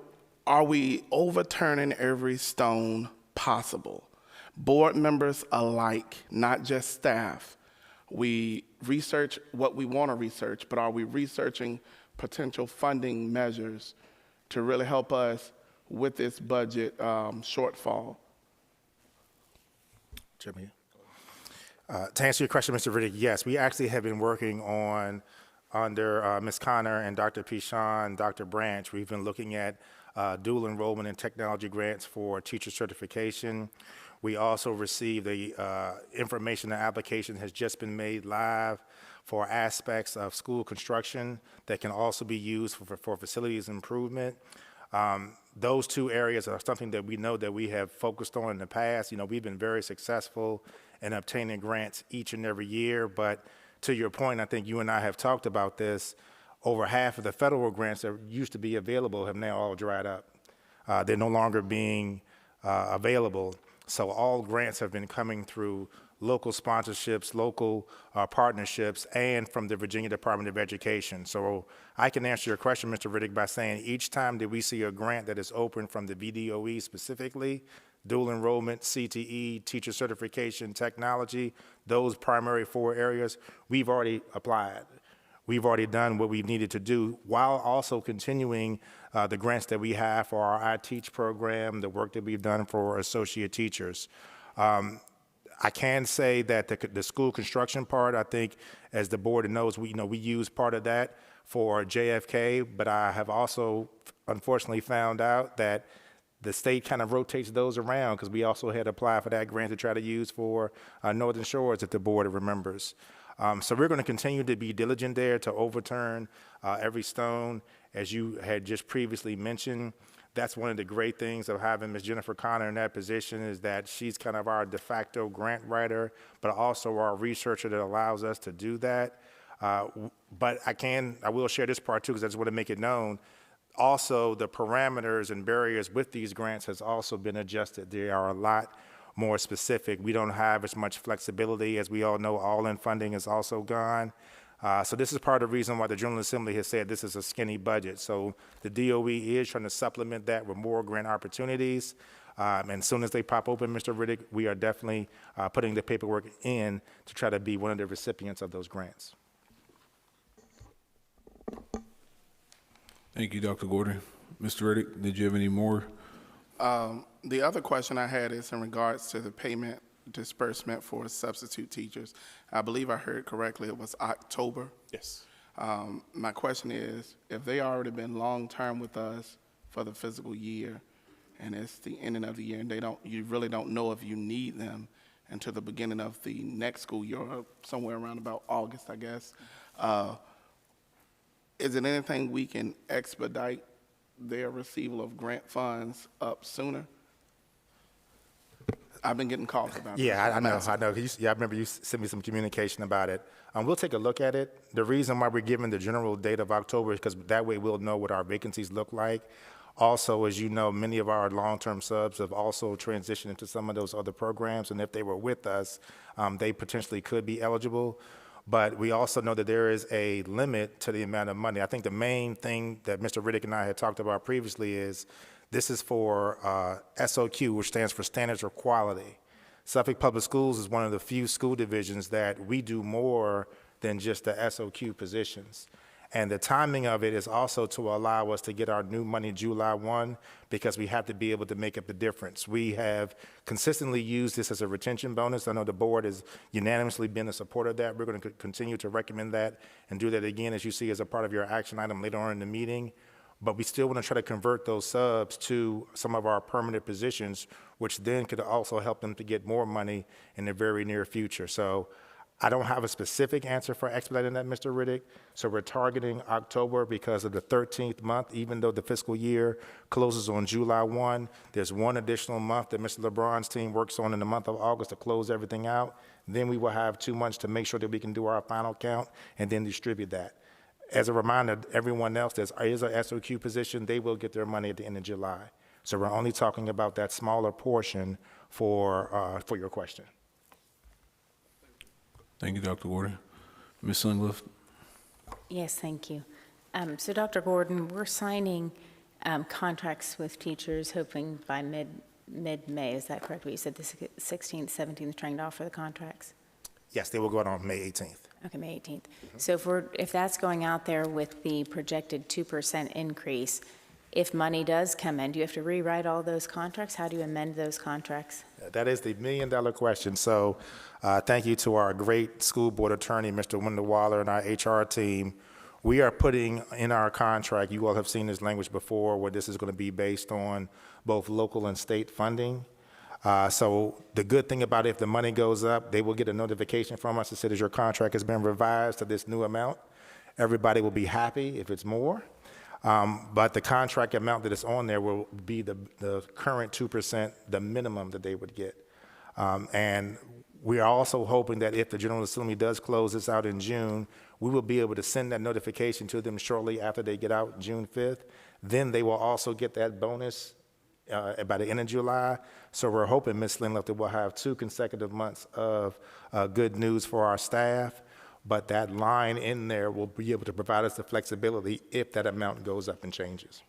are we overturning every stone possible? Board members alike, not just staff. We research what we want to research, but are we researching potential funding measures to really help us with this budget shortfall? Jimmy. To answer your question, Mr. Riddick, yes, we actually have been working on, under Ms. Connor and Dr. Pichon, Dr. Branch, we've been looking at dual enrollment in technology grants for teacher certification. We also received the information the application has just been made live for aspects of school construction that can also be used for facilities improvement. Those two areas are something that we know that we have focused on in the past. You know, we've been very successful in obtaining grants each and every year, but to your point, I think you and I have talked about this, over half of the federal grants that used to be available have now all dried up. They're no longer being available. So all grants have been coming through local sponsorships, local partnerships, and from the Virginia Department of Education. So I can answer your question, Mr. Riddick, by saying each time that we see a grant that is open from the VDOE specifically, dual enrollment, CTE, teacher certification, technology, those primary 4 areas, we've already applied. We've already done what we needed to do while also continuing the grants that we have for our I Teach program, the work that we've done for associate teachers. I can say that the school construction part, I think, as the board knows, we use part of that for JFK, but I have also unfortunately found out that the state kind of rotates those around because we also had applied for that grant to try to use for Northern Shores, if the board remembers. So we're going to continue to be diligent there to overturn every stone. As you had just previously mentioned, that's one of the great things of having Ms. Jennifer Connor in that position is that she's kind of our de facto grant writer, but also our researcher that allows us to do that. But I will share this part too because I just want to make it known. Also, the parameters and barriers with these grants has also been adjusted. They are a lot more specific. We don't have as much flexibility. As we all know, all-in funding is also gone. So this is part of the reason why the General Assembly has said this is a skinny budget. So the DOE is trying to supplement that with more grant opportunities. And as soon as they pop open, Mr. Riddick, we are definitely putting the paperwork in to try to be one of the recipients of those grants. Thank you, Dr. Gordon. Mr. Riddick, did you have any more? The other question I had is in regards to the payment disbursement for substitute teachers. I believe I heard correctly, it was October. Yes. My question is, if they already been long-term with us for the fiscal year, and it's the ending of the year, and you really don't know if you need them until the beginning of the next school year, or somewhere around about August, I guess. Is it anything we can expedite their receival of grant funds up sooner? I've been getting calls about it. Yeah, I know. I remember you sent me some communication about it. We'll take a look at it. The reason why we're giving the general date of October is because that way we'll know what our vacancies look like. Also, as you know, many of our long-term subs have also transitioned into some of those other programs, and if they were with us, they potentially could be eligible. But we also know that there is a limit to the amount of money. I think the main thing that Mr. Riddick and I had talked about previously is this is for SOQ, which stands for Standards of Quality. Suffolk Public Schools is one of the few school divisions that we do more than just the SOQ positions. And the timing of it is also to allow us to get our new money July 1, because we have to be able to make up the difference. We have consistently used this as a retention bonus. I know the board has unanimously been a supporter of that. We're going to continue to recommend that and do that again, as you see, as a part of your action item later on in the meeting. But we still want to try to convert those subs to some of our permanent positions, which then could also help them to get more money in the very near future. So I don't have a specific answer for expediting that, Mr. Riddick. So we're targeting October because of the 13th month. Even though the fiscal year closes on July 1, there's one additional month that Mr. LeBron's team works on in the month of August to close everything out. Then we will have 2 months to make sure that we can do our final count and then distribute that. As a reminder, everyone else that is a SOQ position, they will get their money at the end of July. So we're only talking about that smaller portion for your question. Thank you, Dr. Gordon. Ms. Slinglifft? Yes, thank you. So, Dr. Gordon, we're signing contracts with teachers hoping by mid-May. Is that correct? You said the 16th, 17th, trying to offer the contracts? Yes, they will go out on May 18th. Okay, May 18th. So if that's going out there with the projected 2% increase, if money does come in, do you have to rewrite all those contracts? How do you amend those contracts? That is the million-dollar question. So thank you to our great school board attorney, Mr. Wendell Waller, and our HR team. We are putting in our contract, you all have seen this language before, where this is going to be based on both local and state funding. So the good thing about it, if the money goes up, they will get a notification from us that says your contract has been revised to this new amount. Everybody will be happy if it's more. But the contract amount that is on there will be the current 2%, the minimum that they would get. And we are also hoping that if the General Assembly does close this out in June, we will be able to send that notification to them shortly after they get out June 5th. Then they will also get that bonus by the end of July. So we're hoping, Ms. Slinglifft, that we'll have 2 consecutive months of good news for our staff. But that line in there will be able to provide us the flexibility if that amount goes up and changes.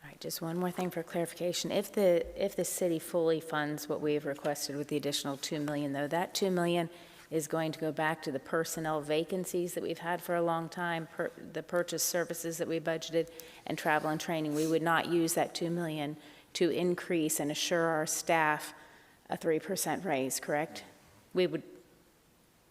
All right, just one more thing for clarification. If the city fully funds what we've requested with the additional $2 million, though, that $2 million is going to go back to the personnel vacancies that we've had for a long time, the purchase services that we budgeted, and travel and training. We would not use that $2 million to increase and assure our staff a 3% raise, correct? We would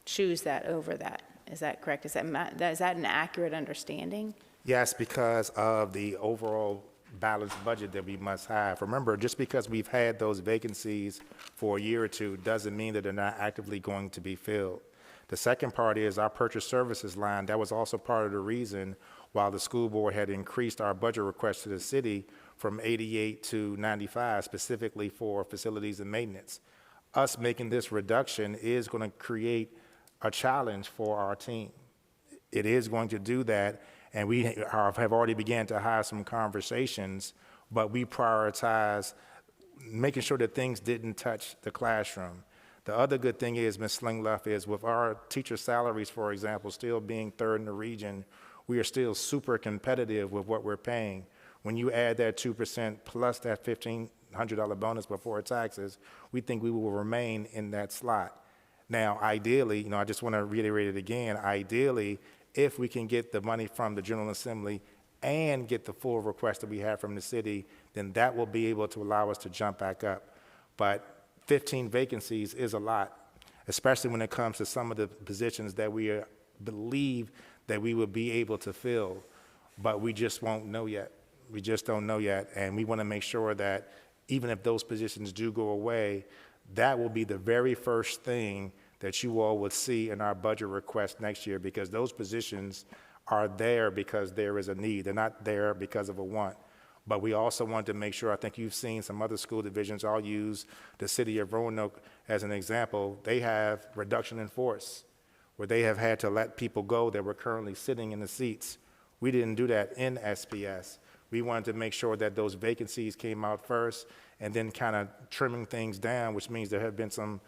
choose that over that. Is that correct? Is that an accurate understanding? Yes, because of the overall balanced budget that we must have. Remember, just because we've had those vacancies for a year or two doesn't mean that they're not actively going to be filled. The second part is our purchase services line. That was also part of the reason why the school board had increased our budget request to the city from 88 to 95, specifically for facilities and maintenance. Us making this reduction is going to create a challenge for our team. It is going to do that, and we have already began to have some conversations, but we prioritize making sure that things didn't touch the classroom. The other good thing is, Ms. Slinglifft, is with our teacher salaries, for example, still being third in the region, we are still super competitive with what we're paying. When you add that 2% plus that $1,500 bonus before taxes, we think we will remain in that slot. Now, ideally, I just want to reiterate it again, ideally, if we can get the money from the General Assembly and get the full request that we have from the city, then that will be able to allow us to jump back up. But 15 vacancies is a lot, especially when it comes to some of the positions that we believe that we will be able to fill, but we just won't know yet. We just don't know yet, and we want to make sure that even if those positions do go away, that will be the very first thing that you all would see in our budget request next year, because those positions are there because there is a need. They're not there because of a want. But we also want to make sure, I think you've seen some other school divisions, I'll use the city of Roanoke as an example. They have reduction in force, where they have had to let people go that were currently sitting in the seats. We didn't do that in SPS. We wanted to make sure that those vacancies came out first and then kind of trimming things down, which means there have been some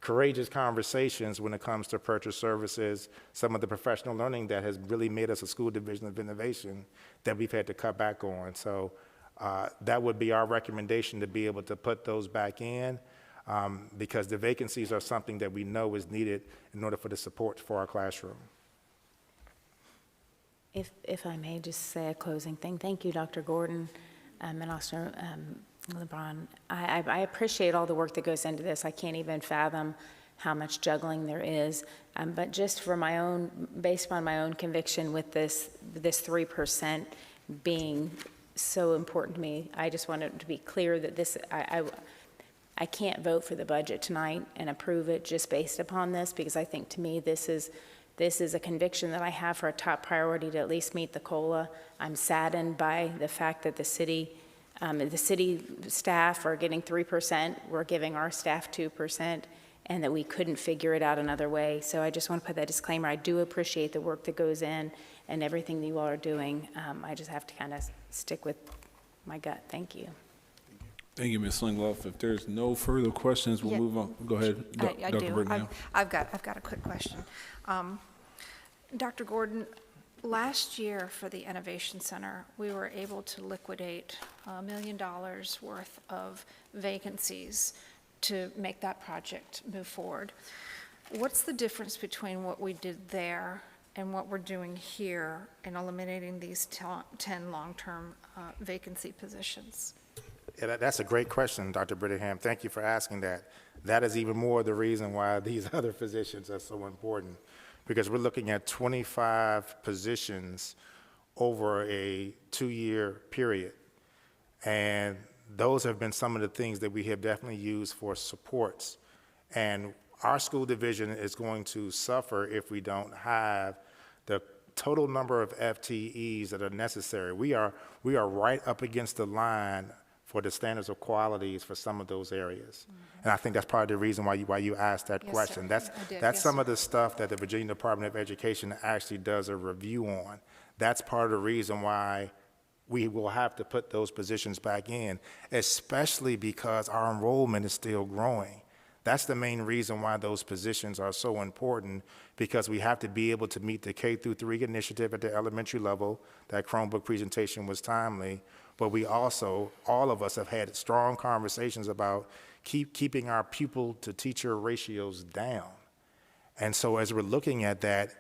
courageous conversations when it comes to purchase services, some of the professional learning that has really made us a school division of innovation that we've had to cut back on. So that would be our recommendation, to be able to put those back in. because the vacancies are something that we know is needed in order for the support for our classroom. If I may just say a closing thing, thank you, Dr. Gordon, and also LeBron. I appreciate all the work that goes into this. I can't even fathom how much juggling there is. But just for my own, based on my own conviction with this 3% being so important to me, I just want it to be clear that this, I can't vote for the budget tonight and approve it just based upon this, because I think to me this is a conviction that I have for a top priority to at least meet the COLA. I'm saddened by the fact that the city staff are getting 3%, we're giving our staff 2%, and that we couldn't figure it out another way. So I just want to put that disclaimer. I do appreciate the work that goes in and everything that you all are doing. I just have to kind of stick with my gut. Thank you. Thank you, Ms. Slingloff. If there's no further questions, we'll move on. Go ahead, I Dr. do. Brittingham. I've got a quick question. Dr. Gordon, last year for the Innovation Center, we were able to liquidate $1 million worth of vacancies to make that project move forward. What's the difference between what we did there and what we're doing here in eliminating these 10 long-term vacancy positions? Yeah, that's a great question, Dr. Brittingham. Thank you for asking that. That is even more the reason why these other positions are so important, because we're looking at 25 positions over a 2-year period. And those have been some of the things that we have definitely used for supports. And our school division is going to suffer if we don't have the total number of FTEs that are necessary. We are right up against the line for the standards of qualities for some of those areas. And I think that's part of the reason why you asked that question. That's some of the stuff that the Virginia Department of Education actually does a review on. That's part of the reason why we will have to put those positions back in, especially because our enrollment is still growing. That's the main reason why those positions are so important, because we have to be able to meet the K-3 initiative at the elementary level. That Chromebook presentation was timely, but we also, all of us have had strong conversations about keeping our pupil to teacher ratios down. And so as we're looking at that,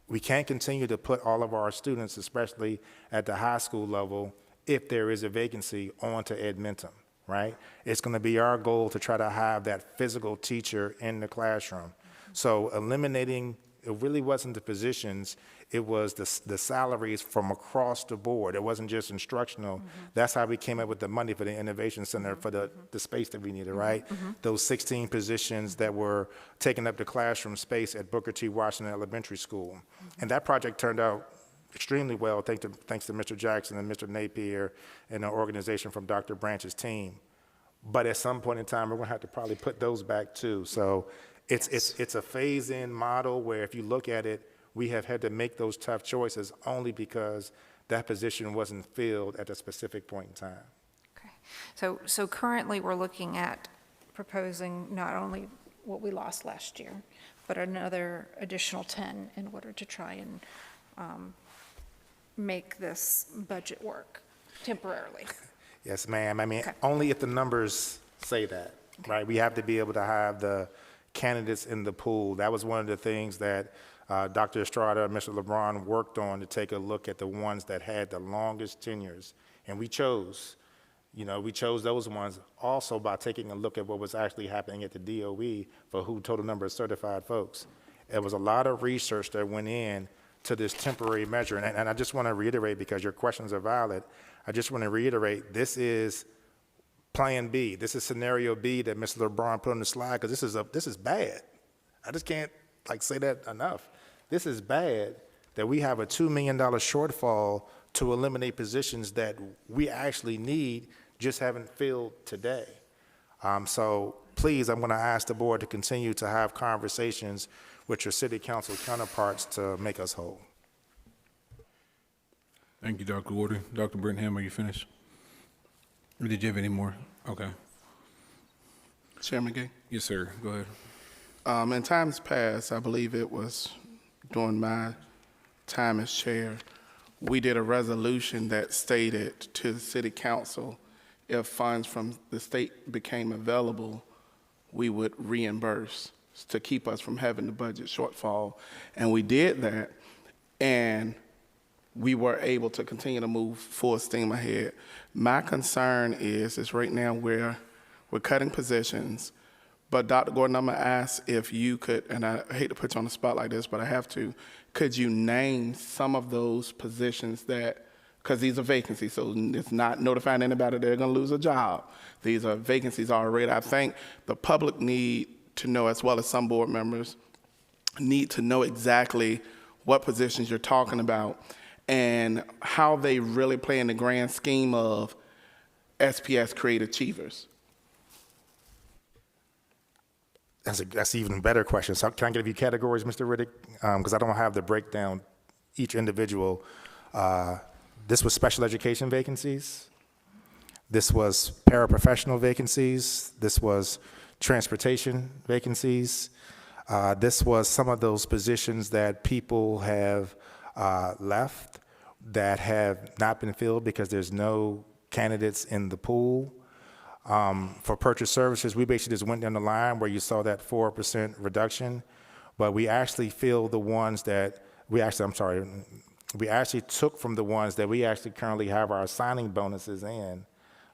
we can't continue to put all of our students, especially at the high school level, if there is a vacancy, onto Edmentum, right? It's going to be our goal to try to have that physical teacher in the classroom. So eliminating, it really wasn't the positions, it was the salaries from across the board. It wasn't just instructional. That's how we came up with the money for the Innovation Center, for the space that we needed, right? Those 16 positions that were taking up the classroom space at Booker T. Washington Elementary School. And that project turned out extremely well, thanks to Mr. Jackson and Mr. Napier and the organization from Dr. Branch's team. But at some point in time, we're going to have to probably put those back too. So it's a phase-in model where if you look at it, we have had to make those tough choices only because that position wasn't filled at a specific point in time. Okay. So currently we're looking at proposing not only what we lost last year, but another additional 10 in order to try and make this budget work temporarily. Yes, ma'am. I mean, only if the numbers say that, right? We have to be able to have the candidates in the pool. That was one of the things that Dr. Estrada and Mr. LeBron worked on, to take a look at the ones that had the longest tenures. And we chose those ones also by taking a look at what was actually happening at the DOE for who total number of certified folks. There was a lot of research that went in to this temporary measure. And I just want to reiterate, because your questions are valid, I just want to reiterate, this is plan B. This is scenario B that Mr. LeBron put on the slide, because this is bad. I just can't say that enough. This is bad that we have a $2 million shortfall to eliminate positions that we actually need, just haven't filled today. So please, I'm going to ask the board to continue to have conversations with your city council counterparts to make us whole. Thank you, Dr. Gordon. Dr. Brittingham, are you finished? Or did you have any more? Okay. Chairman Gay? Yes, sir. Go ahead. In times past, I believe it was during my time as chair, we did a resolution that stated to the city council, if funds from the state became available, we would reimburse to keep us from having the budget shortfall. And we did that, and we were able to continue to move full steam ahead. My concern is right now we're cutting positions, but Dr. Gordon, I'm gonna ask if you could, and I hate to put you on the spot like this, but I have to, could you name some of those positions that, because these are vacancies, so it's not notifying anybody they're gonna lose a job. These are vacancies already. I think the public need to know, as well as some board members, need to know exactly what positions you're talking about and how they really play in the grand scheme of SPS Create Achievers. That's an even better question. So can I give you categories, Mr. Riddick? Because I don't have the breakdown, each individual. This was special education vacancies. This was paraprofessional vacancies. This was transportation vacancies. This was some of those positions that people have left that have not been filled because there's no candidates in the pool. For purchase services, we basically just went down the line where you saw that 4% reduction, but we actually filled the ones that we actually took from the ones that we actually currently have our signing bonuses in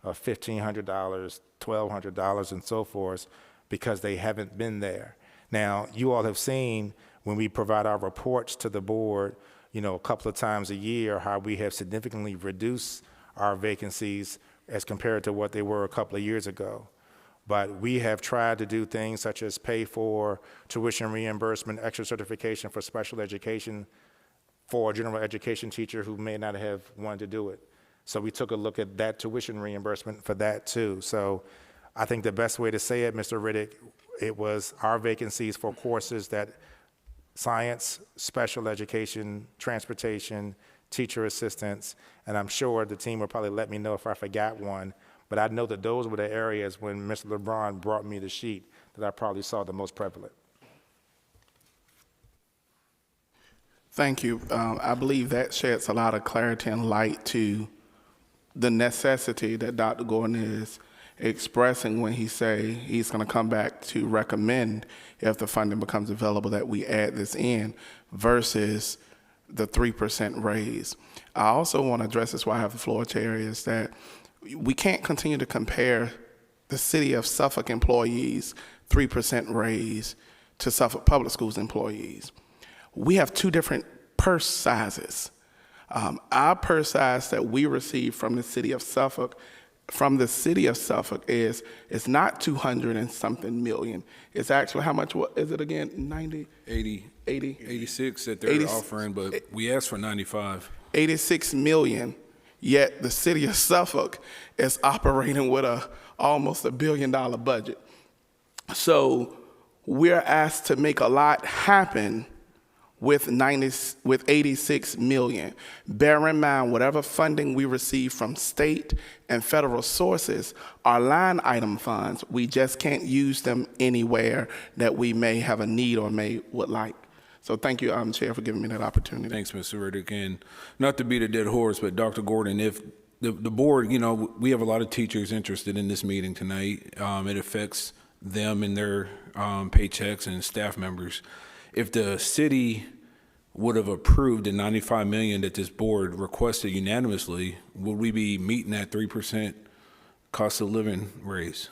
of $1,500, $1,200, and so forth, because they haven't been there. Now, you all have seen when we provide our reports to the board, a couple of times a year, how we have significantly reduced our vacancies as compared to what they were a couple of years ago. But we have tried to do things such as pay for tuition reimbursement, extra certification for special education for a general education teacher who may not have wanted to do it. So we took a look at that tuition reimbursement for that too. So I think the best way to say it, Mr. Riddick, it was our vacancies for courses that science, special education, transportation, teacher assistants, and I'm sure the team will probably let me know if I forgot one, but I know that those were the areas when Mr. LeBron brought me the sheet that I probably saw the most prevalent. Thank you. I believe that sheds a lot of clarity and light to the necessity that Dr. Gordon is expressing when he say he's going to come back to recommend, if the funding becomes available, that we add this in versus the 3% raise. I also want to address this while I have the floor, Chair, is that we can't continue to compare the City of Suffolk employees' 3% raise to Suffolk Public Schools employees. We have two different purse sizes. Our purse size that we receive from the City of Suffolk is it's not 200 and something million. It's actually, how much, what is it again, 90? 80. 80? 86 that they're offering, but we asked for 95. 86 million, yet the City of Suffolk is operating with almost $1 billion budget. So we're asked to make a lot happen with 86 million. Bear in mind, whatever funding we receive from state and federal sources are line item funds. We just can't use them anywhere that we may have a need or would like. So thank you, Chair, for giving me that opportunity. Thanks, Mr. Riddick. And not to beat a dead horse, but Dr. Gordon, if the board, we have a lot of teachers interested in this meeting tonight. It affects them and their paychecks and staff members. If the city would have approved the $95 million that this board requested unanimously, would we be meeting that 3% cost of living raise?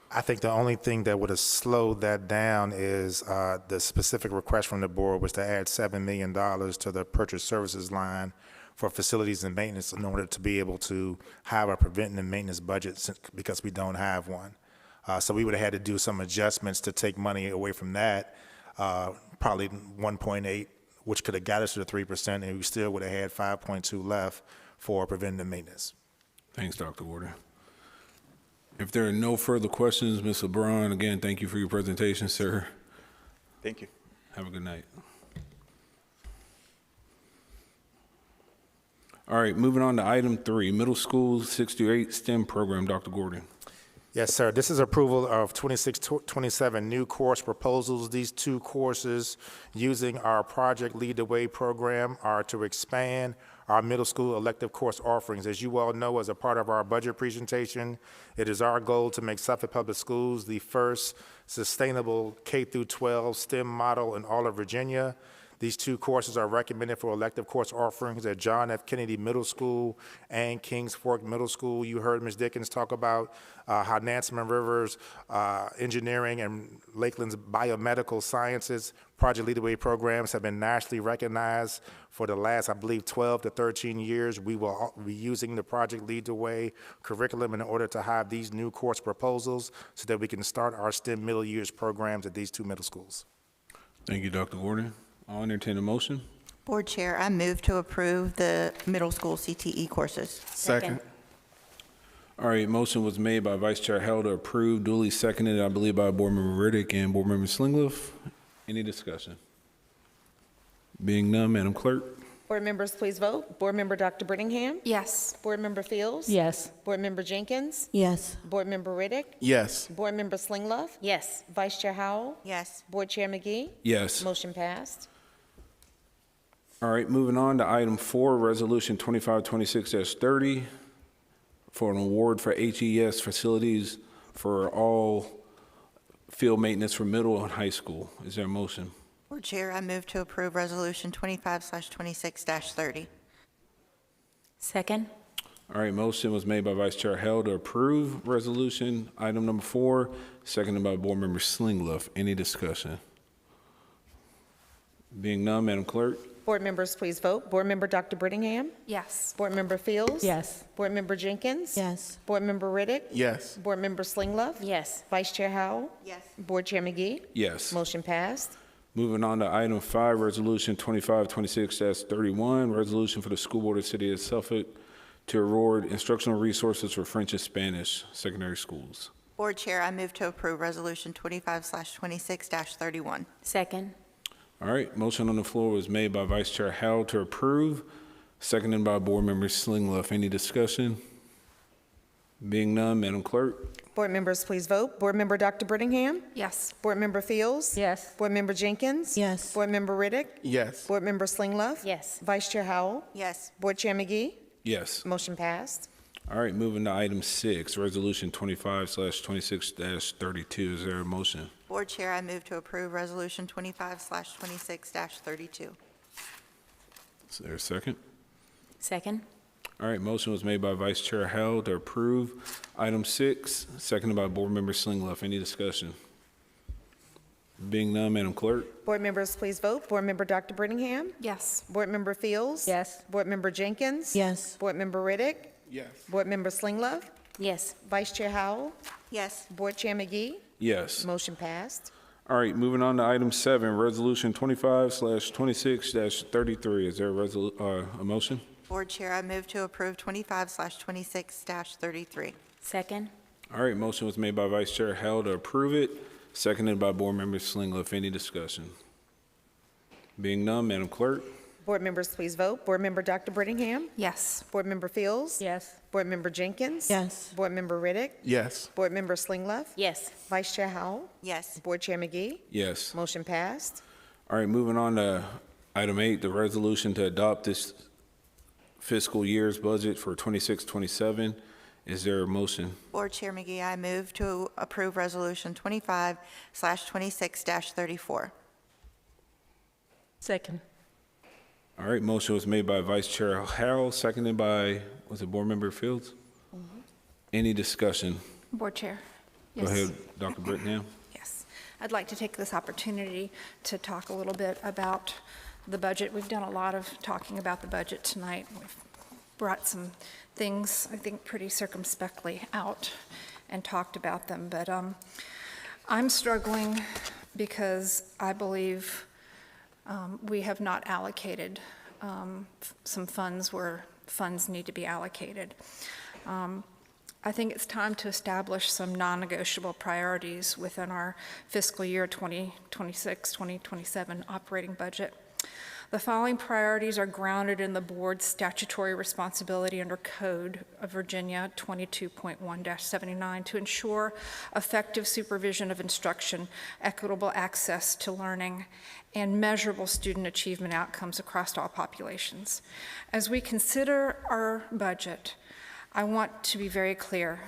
I think the only thing that would have slowed that down is the specific request from the board was to add $7 million to the purchase services line for facilities and maintenance in order to be able to have a preventive maintenance budget because we don't have one. So we would have had to do some adjustments to take money away from that, probably 1.8, which could have got us to the 3%, and we still would have had 5.2 left for preventive maintenance. Thanks, Dr. Gordon. If there are no further questions, Ms. LeBron, again, thank you for your presentation, sir. Thank you. Have a good night. All right, moving on to item 3, middle school 6 through 8 STEM program, Dr. Gordon. Yes, sir. This is approval of 27 new course proposals. These two courses using our Project Lead the Way program are to expand our middle school elective course offerings. As you all know, as a part of our budget presentation, it is our goal to make Suffolk Public Schools the first sustainable K-12 STEM model in all of Virginia. These 2 courses are recommended for elective course offerings at John F. Kennedy Middle School and Kings Fork Middle School. You heard Ms. Dickens talk about how Nansemond Rivers Engineering and Lakeland's Biomedical Sciences Project Leadway programs have been nationally recognized for the last, I believe, 12 to 13 years. We will be using the Project Leadway curriculum in order to have these new course proposals so that we can start our STEM middle years programs at these 2 middle schools. Thank you, Dr. Gordon. I'll entertain a motion. Board Chair, I move to approve the middle school CTE courses. Second. All right, motion was made by Vice Chair Held to approve, duly seconded, I believe, by Board Member Riddick and Board Member Slingleff. Any discussion? Being none, Madam Clerk. Board members, please vote. Board Member Dr. Brittingham? Yes. Board Member Fields? Yes. Board Member Jenkins? Yes. Board Member Riddick? Yes. Board Member Slingloff? Yes. Vice Chair Howell? Yes. Board Chair McGee? Yes. Motion passed. All right, moving on to item 4, Resolution 2526-30 for an award for HES facilities for all field maintenance for middle and high school. Is there a motion? Board Chair, I move to approve Resolution 25/26-30. Second. All right, motion was made by Vice Chair Held to approve resolution item number 4, seconded by Board Member Slingleff. Any discussion? Being none, Madam Clerk. Board members, please vote. Board Member Dr. Brittingham? Yes. Board Member Fields? Yes. Board Member Jenkins? Yes. Board Member Riddick? Yes. Board Member Slingloff? Yes. Vice Chair Howell? Yes. Board Chair McGee? Yes. Motion passed. Moving on to item 5, resolution 2526-31, resolution for the School Board of the City of Suffolk to award instructional resources for French and Spanish secondary schools. Board Chair, I move to approve Resolution 25/26-31. Second. All right, motion on the floor was made by Vice Chair Howell to approve, seconded by Board Member Slingleff. Any discussion? Being none, Madam Clerk. Board members, please vote. Board Member Dr. Brittingham? Yes. Board Member Fields? Yes. Board Member Jenkins? Yes. Board Member Riddick? Yes. Board Member Slingloff? Yes. Vice Chair Howell? Yes. Board Chair McGee? Yes. Motion passed. All right, moving to item 6, resolution 25/26-32. Is there a motion? Board Chair, I move to approve Resolution 25/26-32. Is there a second? Second. All right, motion was made by Vice Chair Howell to approve item 6, seconded by Board Member Slingleff. Any discussion? Being none, Madam Clerk. Board members, please vote. Board Member Dr. Brittingham? Yes. Board Member Fields? Yes. Board Member Jenkins? Yes. Board Member Riddick? Yes. Board Member Slingloff? Yes. Vice Chair Howell? Yes. Board Chair McGee? Yes. Motion passed. All right, moving on to item 7, resolution 25/26-33. Is there a motion? Board Chair, I move to approve 25/26-33. Second. All right, motion was made by Vice Chair Howell to approve it, seconded by Board Member Slingleff. Any discussion? Being none, Madam Clerk. Board members, please vote. Board Member Dr. Brittingham? Yes. Board Member Fields? Yes. Board Member Jenkins? Yes. Board Member Riddick? Yes. Board Member Slingloff? Yes. Vice Chair Howell? Yes. Board Chair McGee? Yes. Motion passed. All right, moving on to item 8, the resolution to adopt this fiscal year's budget for 26-27. Is there a motion? Board Chair McGee, I move to approve Resolution 25/26-34. Second. All right, motion was made by Vice Chair Howell, seconded by, was it Board Member Fields? Any discussion? Board Chair. Go Yes. ahead, Dr. Brittingham. Yes. I'd like to take this opportunity to talk a little bit about the budget. We've done a lot of talking about the budget tonight. We've brought some things, I think, pretty circumspectly out and talked about them. But I'm struggling because I believe we have not allocated some funds where funds need to be allocated. I think it's time to establish some non-negotiable priorities within our fiscal year 2026-2027 operating budget. The following priorities are grounded in the board's statutory responsibility under Code of Virginia 22.1-79 to ensure effective supervision of instruction, equitable access to learning, and measurable student achievement outcomes across all populations. As we consider our budget, I want to be very clear.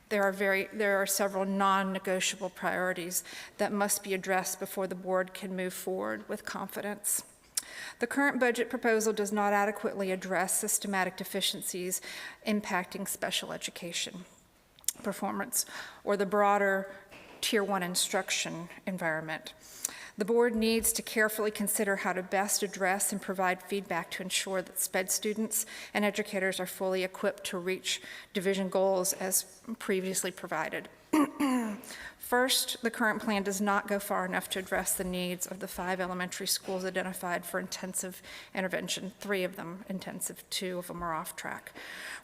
There are several non-negotiable priorities that must be addressed before the board can move forward with confidence. The current budget proposal does not adequately address systematic deficiencies impacting special education performance or the broader Tier 1 instruction environment. The board needs to carefully consider how to best address and provide feedback to ensure that SPED students and educators are fully equipped to reach division goals as previously provided. First, the current plan does not go far enough to address the needs of the 5 elementary schools identified for intensive intervention, 3 of them intensive, 2 of them are off track.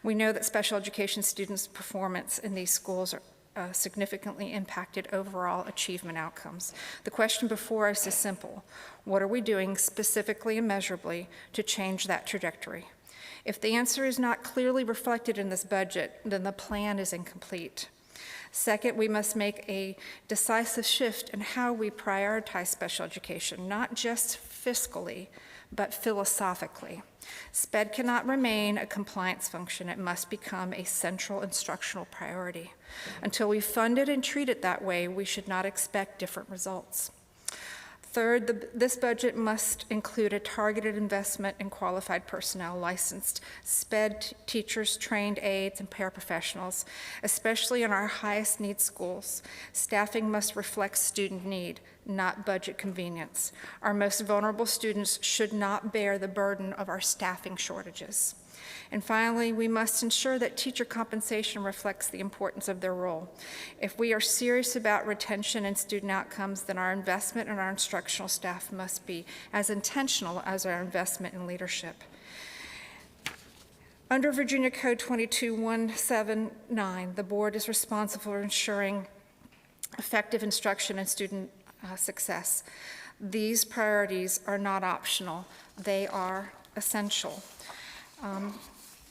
We know that special education students' performance in these schools are significantly impacted overall achievement outcomes. The question before us is simple. What are we doing specifically and measurably to change that trajectory? If the answer is not clearly reflected in this budget, then the plan is incomplete. Second, we must make a decisive shift in how we prioritize special education, not just fiscally, but philosophically. SPED cannot remain a compliance function. It must become a central instructional priority. Until we fund it and treat it that way, we should not expect different results. Third, this budget must include a targeted investment in qualified personnel, licensed SPED teachers, trained aides, and paraprofessionals, especially in our highest need schools. Staffing must reflect student need, not budget convenience. Our most vulnerable students should not bear the burden of our staffing shortages. And finally, we must ensure that teacher compensation reflects the importance of their role. If we are serious about retention and student outcomes, then our investment in our instructional staff must be as intentional as our investment in leadership. Under Virginia Code 22.179, the board is responsible for ensuring effective instruction and student success. These priorities are not optional. They are essential.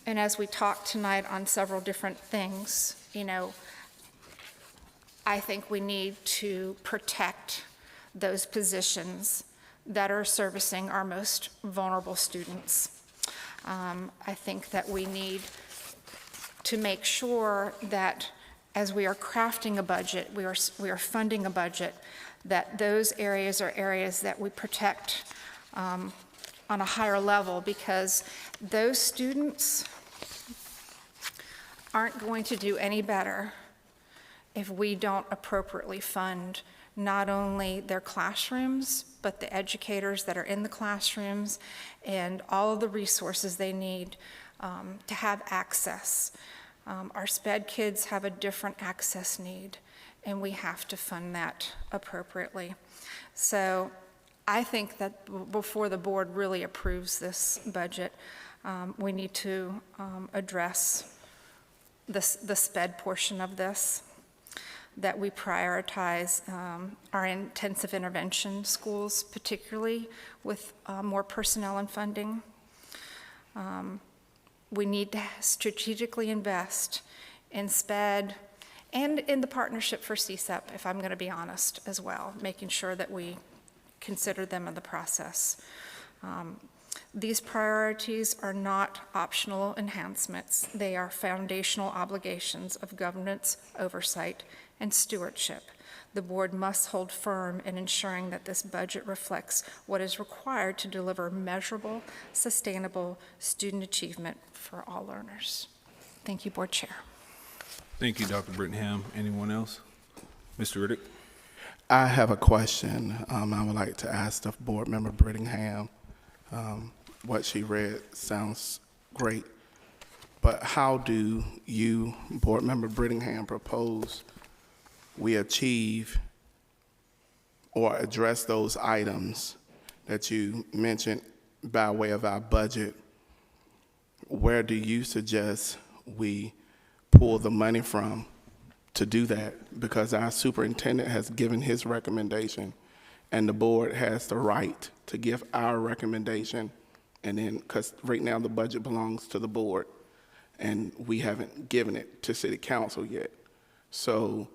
And as we talk tonight on several different things, I think we need to protect those positions that are servicing our most vulnerable students. I think that we need to make sure that as we are crafting a budget, we are funding a budget, that those areas are areas that we protect on a higher level, because those students aren't going to do any better if we don't appropriately fund not only their classrooms, but the educators that are in the classrooms and all of the resources they need to have access. Our SPED kids have a different access need, and we have to fund that appropriately. So I think that before the board really approves this budget, we need to address the SPED portion of this, that we prioritize our intensive intervention schools, particularly with more personnel and funding. We need to strategically invest in SPED and in the Partnership for CSEP, if I'm going to be honest, as well, making sure that we consider them in the process. These priorities are not optional enhancements. They are foundational obligations of governance, oversight, and stewardship. The board must hold firm in ensuring that this budget reflects what is required to deliver measurable, sustainable student achievement for all learners. Thank you, Board Chair. Thank you, Dr. Brittingham. Anyone else? Mr. Riddick? I have a question. I would like to ask the board member Brittingham. What she read sounds great, but how do you, board member Brittingham, propose we achieve or address those items that you mentioned by way of our budget? Where do you suggest we pull the money from to do that? Because our superintendent has given his recommendation, and the board has the right to give our recommendation, and then, because right now the budget belongs to the board, and we haven't given it to city council yet. So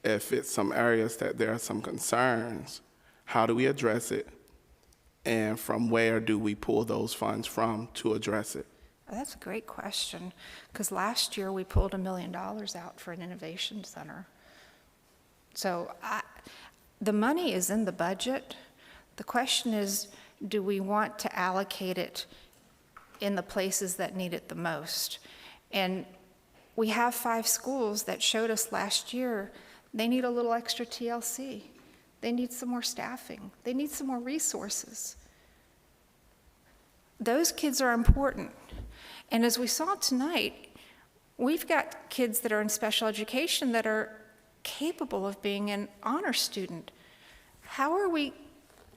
if it's some areas that there are some concerns, how do we address it? And from where do we pull those funds from to address it? That's a great question, because last year we pulled $1 million out for an innovation center. So the money is in the budget. The question is, do we want to allocate it in the places that need it the most? And we have 5 schools that showed us last year they need a little extra TLC. They need some more staffing. They need some more resources. Those kids are important. And as we saw tonight, we've got kids that are in special education that are capable of being an honor student. How are we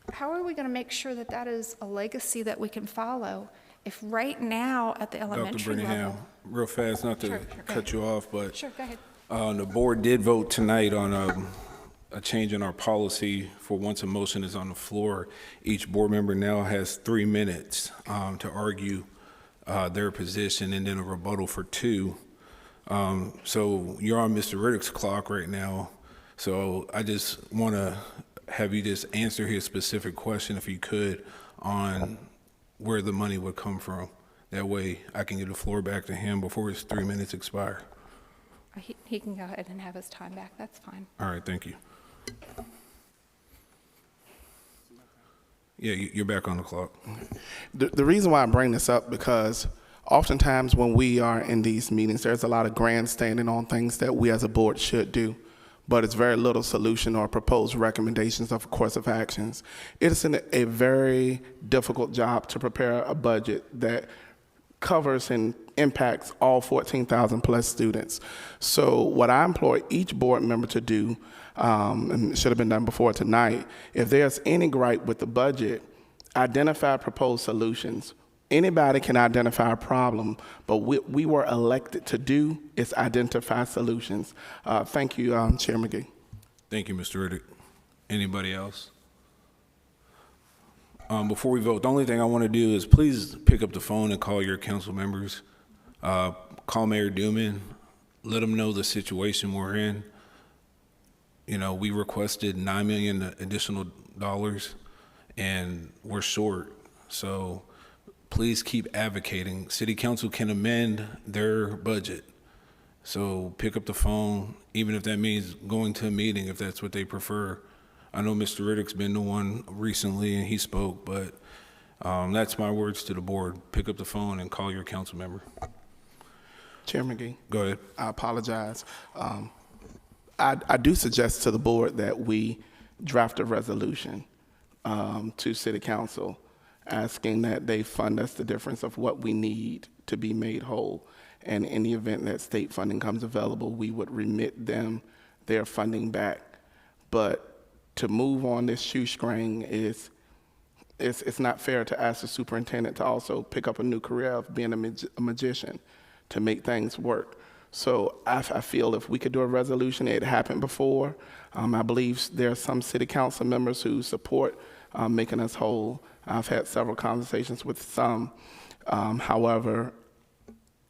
going to make sure that that is a legacy that we can follow if right now at the elementary Dr. Brittingham, level? real fast, not to cut you off, but Sure, go ahead. The board did vote tonight on a change in our policy for once a motion is on the floor. Each board member now has 3 minutes to argue their position, and then a rebuttal for 2. So you're on Mr. Riddick's clock right now. So I just want to have you just answer his specific question, if you could, on where the money would come from. That way I can get the floor back to him before his 3 minutes expire. He can go ahead and have his time back. That's fine. All right, thank you. Yeah, you're back on the clock. The reason why I bring this up, because oftentimes when we are in these meetings, there's a lot of grandstanding on things that we as a board should do, but it's very little solution or proposed recommendations of course of actions. It is a very difficult job to prepare a budget that covers and impacts all 14,000 plus students. So what I employ each board member to do, and it should have been done before tonight, if there's any gripe with the budget, identify proposed solutions. Anybody can identify a problem, but what we were elected to do is identify solutions. Thank you, Chair McGee. Thank you, Mr. Riddick. Anybody else? Before we vote, the only thing I want to do is please pick up the phone and call your council members. Call Mayor Duman, let them know the situation we're in. You know, we requested $9 million additional dollars, and we're short. So please keep advocating. City Council can amend their budget. So pick up the phone, even if that means going to a meeting, if that's what they prefer. I know Mr. Riddick's been the one recently and he spoke, but that's my words to the board. Pick up the phone and call your council member. Chair McGee. Go ahead. I apologize. I do suggest to the board that we draft a resolution to City Council asking that they fund us the difference of what we need to be made whole. And in the event that state funding comes available, we would remit them their funding back. But to move on this shoestring it's not fair to ask the superintendent to also pick up a new career of being a magician to make things work. So I feel if we could do a resolution, it happened before. I believe there are some city council members who support making us whole. I've had several conversations with some. However,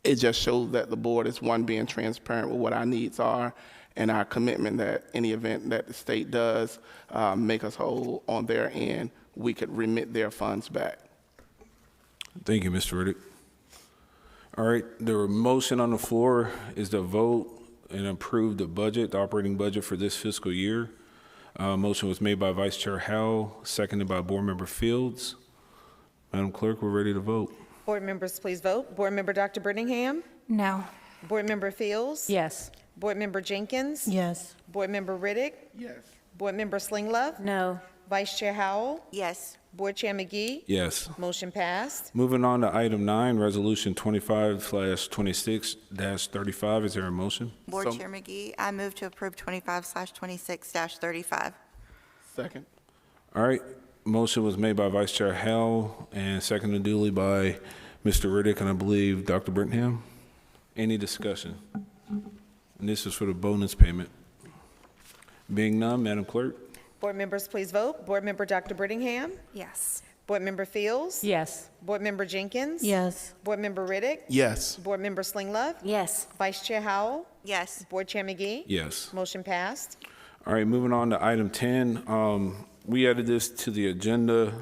it just shows that the board is, one, being transparent with what our needs are and our commitment that any event that the state does make us whole on their end, we could remit their funds back. Thank you, Mr. Riddick. All right, the motion on the floor is to vote and approve the budget, the operating budget for this fiscal year. Motion was made by Vice Chair Howell, seconded by Board Member Fields. Madam Clerk, we're ready to vote. Board members, please vote. Board Member Dr. Brittingham? No. Board Member Fields? Yes. Board Member Jenkins? Yes. Board Member Riddick? Yes. Board Member Slinglove? No. Vice Chair Howell? Yes. Board Chair McGee? Yes. Motion passed. Moving on to item 9, Resolution 25/26-35. Is there a motion? Board Chair McGee, I move to approve 25/26-35. Second. All right, motion was made by Vice Chair Howell and seconded duly by Mr. Riddick and I believe Dr. Brittingham. Any discussion? And this is for the bonus payment. Being none, Madam Clerk. Board members, please vote. Board Member Dr. Brittingham. Yes. Board Member Fields. Yes. Board Member Jenkins. Yes. Board Member Riddick. Yes. Board Member Slinglove. Yes. Vice Chair Howell. Yes. Board Chair McGee. Yes. Motion passed. All right, moving on to item 10. We added this to the agenda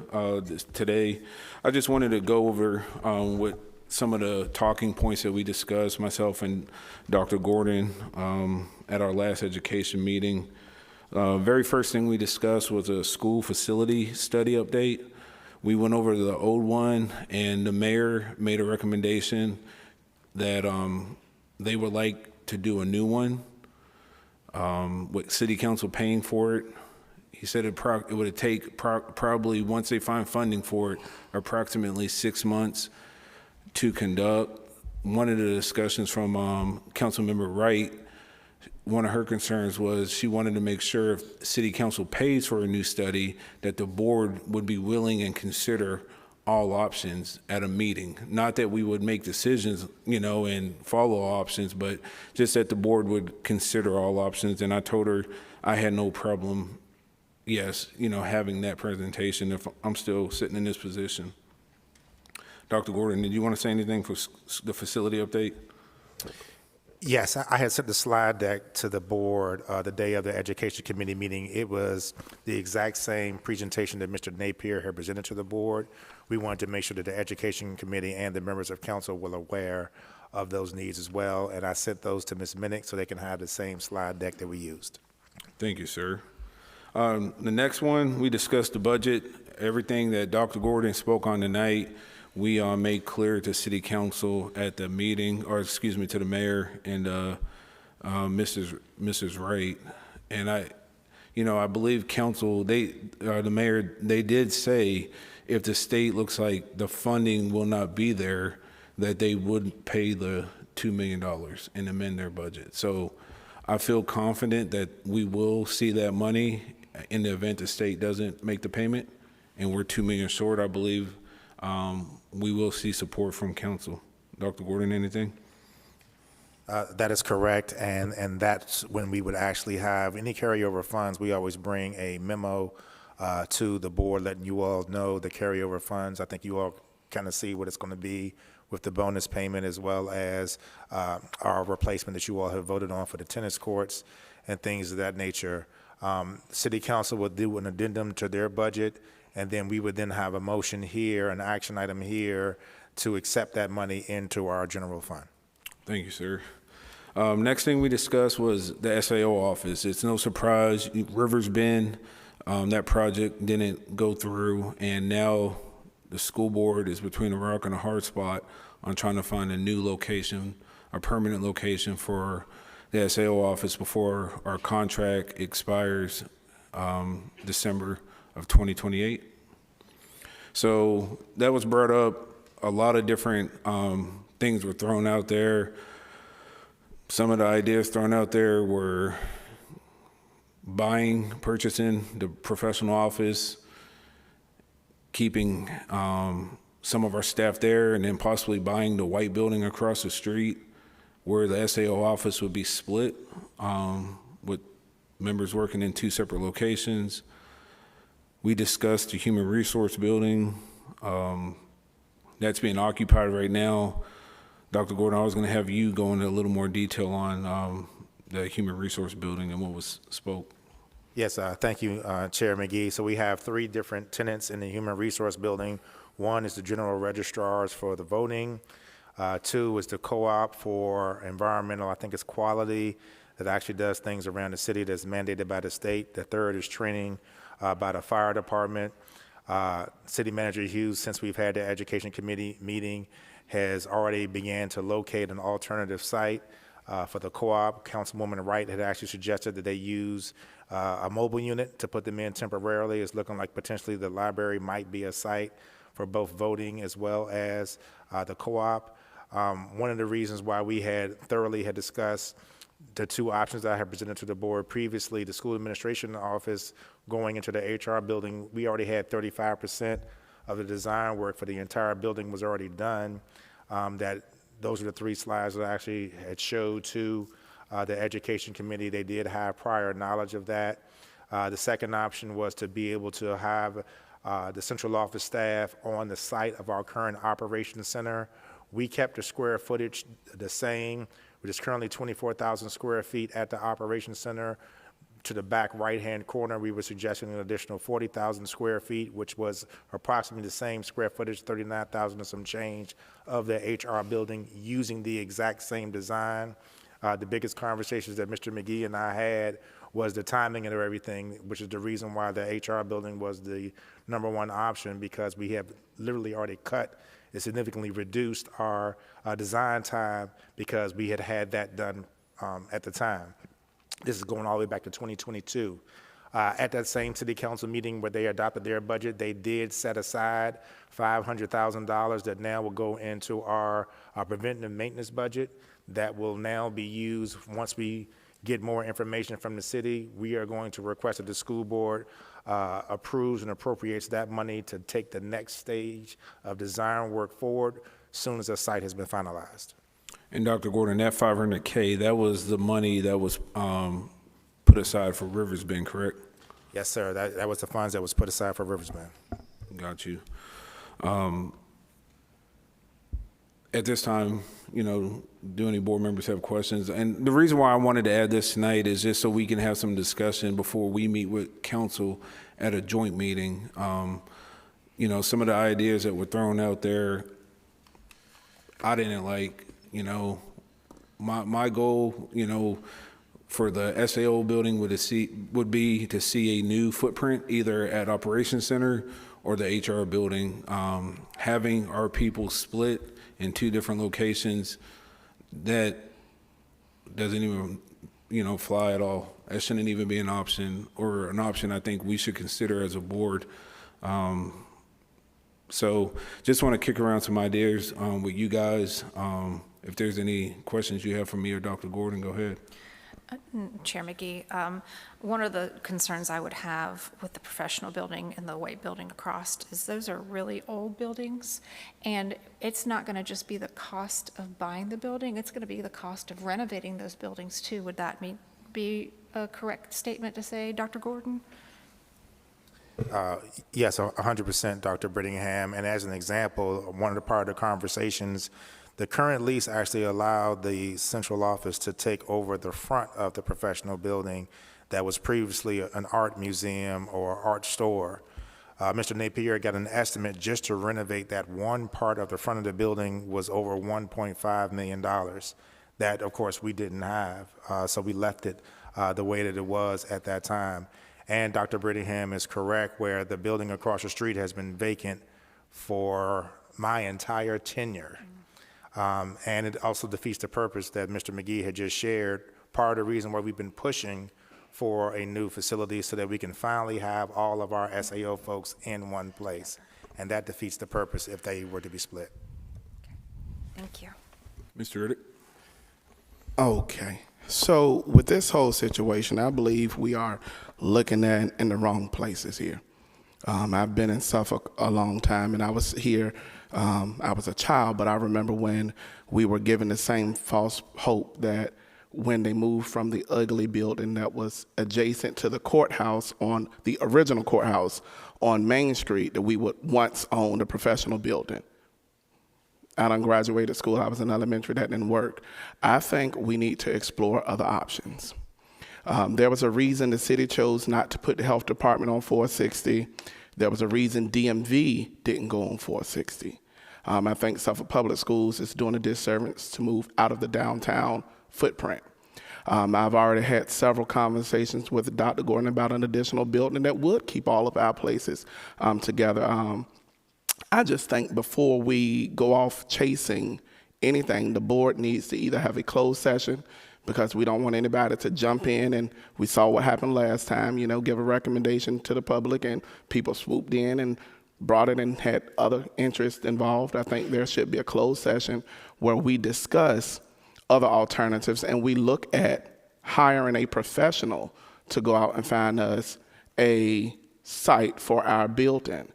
today. I just wanted to go over what some of the talking points that we discussed, myself and Dr. Gordon, at our last education meeting. Very first thing we discussed was a school facility study update. We went over the old one, and the mayor made a recommendation that they would like to do a new one, with city council paying for it. He said it would take probably, once they find funding for it, approximately 6 months to conduct. One of the discussions from Councilmember Wright, one of her concerns was she wanted to make sure if city council pays for a new study, that the board would be willing and consider all options at a meeting. Not that we would make decisions, and follow options, but just that the board would consider all options. And I told her I had no problem, yes, having that presentation if I'm still sitting in this position. Dr. Gordon, did you want to say anything for the facility update? Yes, I had sent the slide deck to the board the day of the Education Committee meeting. It was the exact same presentation that Mr. Napier had presented to the board. We wanted to make sure that the Education Committee and the members of council were aware of those needs as well, and I sent those to Ms. Minnick so they can have the same slide deck that we used. Thank you, sir. The next one, we discussed the budget. Everything that Dr. Gordon spoke on tonight, we made clear to City Council at the meeting, or excuse me, to the mayor and Mrs. Wright. And I believe council, the mayor, they did say if the state looks like the funding will not be there, that they would pay the $2 million and amend their budget. So I feel confident that we will see that money in the event the state doesn't make the payment, and we're $2 million short. I believe we will see support from council. Dr. Gordon, anything? That is correct, and that's when we would actually have any carryover funds. We always bring a memo to the board letting you all know the carryover funds. I think you all kind of see what it's going to be with the bonus payment, as well as our replacement that you all have voted on for the tennis courts and things of that nature. City Council would do an addendum to their budget, and then we would then have a motion here, an action item here, to accept that money into our general fund. Thank you, sir. Next thing we discussed was the SAO office. It's no surprise, Rivers Bend, that project didn't go through, and now the school board is between a rock and a hard spot on trying to find a new location, a permanent location for the SAO office before our contract expires December of 2028. So that was brought up. A lot of different things were thrown out there. Some of the ideas thrown out there were purchasing the professional office, keeping some of our staff there, and then possibly buying the white building across the street where the SAO office would be split with members working in 2 separate locations. We discussed the human resource building. That's being occupied right now. Dr. Gordon, I was going to have you go into a little more detail on the human resource building and what was spoke. Yes, thank you, Chair McGee. So we have 3 different tenants in the human resource building. One is the general registrars for the voting. 2 is the co-op for environmental, I think it's quality, that actually does things around the city that's mandated by the state. The 3rd is training by the fire department. City Manager Hughes, since we've had the Education Committee meeting, has already began to locate an alternative site for the co-op. Councilwoman Wright had actually suggested that they use a mobile unit to put them in temporarily. It's looking like potentially the library might be a site for both voting as well as the co-op. One of the reasons why we had thoroughly discussed the 2 options that I had presented to the board previously, the school administration office going into the HR building, we already had 35% of the design work for the entire building was already done. Those are the 3 slides that I actually had showed to the Education Committee. They did have prior knowledge of that. The second option was to be able to have the central office staff on the site of our current operations center. We kept the square footage the same, which is currently 24,000 square feet at the operations center. To the back right-hand corner, we were suggesting an additional 40,000 square feet, which was approximately the same square footage, 39,000 and some change of the HR building, using the exact same design. The biggest conversations that Mr. McGee and I had was the timing of everything, which is the reason why the HR building was the #1 option, because we have literally already cut and significantly reduced our design time because we had that done at the time. This is going all the way back to 2022. At that same city council meeting where they adopted their budget, they did set aside $500,000 that now will go into our preventive maintenance budget that will now be used once we get more information from the city. We are going to request that the school board approves and appropriates that money to take the next stage of design work forward as soon as the site has been finalized. And Dr. Gordon, that $500K, that was the money that was put aside for Rivers Bend, correct? Yes, sir. That was the funds that was put aside for Rivers Bend. Got you. At this time, do any board members have questions? And the reason why I wanted to add this tonight is just so we can have some discussion before we meet with council at a joint meeting. Some of the ideas that were thrown out there, I didn't like. My goal, for the SAO building would be to see a new footprint either at Operations Center or the HR building. Having our people split in 2 different locations, that doesn't even, fly at all. That shouldn't even be an option, or an option I think we should consider as a board. So just want to kick around some ideas with you guys. If there's any questions you have for me or Dr. Gordon, go ahead. Chair McGee, one of the concerns I would have with the professional building and the white building across is those are really old buildings, and it's not going to just be the cost of buying the building, it's going to be the cost of renovating those buildings too. Would that be a correct statement to say, Dr. Gordon? Yes, 100%, Dr. Brittingham. And as an example, one of the part of the conversations, the current lease actually allowed the central office to take over the front of the professional building that was previously an art museum or art store. Mr. Napier got an estimate just to renovate that one part of the front of the building was over $1.5 million. That, of course, we didn't have, so we left it the way that it was at that time. And Dr. Brittingham is correct, where the building across the street has been vacant for my entire tenure. And it also defeats the purpose that Mr. McGee had just shared. Part of the reason why we've been pushing for a new facility so that we can finally have all of our SAO folks in one place. And that defeats the purpose if they were to be split. Thank you. Mr. Riddick? Okay. So with this whole situation, I believe we are looking at in the wrong places here. I've been in Suffolk a long time, and I was here, I was a child, but I remember when we were given the same false hope that when they moved from the ugly building that was adjacent to the courthouse, on the original courthouse on Main Street, that we would once own the professional building. I done graduated school, I was in elementary, that didn't work. I think we need to explore other options. There was a reason the city chose not to put the health department on 460. There was a reason DMV didn't go on 460. I think Suffolk Public Schools is doing a disservice to move out of the downtown footprint. I've already had several conversations with Dr. Gordon about an additional building that would keep all of our places together. I just think before we go off chasing anything, the board needs to either have a closed session, because we don't want anybody to jump in, and we saw what happened last time, give a recommendation to the public and people swooped in and brought it and had other interests involved. I think there should be a closed session where we discuss other alternatives and we look at hiring a professional to go out and find us a site for our building.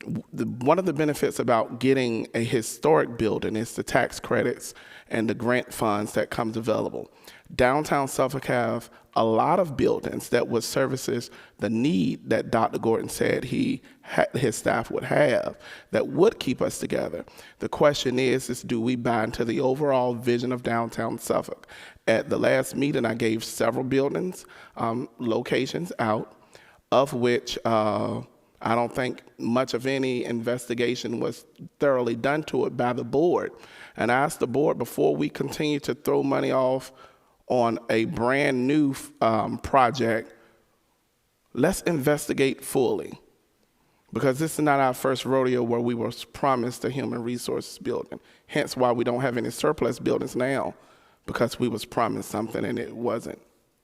one of the benefits about getting a historic building is the tax credits and the grant funds that comes available. Downtown Suffolk have a lot of buildings that would services the need that Dr. Gordon said his staff would have that would keep us together. The question is do we buy into the overall vision of downtown Suffolk? At the last meeting, I gave several buildings, locations out, of which I don't think much of any investigation was thoroughly done to it by the board. And I asked the board, before we continue to throw money off on a brand new project, let's investigate fully. Because this is not our first rodeo where we were promised a human resources building. Hence why we don't have any surplus buildings now, because we was promised something and it wasn't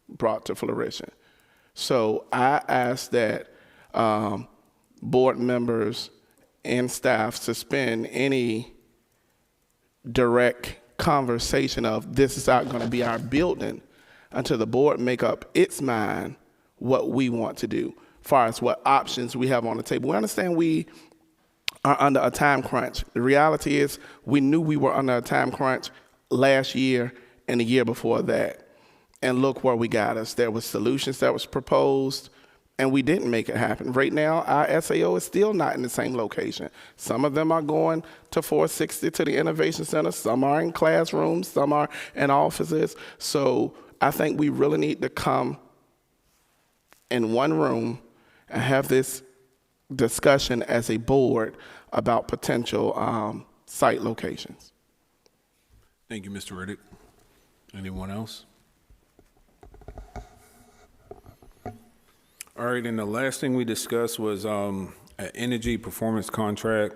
brought to fruition. So I asked that board members and staff suspend any direct conversation of this is not going to be our building until the board make up its mind what we want to do, as far as what options we have on the table. We understand we are under a time crunch. The reality is we knew we were under a time crunch last year and the year before that. And look where we got us. There were solutions that was proposed, and we didn't make it happen. Right now, our SAO is still not in the same location. Some of them are going to 460 to the Innovation Center. Some are in classrooms. Some are in offices. So I think we really need to come in one room and have this discussion as a board about potential site locations. Thank you, Mr. Riddick. Anyone else? All right, and the last thing we discussed was an energy performance contract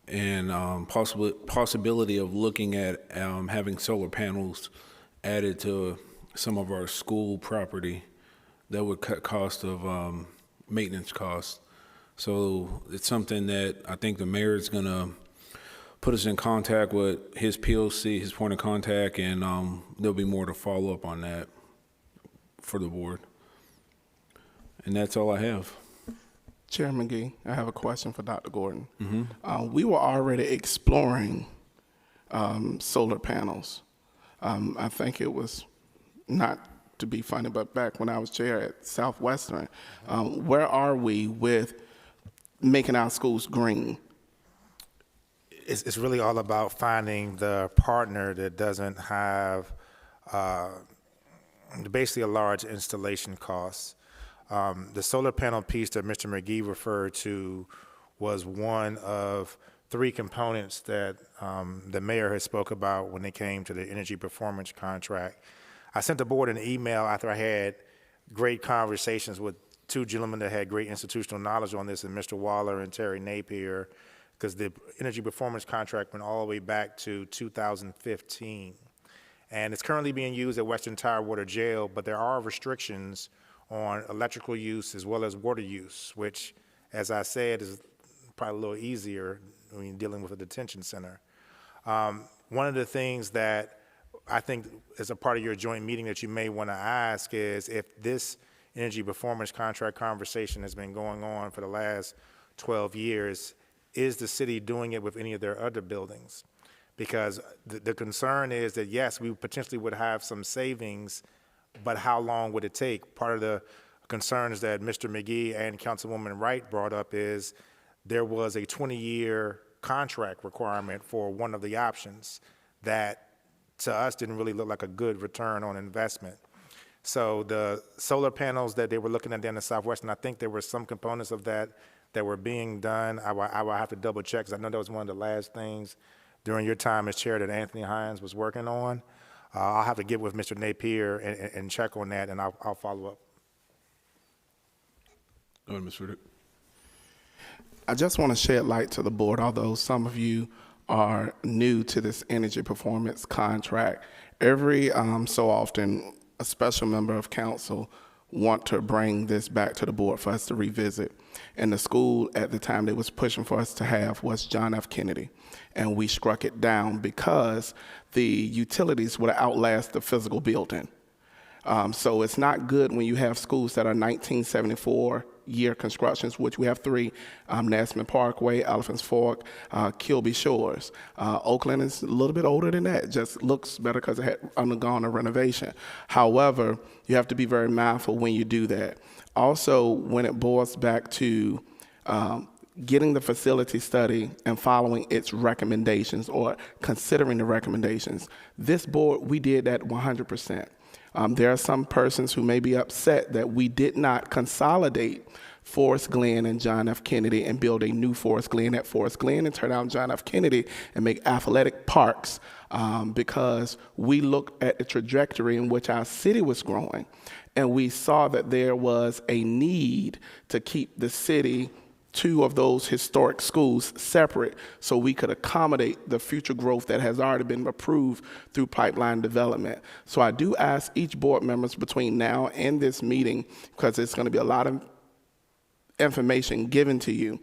and possibility of looking at having solar panels added to some of our school property that would cut cost of maintenance costs. So it's something that I think the mayor is gonna put us in contact with his POC, his point of contact, and there'll be more to follow up on that for the board. And that's all I have. Chair McGee, I have a question for Dr. Gordon. We were already exploring solar panels. I think it was, not to be funny, but back when I was chair at Southwestern. Where are we with making our schools green? It's really all about finding the partner that doesn't have basically a large installation cost. The solar panel piece that Mr. McGee referred to was one of 3 components that the mayor has spoke about when it came to the energy performance contract. I sent the board an email after I had great conversations with 2 gentlemen that had great institutional knowledge on this, and Mr. Waller and Terry Napier, because the energy performance contract went all the way back to 2015. And it's currently being used at Western Tirewater Jail, but there are restrictions on electrical use as well as water use, which, as I said, is probably a little easier when you're dealing with a detention center. One of the things that I think is a part of your joint meeting that you may want to ask is if this energy performance contract conversation has been going on for the last 12 years, is the city doing it with any of their other buildings? Because the concern is that, yes, we potentially would have some savings, but how long would it take? Part of the concerns that Mr. McGee and Councilwoman Wright brought up is there was a 20-year contract requirement for one of the options that to us didn't really look like a good return on investment. So the solar panels that they were looking at down in Southwestern, I think there were some components of that that were being done. I will have to double check, because I know that was one of the last things during your time as chair that Anthony Hines was working on. I'll have to get with Mr. Napier and check on that, and I'll follow up. Go ahead, Mr. Riddick. I just want to shed light to the board, although some of you are new to this energy performance contract. Every so often, a special member of council want to bring this back to the board for us to revisit. And the school at the time they was pushing for us to have was John F. Kennedy. And we struck it down because the utilities would outlast the physical building. So it's not good when you have schools that are 1974 year constructions, which we have 3, Nassau Parkway, Elephants Fork, Kilby Shores. Oakland is a little bit older than that, just looks better because it had undergone a renovation. However, you have to be very mindful when you do that. Also, when it boils back to getting the facility study and following its recommendations or considering the recommendations, this board, we did that 100%. There are some persons who may be upset that we did not consolidate Forest Glen and John F. Kennedy and build a new Forest Glen at Forest Glen and turn out John F. Kennedy and make athletic parks because we looked at the trajectory in which our city was growing and we saw that there was a need to keep the city, 2 of those historic schools, separate so we could accommodate the future growth that has already been approved through pipeline development. So I do ask each board members between now and this meeting, because it's going to be a lot of information given to you,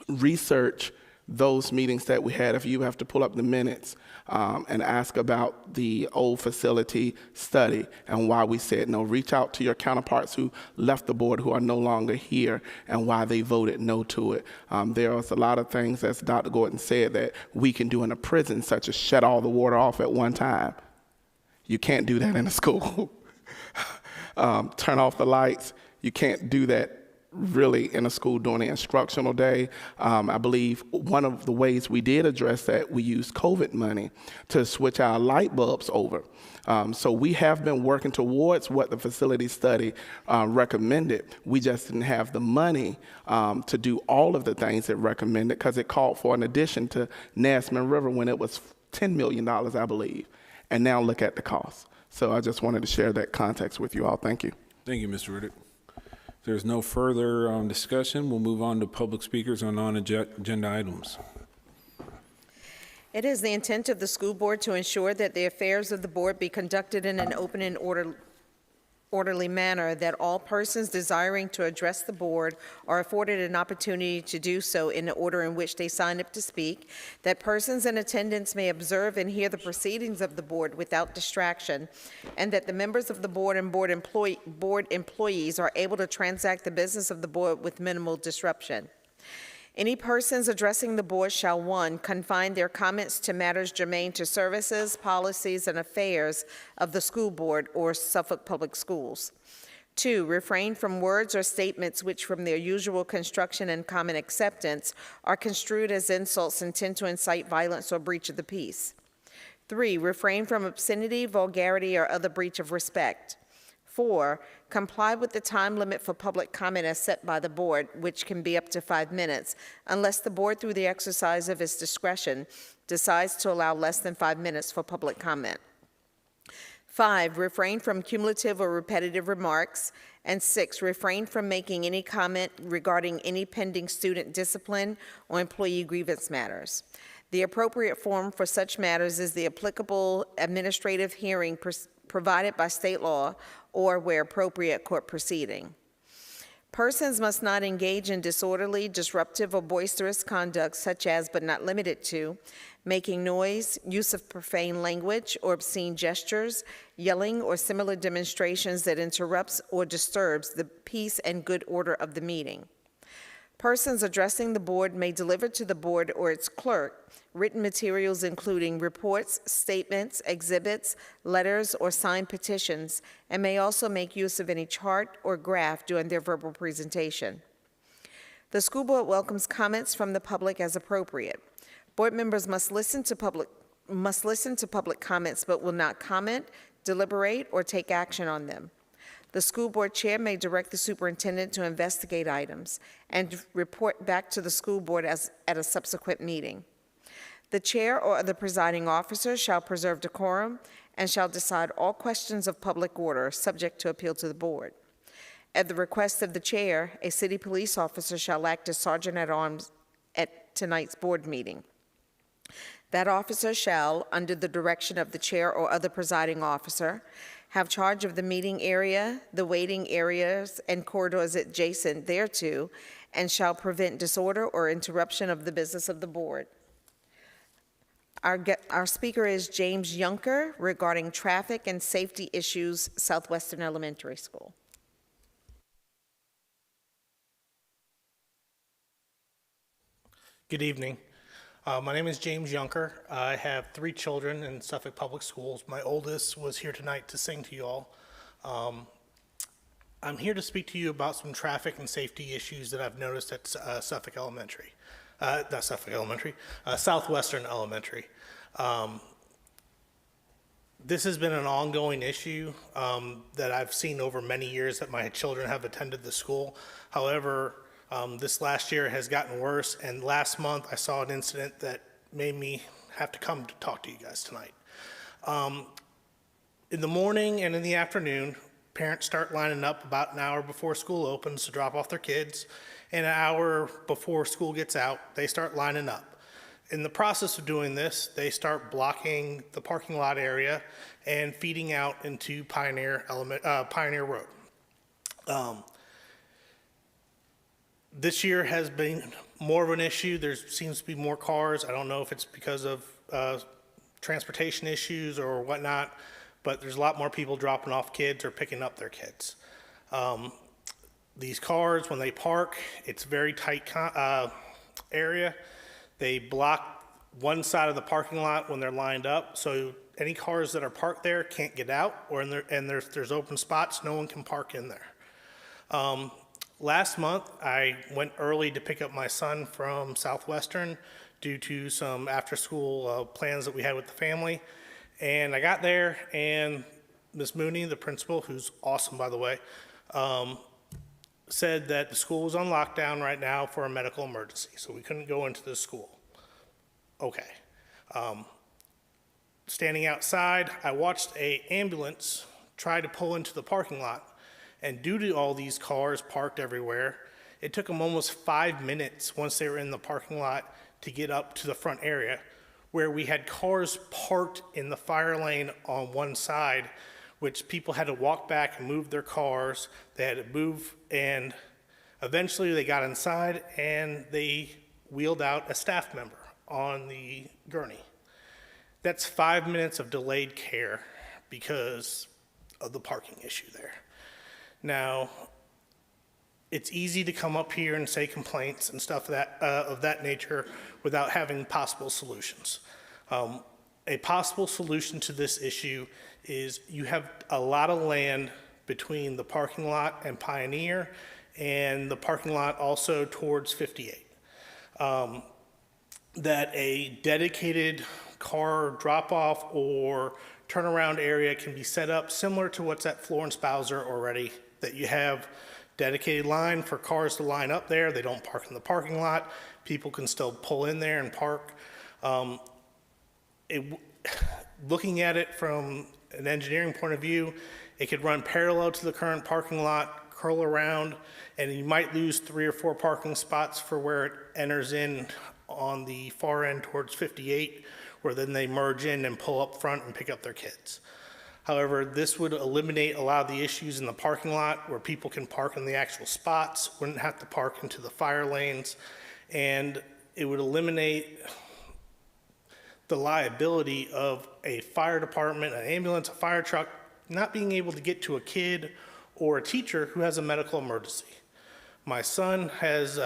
research those meetings that we had. If you have to pull up the minutes and ask about the old facility study and why we said no, reach out to your counterparts who left the board who are no longer here and why they voted no to it. There was a lot of things, as Dr. Gordon said, that we can do in a prison, such as shut all the water off at one time. You can't do that in a school. Turn off the lights. You can't do that really in a school during the instructional day. I believe one of the ways we did address that, we used COVID money to switch our light bulbs over. So we have been working towards what the facility study recommended. We just didn't have the money to do all of the things it recommended because it called for an addition to Nassau River when it was $10 million, I believe. And now look at the cost. So I just wanted to share that context with you all. Thank you. Thank you, Mr. Riddick. If there's no further discussion, we'll move on to public speakers on non-agenda items. It is the intent of the school board to ensure that the affairs of the board be conducted in an open and orderly manner, that all persons desiring to address the board are afforded an opportunity to do so in the order in which they sign up to speak, that persons in attendance may observe and hear the proceedings of the board without distraction, and that the members of the board and board employees are able to transact the business of the board with minimal disruption. Any persons addressing the board shall, 1, confine their comments to matters germane to services, policies, and affairs of the school board or Suffolk Public Schools. 2, refrain from words or statements which from their usual construction and common acceptance are construed as insults intended to incite violence or breach of the peace. 3, refrain from obscenity, vulgarity, or other breach of respect. 4, comply with the time limit for public comment as set by the board, which can be up to 5 minutes, unless the board, through the exercise of its discretion, decides to allow less than 5 minutes for public comment. 5, refrain from cumulative or repetitive remarks. And 6, refrain from making any comment regarding any pending student discipline or employee grievance matters. The appropriate forum for such matters is the applicable administrative hearing provided by state law or, where appropriate, court proceeding. Persons must not engage in disorderly, disruptive, or boisterous conduct such as, but not limited to, making noise, use of profane language or obscene gestures, yelling, or similar demonstrations that interrupts or disturbs the peace and good order of the meeting. Persons addressing the board may deliver to the board or its clerk written materials including reports, statements, exhibits, letters, or signed petitions, and may also make use of any chart or graph during their verbal presentation. The school board welcomes comments from the public as appropriate. Board members must listen to public comments but will not comment, deliberate, or take action on them. The school board chair may direct the superintendent to investigate items and report back to the school board at a subsequent meeting. The chair or other presiding officer shall preserve decorum and shall decide all questions of public order subject to appeal to the board. At the request of the chair, a city police officer shall act as sergeant-at-arms at tonight's board meeting. That officer shall, under the direction of the chair or other presiding officer, have charge of the meeting area, the waiting areas, and corridors adjacent thereto, and shall prevent disorder or interruption of the business of the board. Our speaker is James Yunker regarding traffic and safety issues, Southwestern Elementary School. Good evening. My name is James Yunker. I have 3 children in Suffolk Public Schools. My oldest was here tonight to sing to you all. I'm here to speak to you about some traffic and safety issues that I've noticed at Suffolk Elementary. Not Suffolk Elementary, Southwestern Elementary. This has been an ongoing issue that I've seen over many years that my children have attended the school. However, this last year has gotten worse, and last month I saw an incident that made me have to come to talk to you guys tonight. In the morning and in the afternoon, parents start lining up about an hour before school opens to drop off their kids, and an hour before school gets out, they start lining up. In the process of doing this, they start blocking the parking lot area and feeding out into Pioneer Road. This year has been more of an issue. There seems to be more cars. I don't know if it's because of transportation issues or whatnot, but there's a lot more people dropping off kids or picking up their kids. These cars, when they park, it's a very tight area. They block one side of the parking lot when they're lined up, so any cars that are parked there can't get out, and there's open spots, no one can park in there. Last month, I went early to pick up my son from Southwestern due to some after-school plans that we had with the family. And I got there, and Ms. Mooney, the principal, who's awesome, by the way, said that the school was on lockdown right now for a medical emergency, so we couldn't go into the school. Okay. Standing outside, I watched an ambulance try to pull into the parking lot. And due to all these cars parked everywhere, it took them almost 5 minutes once they were in the parking lot to get up to the front area, where we had cars parked in the fire lane on one side, which people had to walk back and move their cars. They had to move, and eventually they got inside and they wheeled out a staff member on the gurney. That's 5 minutes of delayed care because of the parking issue there. Now, it's easy to come up here and say complaints and stuff of that nature without having possible solutions. A possible solution to this issue is you have a lot of land between the parking lot and Pioneer, and the parking lot also towards 58. That a dedicated car drop-off or turnaround area can be set up similar to what's at Florence Bowser already, that you have dedicated line for cars to line up there. They don't park in the parking lot. People can still pull in there and park. Looking at it from an engineering point of view, it could run parallel to the current parking lot, curl around, and you might lose 3 or 4 parking spots for where it enters in on the far end towards 58, where then they merge in and pull up front and pick up their kids. However, this would eliminate a lot of the issues in the parking lot where people can park in the actual spots, wouldn't have to park into the fire lanes, and it would eliminate the liability of a fire department, an ambulance, a fire truck, not being able to get to a kid or a teacher who has a medical emergency. My son has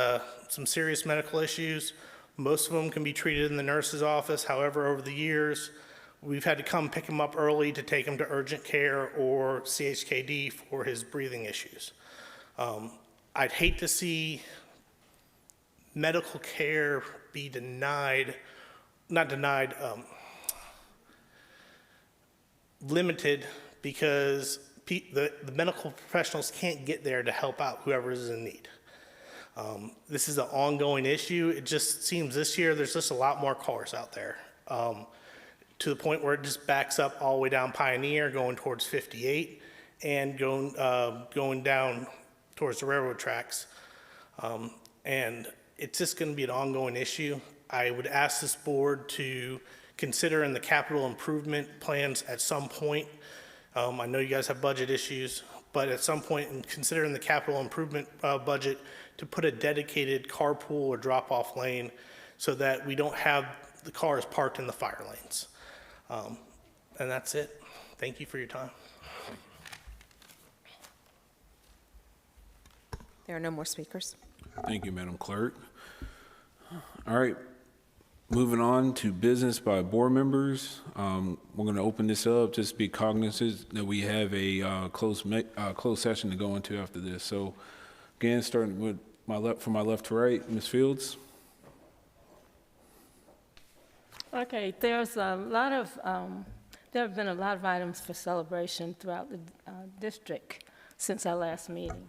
some serious medical issues. Most of them can be treated in the nurse's office. However, over the years, we've had to come pick him up early to take him to urgent care or CHKD for his breathing issues. I'd hate to see medical care be limited because the medical professionals can't get there to help out whoever is in need. This is an ongoing issue. It just seems this year there's just a lot more cars out there. To the point where it just backs up all the way down Pioneer, going towards 58, and going down towards the railroad tracks. And it's just going to be an ongoing issue. I would ask this board to consider in the capital improvement plans at some point. I know you guys have budget issues, but at some point, and consider in the capital improvement budget to put a dedicated carpool or drop-off lane so that we don't have the cars parked in the fire lanes. And that's it. Thank you for your time. There are no more speakers. Thank you, Madam Clerk. All right. Moving on to business by board members. We're going to open this up. Just be cognizant that we have a closed session to go into after this. So, again, starting with from my left to right, Ms. Fields. Okay, there's a lot of, there have been a lot of items for celebration throughout the district since our last meeting.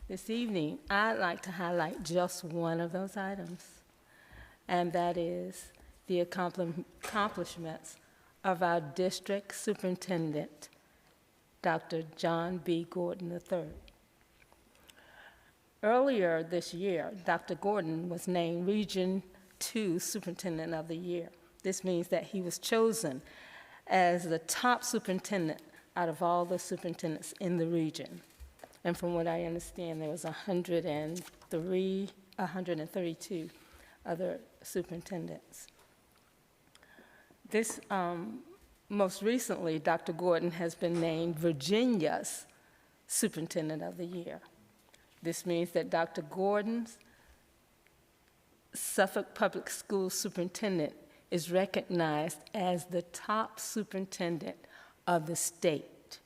This evening, I'd like to highlight just one of those items, and that is the accomplishments of our district superintendent, Dr. John B. Gordon III. Earlier this year, Dr. Gordon was named Region 2 Superintendent of the Year. This means that he was chosen as the top superintendent out of all the superintendents in the region. And from what I understand, there was 132 other superintendents. This, most recently, Dr. Gordon has been named Virginia's Superintendent of the Year. This means that Dr. Gordon's Suffolk Public Schools Superintendent is recognized as the top superintendent of the state.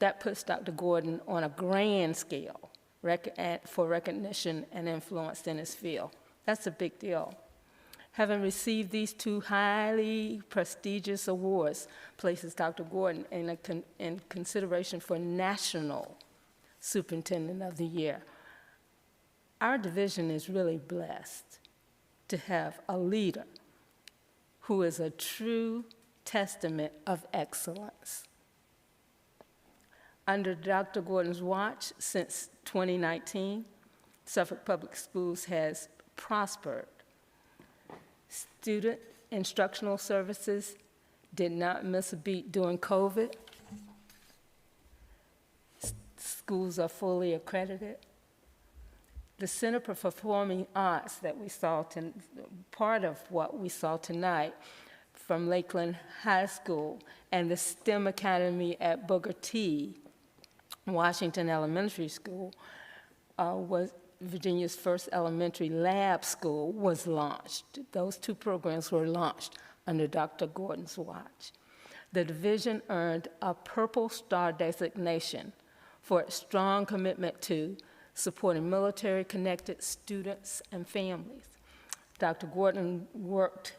That puts Dr. Gordon on a grand scale for recognition and influence in his field. That's a big deal. Having received these two highly prestigious awards places Dr. Gordon in consideration for National Superintendent of the Year. Our division is really blessed to have a leader who is a true testament of excellence. Under Dr. Gordon's watch, since 2019, Suffolk Public Schools has prospered. Student instructional services did not miss a beat during COVID. Schools are fully accredited. The Center for Performing Arts that we saw, part of what we saw tonight from Lakeland High School and the STEM Academy at Booker T. Washington Elementary School was Virginia's first elementary lab school was launched. Those two programs were launched under Dr. Gordon's watch. The division earned a Purple Star designation for its strong commitment to supporting military-connected students and families. Dr. Gordon worked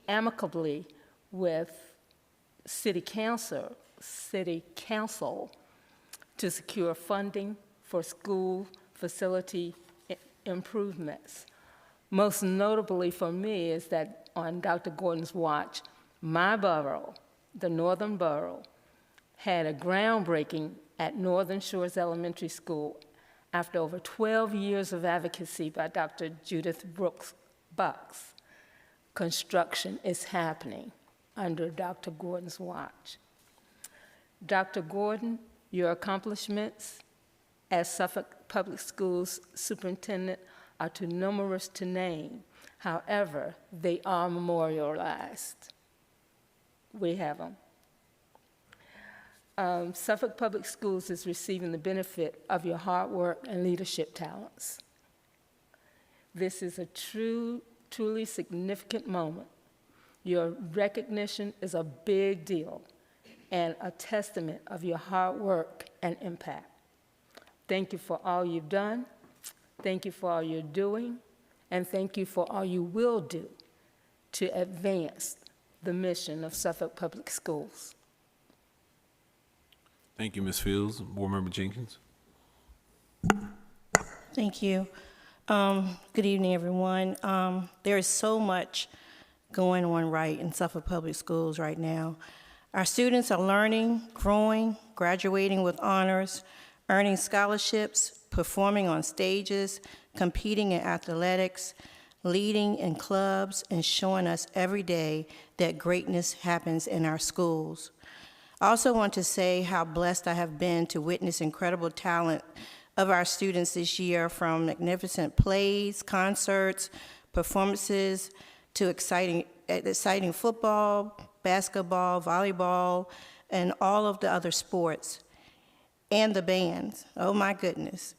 amicably with City Council to secure funding for school facility improvements. Most notably for me is that on Dr. Gordon's watch, my borough, the Northern Borough, had a groundbreaking at Northern Shores Elementary School after over 12 years of advocacy by Dr. Judith Brooks Bucks. Construction is happening under Dr. Gordon's watch. Dr. Gordon, your accomplishments as Suffolk Public Schools Superintendent are too numerous to name. However, they are memorialized. We have them. Suffolk Public Schools is receiving the benefit of your hard work and leadership talents. This is a truly significant moment. Your recognition is a big deal and a testament of your hard work and impact. Thank you for all you've done. Thank you for all you're doing. And thank you for all you will do to advance the mission of Suffolk Public Schools. Thank you, Ms. Fields. Board Member Jenkins. Thank you. Good evening, everyone. There is so much going on right in Suffolk Public Schools right now. Our students are learning, growing, graduating with honors, earning scholarships, performing on stages, competing in athletics, leading in clubs, and showing us every day that greatness happens in our schools. I also want to say how blessed I have been to witness incredible talent of our students this year, from magnificent plays, concerts, performances, to exciting football, basketball, volleyball, and all of the other sports, and the bands. Oh my goodness.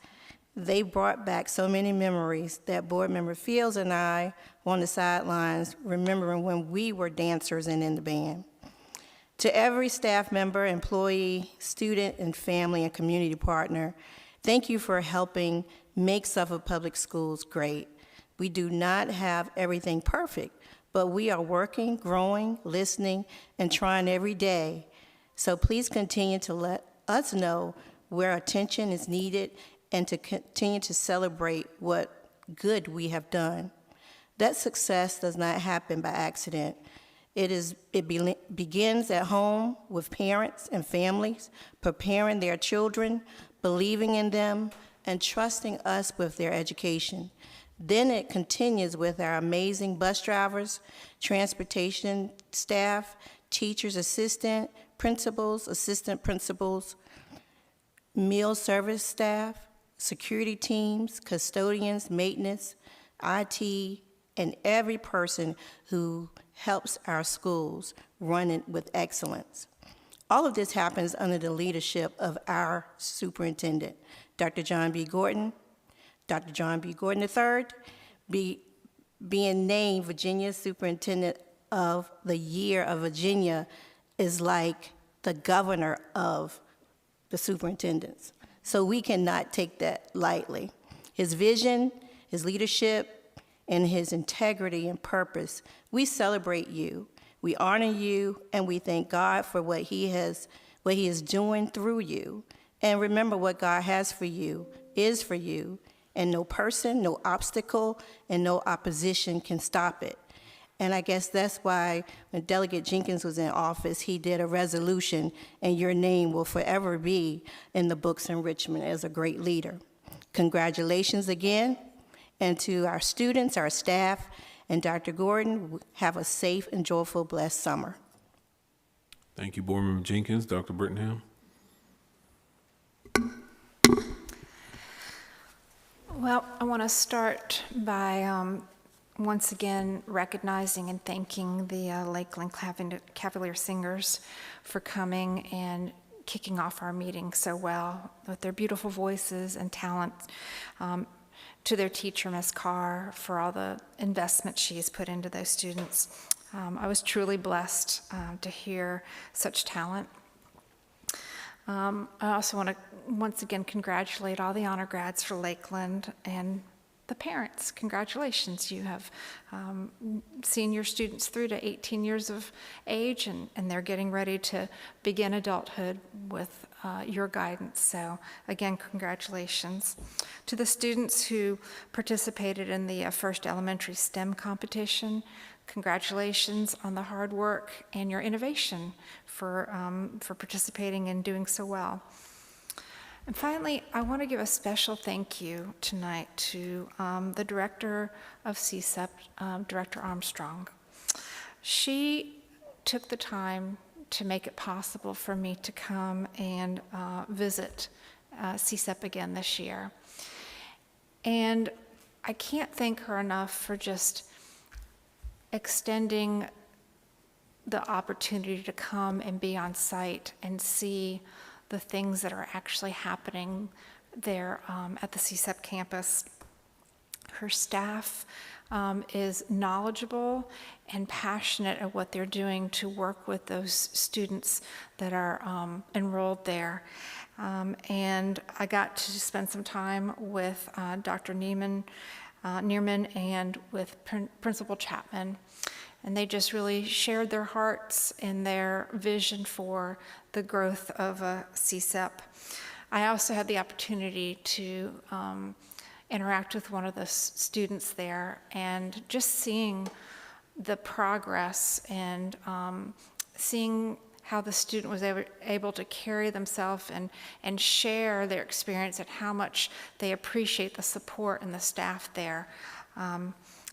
They brought back so many memories that Board Member Fields and I were on the sidelines remembering when we were dancers and in the band. To every staff member, employee, student, and family and community partner, thank you for helping make Suffolk Public Schools great. We do not have everything perfect, but we are working, growing, listening, and trying every day. So please continue to let us know where attention is needed and to continue to celebrate what good we have done. That success does not happen by accident. It begins at home with parents and families preparing their children, believing in them, and trusting us with their education. Then it continues with our amazing bus drivers, transportation staff, teachers, assistant principals, assistant principals, meal service staff, security teams, custodians, maintenance, IT, and every person who helps our schools run it with excellence. All of this happens under the leadership of our superintendent, Dr. John B. Gordon. Dr. John B. Gordon III, being named Virginia Superintendent of the Year of Virginia is like the governor of the superintendents. So we cannot take that lightly. His vision, his leadership, and his integrity and purpose, we celebrate you, we honor you, and we thank God for what he is doing through you. And remember, what God has for you is for you, and no person, no obstacle, and no opposition can stop it. And I guess that's why when Delegate Jenkins was in office, he did a resolution, and your name will forever be in the books in Richmond as a great leader. Congratulations again. And to our students, our staff, and Dr. Gordon, have a safe and joyful, blessed summer. Thank you, Board Member Jenkins. Dr. Brittenham. Well, I want to start by once again recognizing and thanking the Lakeland Cavalier Singers for coming and kicking off our meeting so well with their beautiful voices and talent. To their teacher, Ms. Carr, for all the investment she has put into those students. I was truly blessed to hear such talent. I also want to once again congratulate all the honor grads for Lakeland and the parents. Congratulations, you have seen your students through to 18 years of age, and they're getting ready to begin adulthood with your guidance. So again, congratulations. To the students who participated in the first elementary STEM competition, congratulations on the hard work and your innovation for participating and doing so well. And finally, I want to give a special thank you tonight to the director of CSEP, Director Armstrong. She took the time to make it possible for me to come and visit CSEP again this year. And I can't thank her enough for just extending the opportunity to come and be on site and see the things that are actually happening there at the CSEP campus. Her staff is knowledgeable and passionate at what they're doing to work with those students that are enrolled there. And I got to spend some time with Dr. Neerman and with Principal Chapman. And they just really shared their hearts and their vision for the growth of CSEP. I also had the opportunity to interact with one of the students there, and just seeing the progress and seeing how the student was able to carry themselves and share their experience and how much they appreciate the support and the staff there.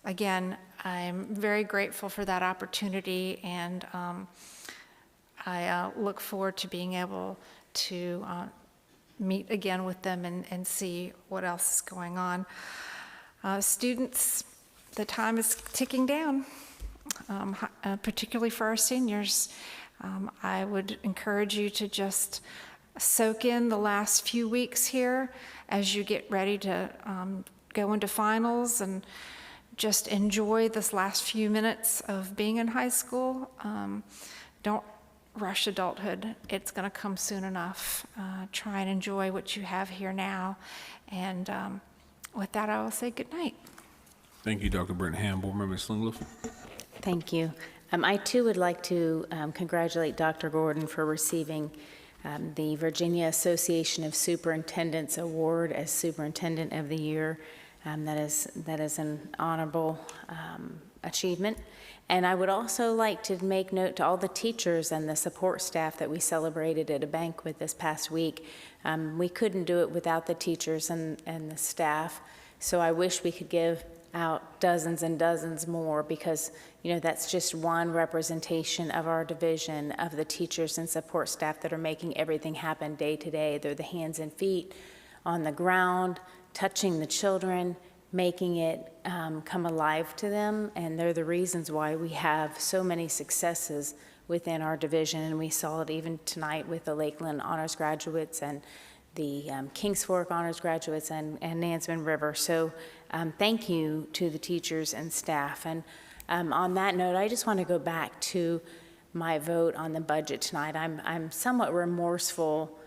Again, I'm very grateful for that opportunity, and I look forward to being able to meet again with them and see what else is going on. Students, the time is ticking down, particularly for our seniors. I would encourage you to just soak in the last few weeks here as you get ready to go into finals, and just enjoy this last few minutes of being in high school. Don't rush adulthood. It's going to come soon enough. Try and enjoy what you have here now. And with that, I will say good night. Thank you, Dr. Brenham. Board Member Slingleaf. Thank you. I too would like to congratulate Dr. Gordon for receiving the Virginia Association of Superintendents Award as Superintendent of the Year. That is an honorable achievement. And I would also like to make note to all the teachers and the support staff that we celebrated at a banquet this past week. We couldn't do it without the teachers and the staff, so I wish we could give out dozens and dozens more, because that's just one representation of our division of the teachers and support staff that are making everything happen day to day. They're the hands and feet on the ground, touching the children, making it come alive to them, and they're the reasons why we have so many successes within our division. And we saw it even tonight with the Lakeland Honors graduates and the Kings Fork Honors graduates and Nansemond River. So thank you to the teachers and staff. And on that note, I just want to go back to my vote on the budget tonight. I'm somewhat remorseful,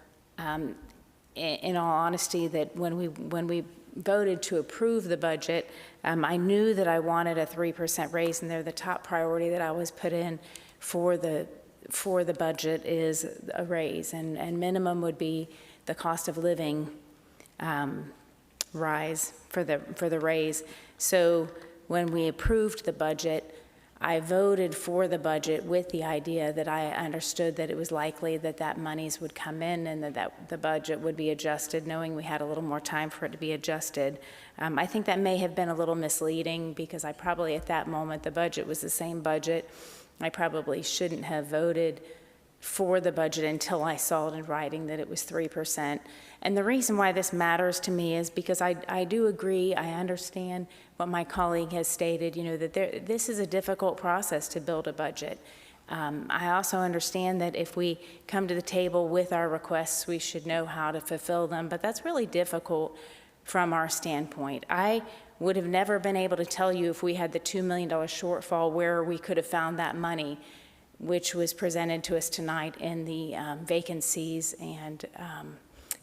in all honesty, that when we voted to approve the budget, I knew that I wanted a 3% raise, and they're the top priority that I was put in for the budget is a raise, and minimum would be the cost of living rise for the raise. So when we approved the budget, I voted for the budget with the idea that I understood that it was likely that monies would come in and that the budget would be adjusted, knowing we had a little more time for it to be adjusted. I think that may have been a little misleading, because I probably at that moment, the budget was the same budget. I probably shouldn't have voted for the budget until I saw it in writing that it was 3%. And the reason why this matters to me is because I do agree, I understand what my colleague has stated, that this is a difficult process to build a budget. I also understand that if we come to the table with our requests, we should know how to fulfill them, but that's really difficult from our standpoint. I would have never been able to tell you, if we had the $2 million shortfall, where we could have found that money, which was presented to us tonight in the vacancies and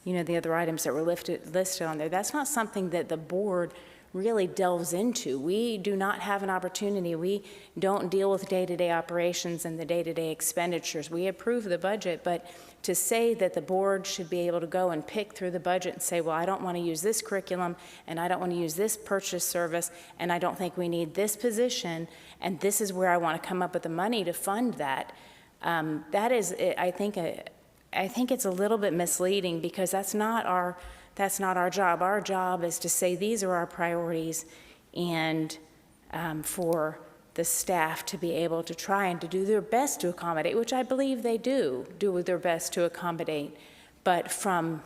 the other items that were listed on there. That's not something that the board really delves into. We do not have an opportunity. We don't deal with day-to-day operations and the day-to-day expenditures. We approve the budget, but to say that the board should be able to go and pick through the budget and say, well, I don't want to use this curriculum, and I don't want to use this purchase service, and I don't think we need this position, and this is where I want to come up with the money to fund that, that is, I think it's a little bit misleading, because that's not our job. Our job is to say these are our priorities, and for the staff to be able to try and to do their best to accommodate, which I believe they do their best to accommodate. But from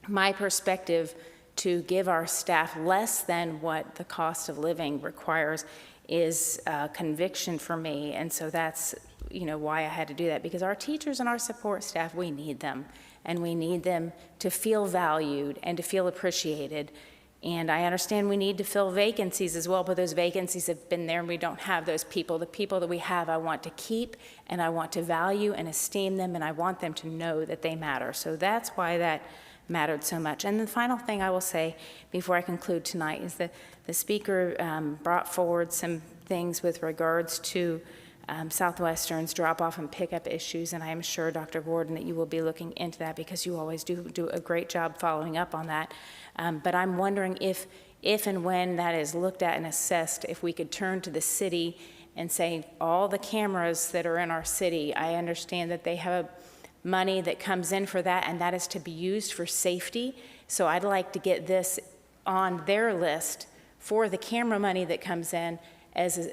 my perspective, to give our staff less than what the cost of living requires is a conviction for me. And so that's why I had to do that, because our teachers and our support staff, we need them. And we need them to feel valued and to feel appreciated. And I understand we need to fill vacancies as well, but those vacancies have been there and we don't have those people. The people that we have, I want to keep, and I want to value and esteem them, and I want them to know that they matter. So that's why that mattered so much. And the final thing I will say before I conclude tonight is that the speaker brought forward some things with regards to Southwestern's drop-off and pickup issues, and I am sure, Dr. Gordon, that you will be looking into that, because you always do a great job following up on that. But I'm wondering if and when that is looked at and assessed, if we could turn to the city and say, all the cameras that are in our city, I understand that they have money that comes in for that, and that is to be used for safety. So I'd like to get this on their list for the camera money that comes in as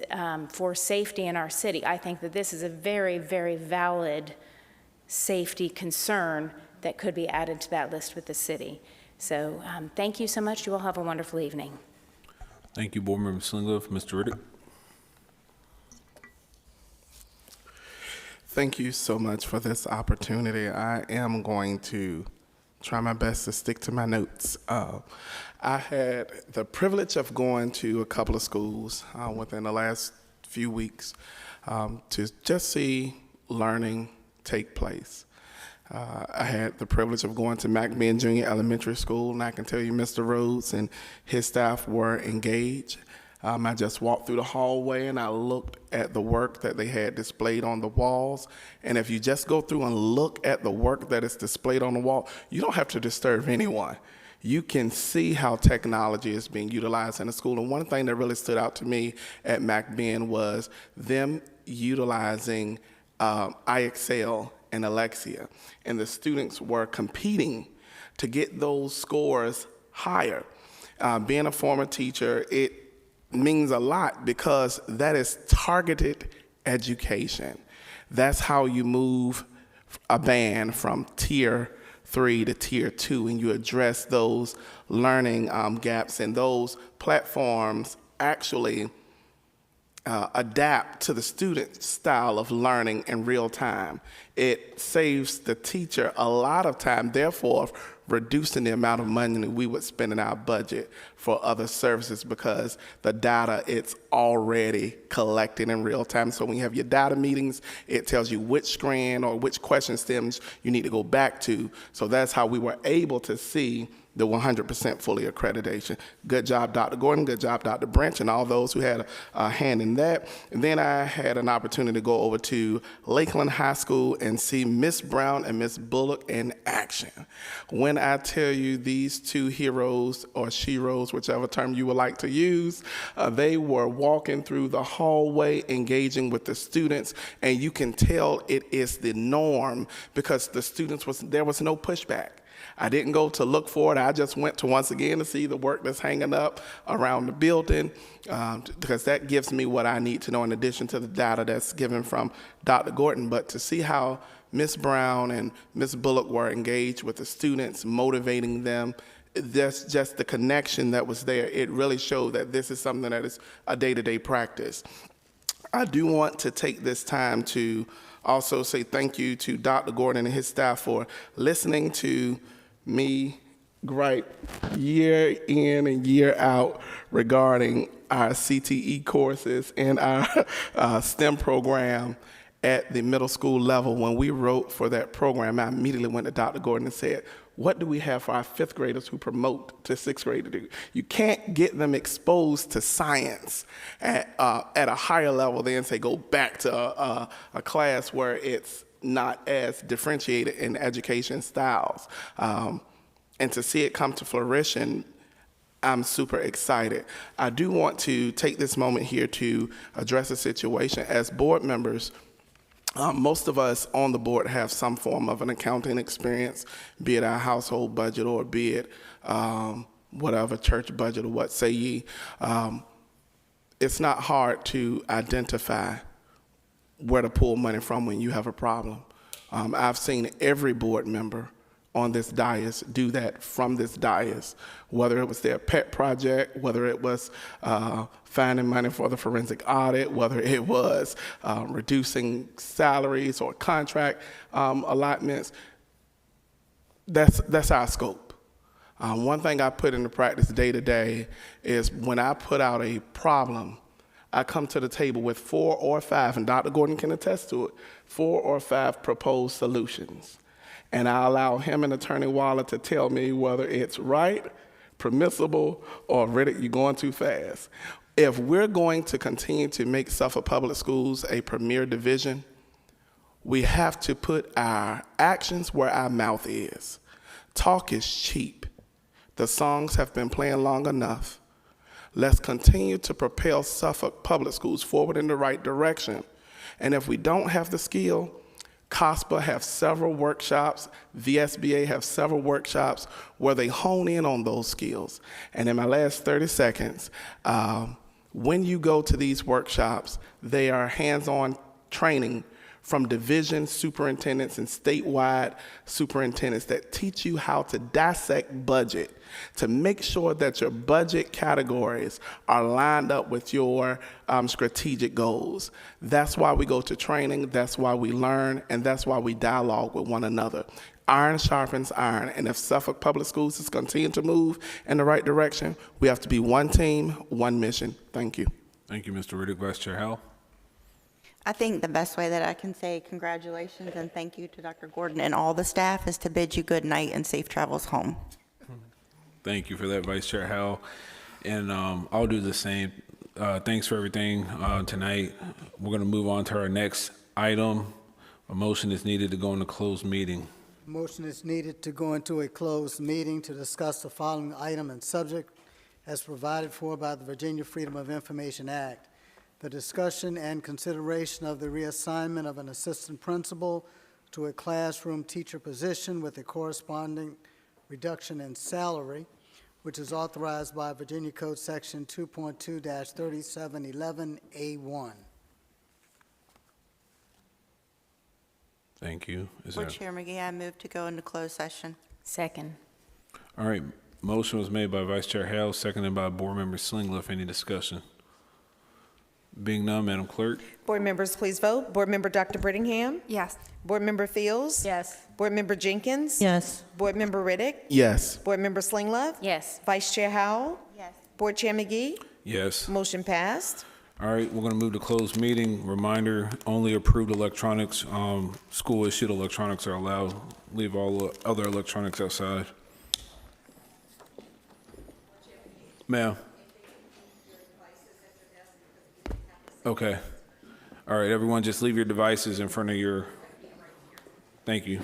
for safety in our city. I think that this is a very, very valid safety concern that could be added to that list with the city. So thank you so much. You all have a wonderful evening. Thank you, Board Member Slingleaf. Mr. Riddick. Thank you so much for this opportunity. I am going to try my best to stick to my notes. I had the privilege of going to a couple of schools within the last few weeks to just see learning take place. I had the privilege of going to McBean Junior Elementary School, and I can tell you Mr. Rhodes and his staff were engaged. I just walked through the hallway and I looked at the work that they had displayed on the walls. And if you just go through and look at the work that is displayed on the wall, you don't have to disturb anyone. You can see how technology is being utilized in the school. And one thing that really stood out to me at McBean was them utilizing iExcel and Alexia. And the students were competing to get those scores higher. Being a former teacher, it means a lot because that is targeted education. That's how you move a band from tier 3 to tier 2, and you address those learning gaps, and those platforms actually adapt to the student's style of learning in real time. It saves the teacher a lot of time, therefore reducing the amount of money that we would spend in our budget for other services, because the data, it's already collected in real time. So when you have your data meetings, it tells you which screen or which question stems you need to go back to. So that's how we were able to see the 100% fully accreditation. Good job, Dr. Gordon. Good job, Dr. Branch, and all those who had a hand in that. And then I had an opportunity to go over to Lakeland High School and see Miss Brown and Miss Bullock in action. When I tell you these two heroes, or sheroes, whichever term you would like to use, they were walking through the hallway, engaging with the students, and you can tell it is the norm because the students there was no pushback. I didn't go to look for it. I just went to once again to see the work that's hanging up around the building, because that gives me what I need to know in addition to the data that's given from Dr. Gordon. But to see how Ms. Brown and Ms. Bullock were engaged with the students, motivating them, that's just the connection that was there. It really showed that this is something that is a day-to-day practice. I do want to take this time to also say thank you to Dr. Gordon and his staff for listening to me gripe year in and year out regarding our CTE courses and our STEM program at the middle school level. When we wrote for that program, I immediately went to Dr. Gordon and said, what do we have for our 5th graders who promote to 6th grade to do? You can't get them exposed to science at a higher level than say go back to a class where it's not as differentiated in education styles. And to see it come to fruition, I'm super excited. I do want to take this moment here to address a situation. As board members, most of us on the board have some form of an accounting experience, be it our household budget or be it whatever, church budget or what say ye. It's not hard to identify where to pull money from when you have a problem. I've seen every board member on this dais do that from this dais, whether it was their pet project, whether it was finding money for the forensic audit, whether it was reducing salaries or contract allotments. That's our scope. One thing I put into practice day to day is when I put out a problem, I come to the table with 4 or 5, and Dr. Gordon can attest to it, 4 or 5 proposed solutions. And I allow him and Attorney Waller to tell me whether it's right, permissible, or Riddick, you're going too fast. If we're going to continue to make Suffolk Public Schools a premier division, we have to put our actions where our mouth is. Talk is cheap. The songs have been playing long enough. Let's continue to propel Suffolk Public Schools forward in the right direction. And if we don't have the skill, COSPA have several workshops, VSBA have several workshops where they hone in on those skills. And in my last 30 seconds, when you go to these workshops, they are hands-on training from division superintendents and statewide superintendents that teach you how to dissect budget to make sure that your budget categories are lined up with your strategic goals. That's why we go to training, that's why we learn, and that's why we dialogue with one another. Iron sharpens iron, and if Suffolk Public Schools is continuing to move in the right direction, we have to be one team, one mission. Thank you. Thank you, Mr. Riddick. Vice Chair Howell. I think the best way that I can say congratulations and thank you to Dr. Gordon and all the staff is to bid you good night and safe travels home. Thank you for that, Vice Chair Howell. And I'll do the same. Thanks for everything tonight. We're going to move on to our next item. A motion is needed to go into closed meeting. Motion is needed to go into a closed meeting to discuss the following item and subject as provided for by the Virginia Freedom of Information Act. The discussion and consideration of the reassignment of an assistant principal to a classroom teacher position with a corresponding reduction in salary, which is authorized by Virginia Code Section 2.2-3711A1. Thank you. Is Board there? Chair McGee, I move to go into closed session. Second. All right. Motion was made by Vice Chair Hale, seconded by Board Member Slingleff. Any discussion? Being none, Madam Clerk. Board members, please vote. Board Member Dr. Brittingham? Yes. Board Member Fields? Yes. Board Member Jenkins? Yes. Board Member Riddick? Yes. Board Member Slinglove? Yes. Vice Chair Howell? Yes. Board Chair McGee? Yes. Motion passed. All right, we're going to move to closed meeting. Reminder, only approved electronics, school-issued electronics are allowed. Leave all other electronics outside. Ma'am. Okay. All right, everyone, just leave your devices in front of your, thank you.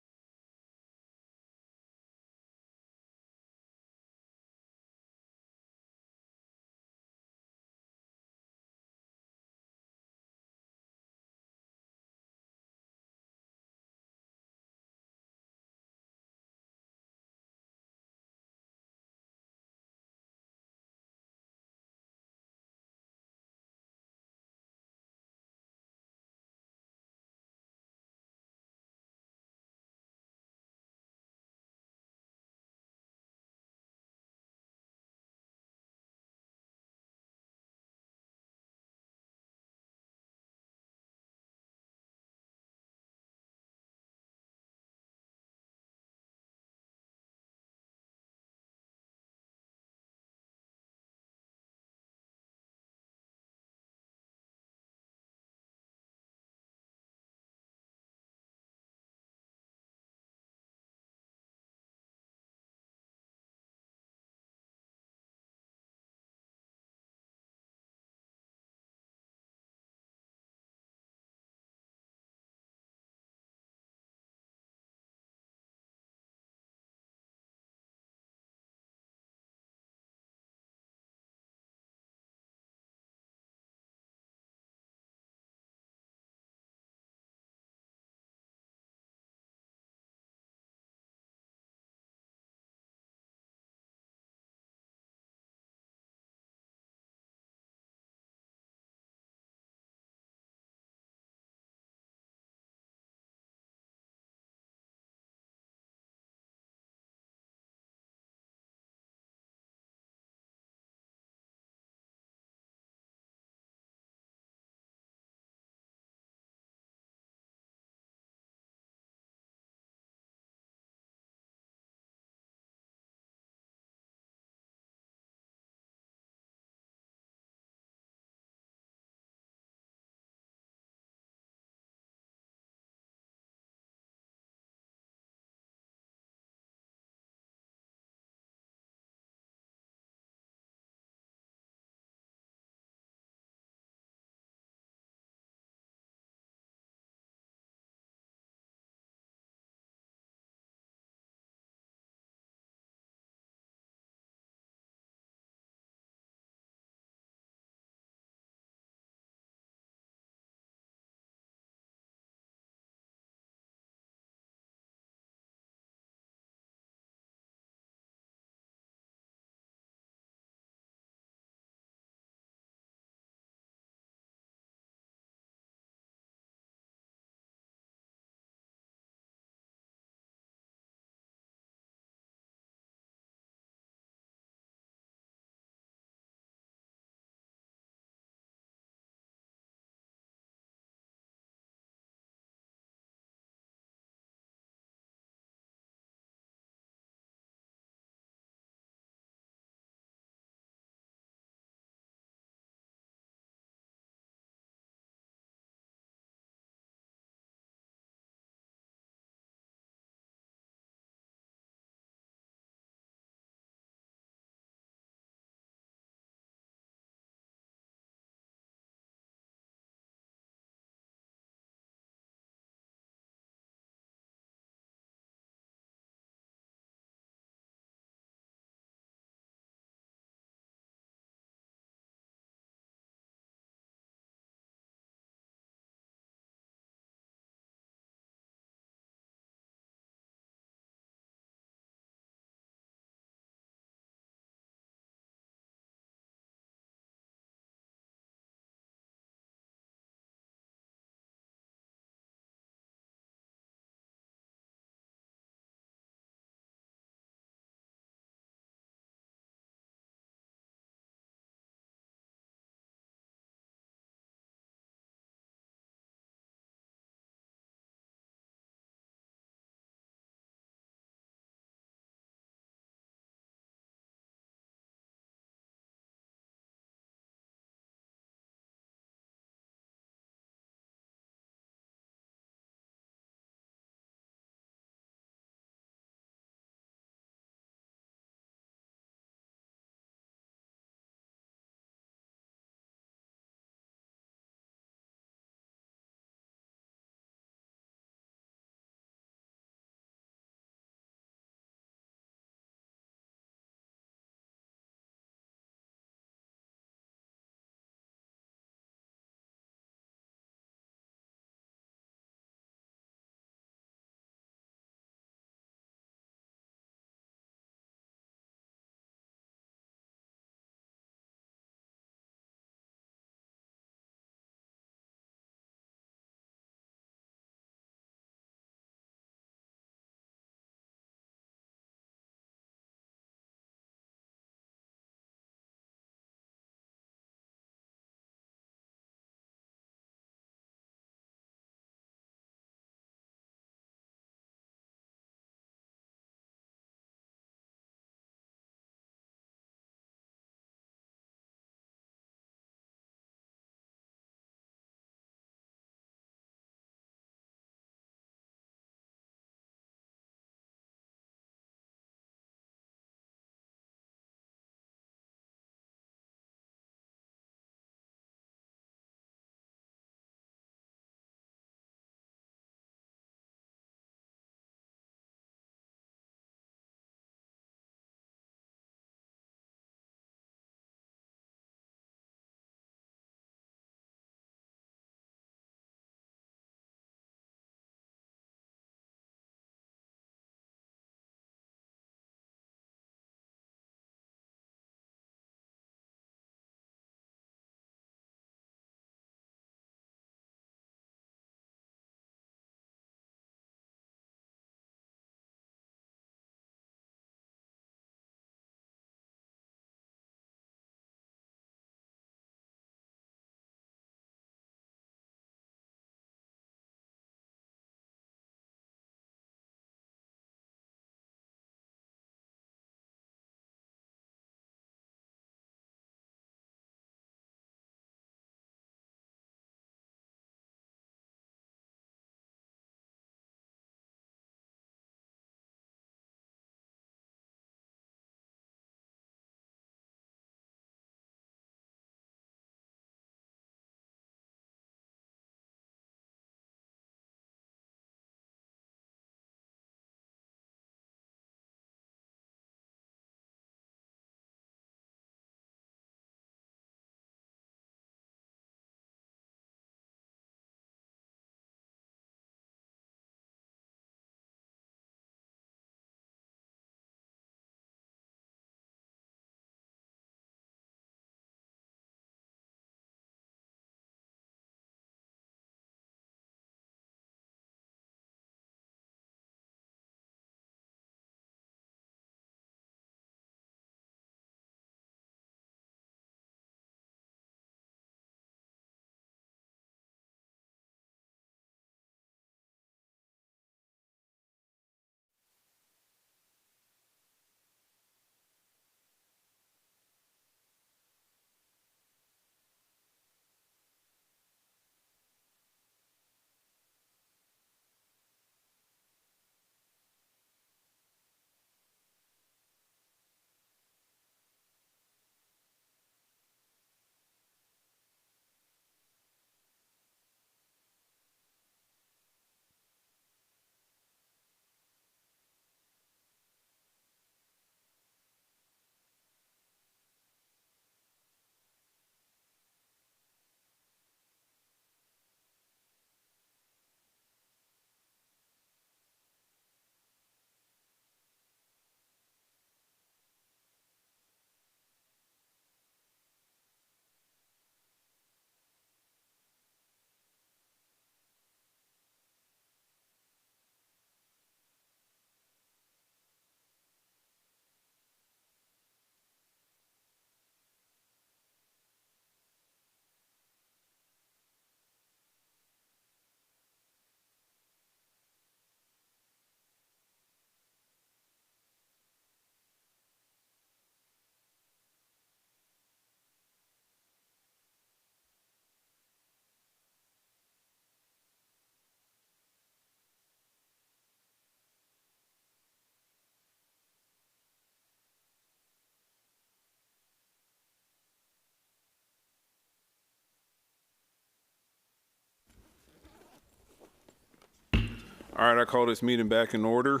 All right, I call this meeting back in order.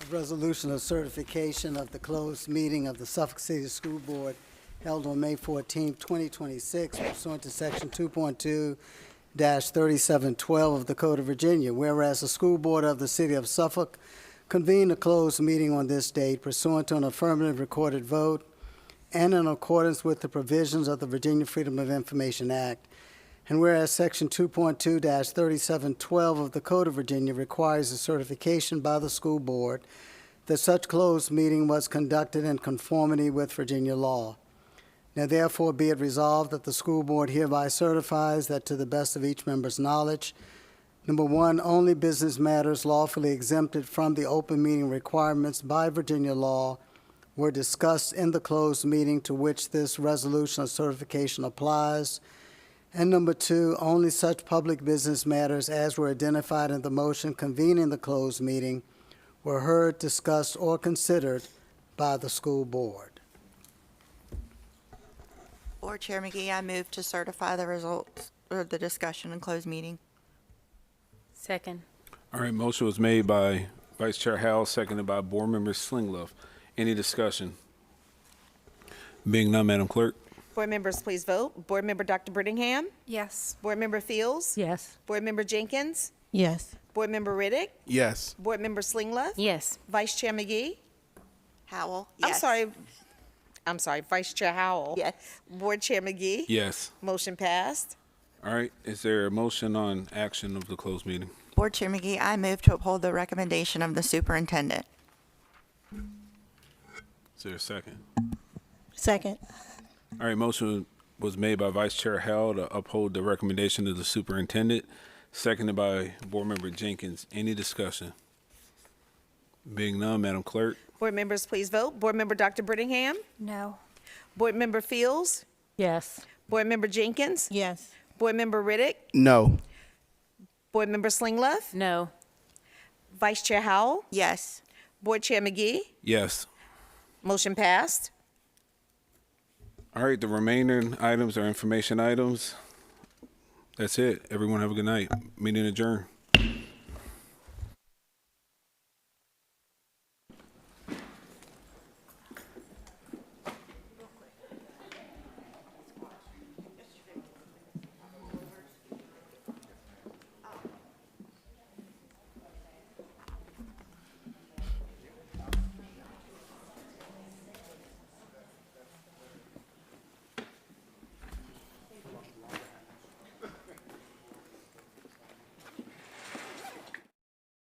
A resolution of certification of the closed meeting of the Suffolk City School Board held on May 14, 2026, pursuant to Section 2.2-3712 of the Code of Virginia. Whereas the School Board of the City of Suffolk convened a closed meeting on this date pursuant to an affirmative recorded vote and in accordance with the provisions of the Virginia Freedom of Information Act. And whereas Section 2.2-3712 of the Code of Virginia requires a certification by the school board that such closed meeting was conducted in conformity with Virginia law. Now therefore be it resolved that the school board hereby certifies that to the best of each member's knowledge, number one, only business matters lawfully exempted from the open meeting requirements by Virginia law were discussed in the closed meeting to which this resolution of certification applies. And number two, only such public business matters as were identified in the motion convening the closed meeting were heard, discussed, or considered by the school board. Board Chair McGee, I move to certify the results of the discussion in closed meeting. Second. All right, motion was made by Vice Chair Howell, seconded by Board Member Slingloff. Any discussion? Being none, Madam Clerk. Board members, please vote. Board Member Dr. Brittingham? Yes. Board Member Fields? Yes. Board Member Jenkins? Yes. Board Member Riddick? Yes. Board Member Slingloff? Yes. Vice Chair McGee? Howell? Yes. I'm sorry, Vice Chair Howell? Yes. Board Chair McGee? Yes. Motion passed. All right, is there a motion on action of the closed meeting? Board Chair McGee, I move to uphold the recommendation of the superintendent. Is there a second? Second. All right, motion was made by Vice Chair Howell to uphold the recommendation of the superintendent, seconded by Board Member Jenkins. Any discussion? Being none, Madam Clerk. Board members, please vote. Board Member Dr. Brittingham? No. Board Member Fields? Yes. Board Member Jenkins? Yes. Board Member Riddick? No. Board Member Slingloff? No. Vice Chair Howell? Yes. Board Chair McGee? Yes. Motion passed. All right, the remaining items are information items. That's it. Everyone have a good night. Meeting adjourned.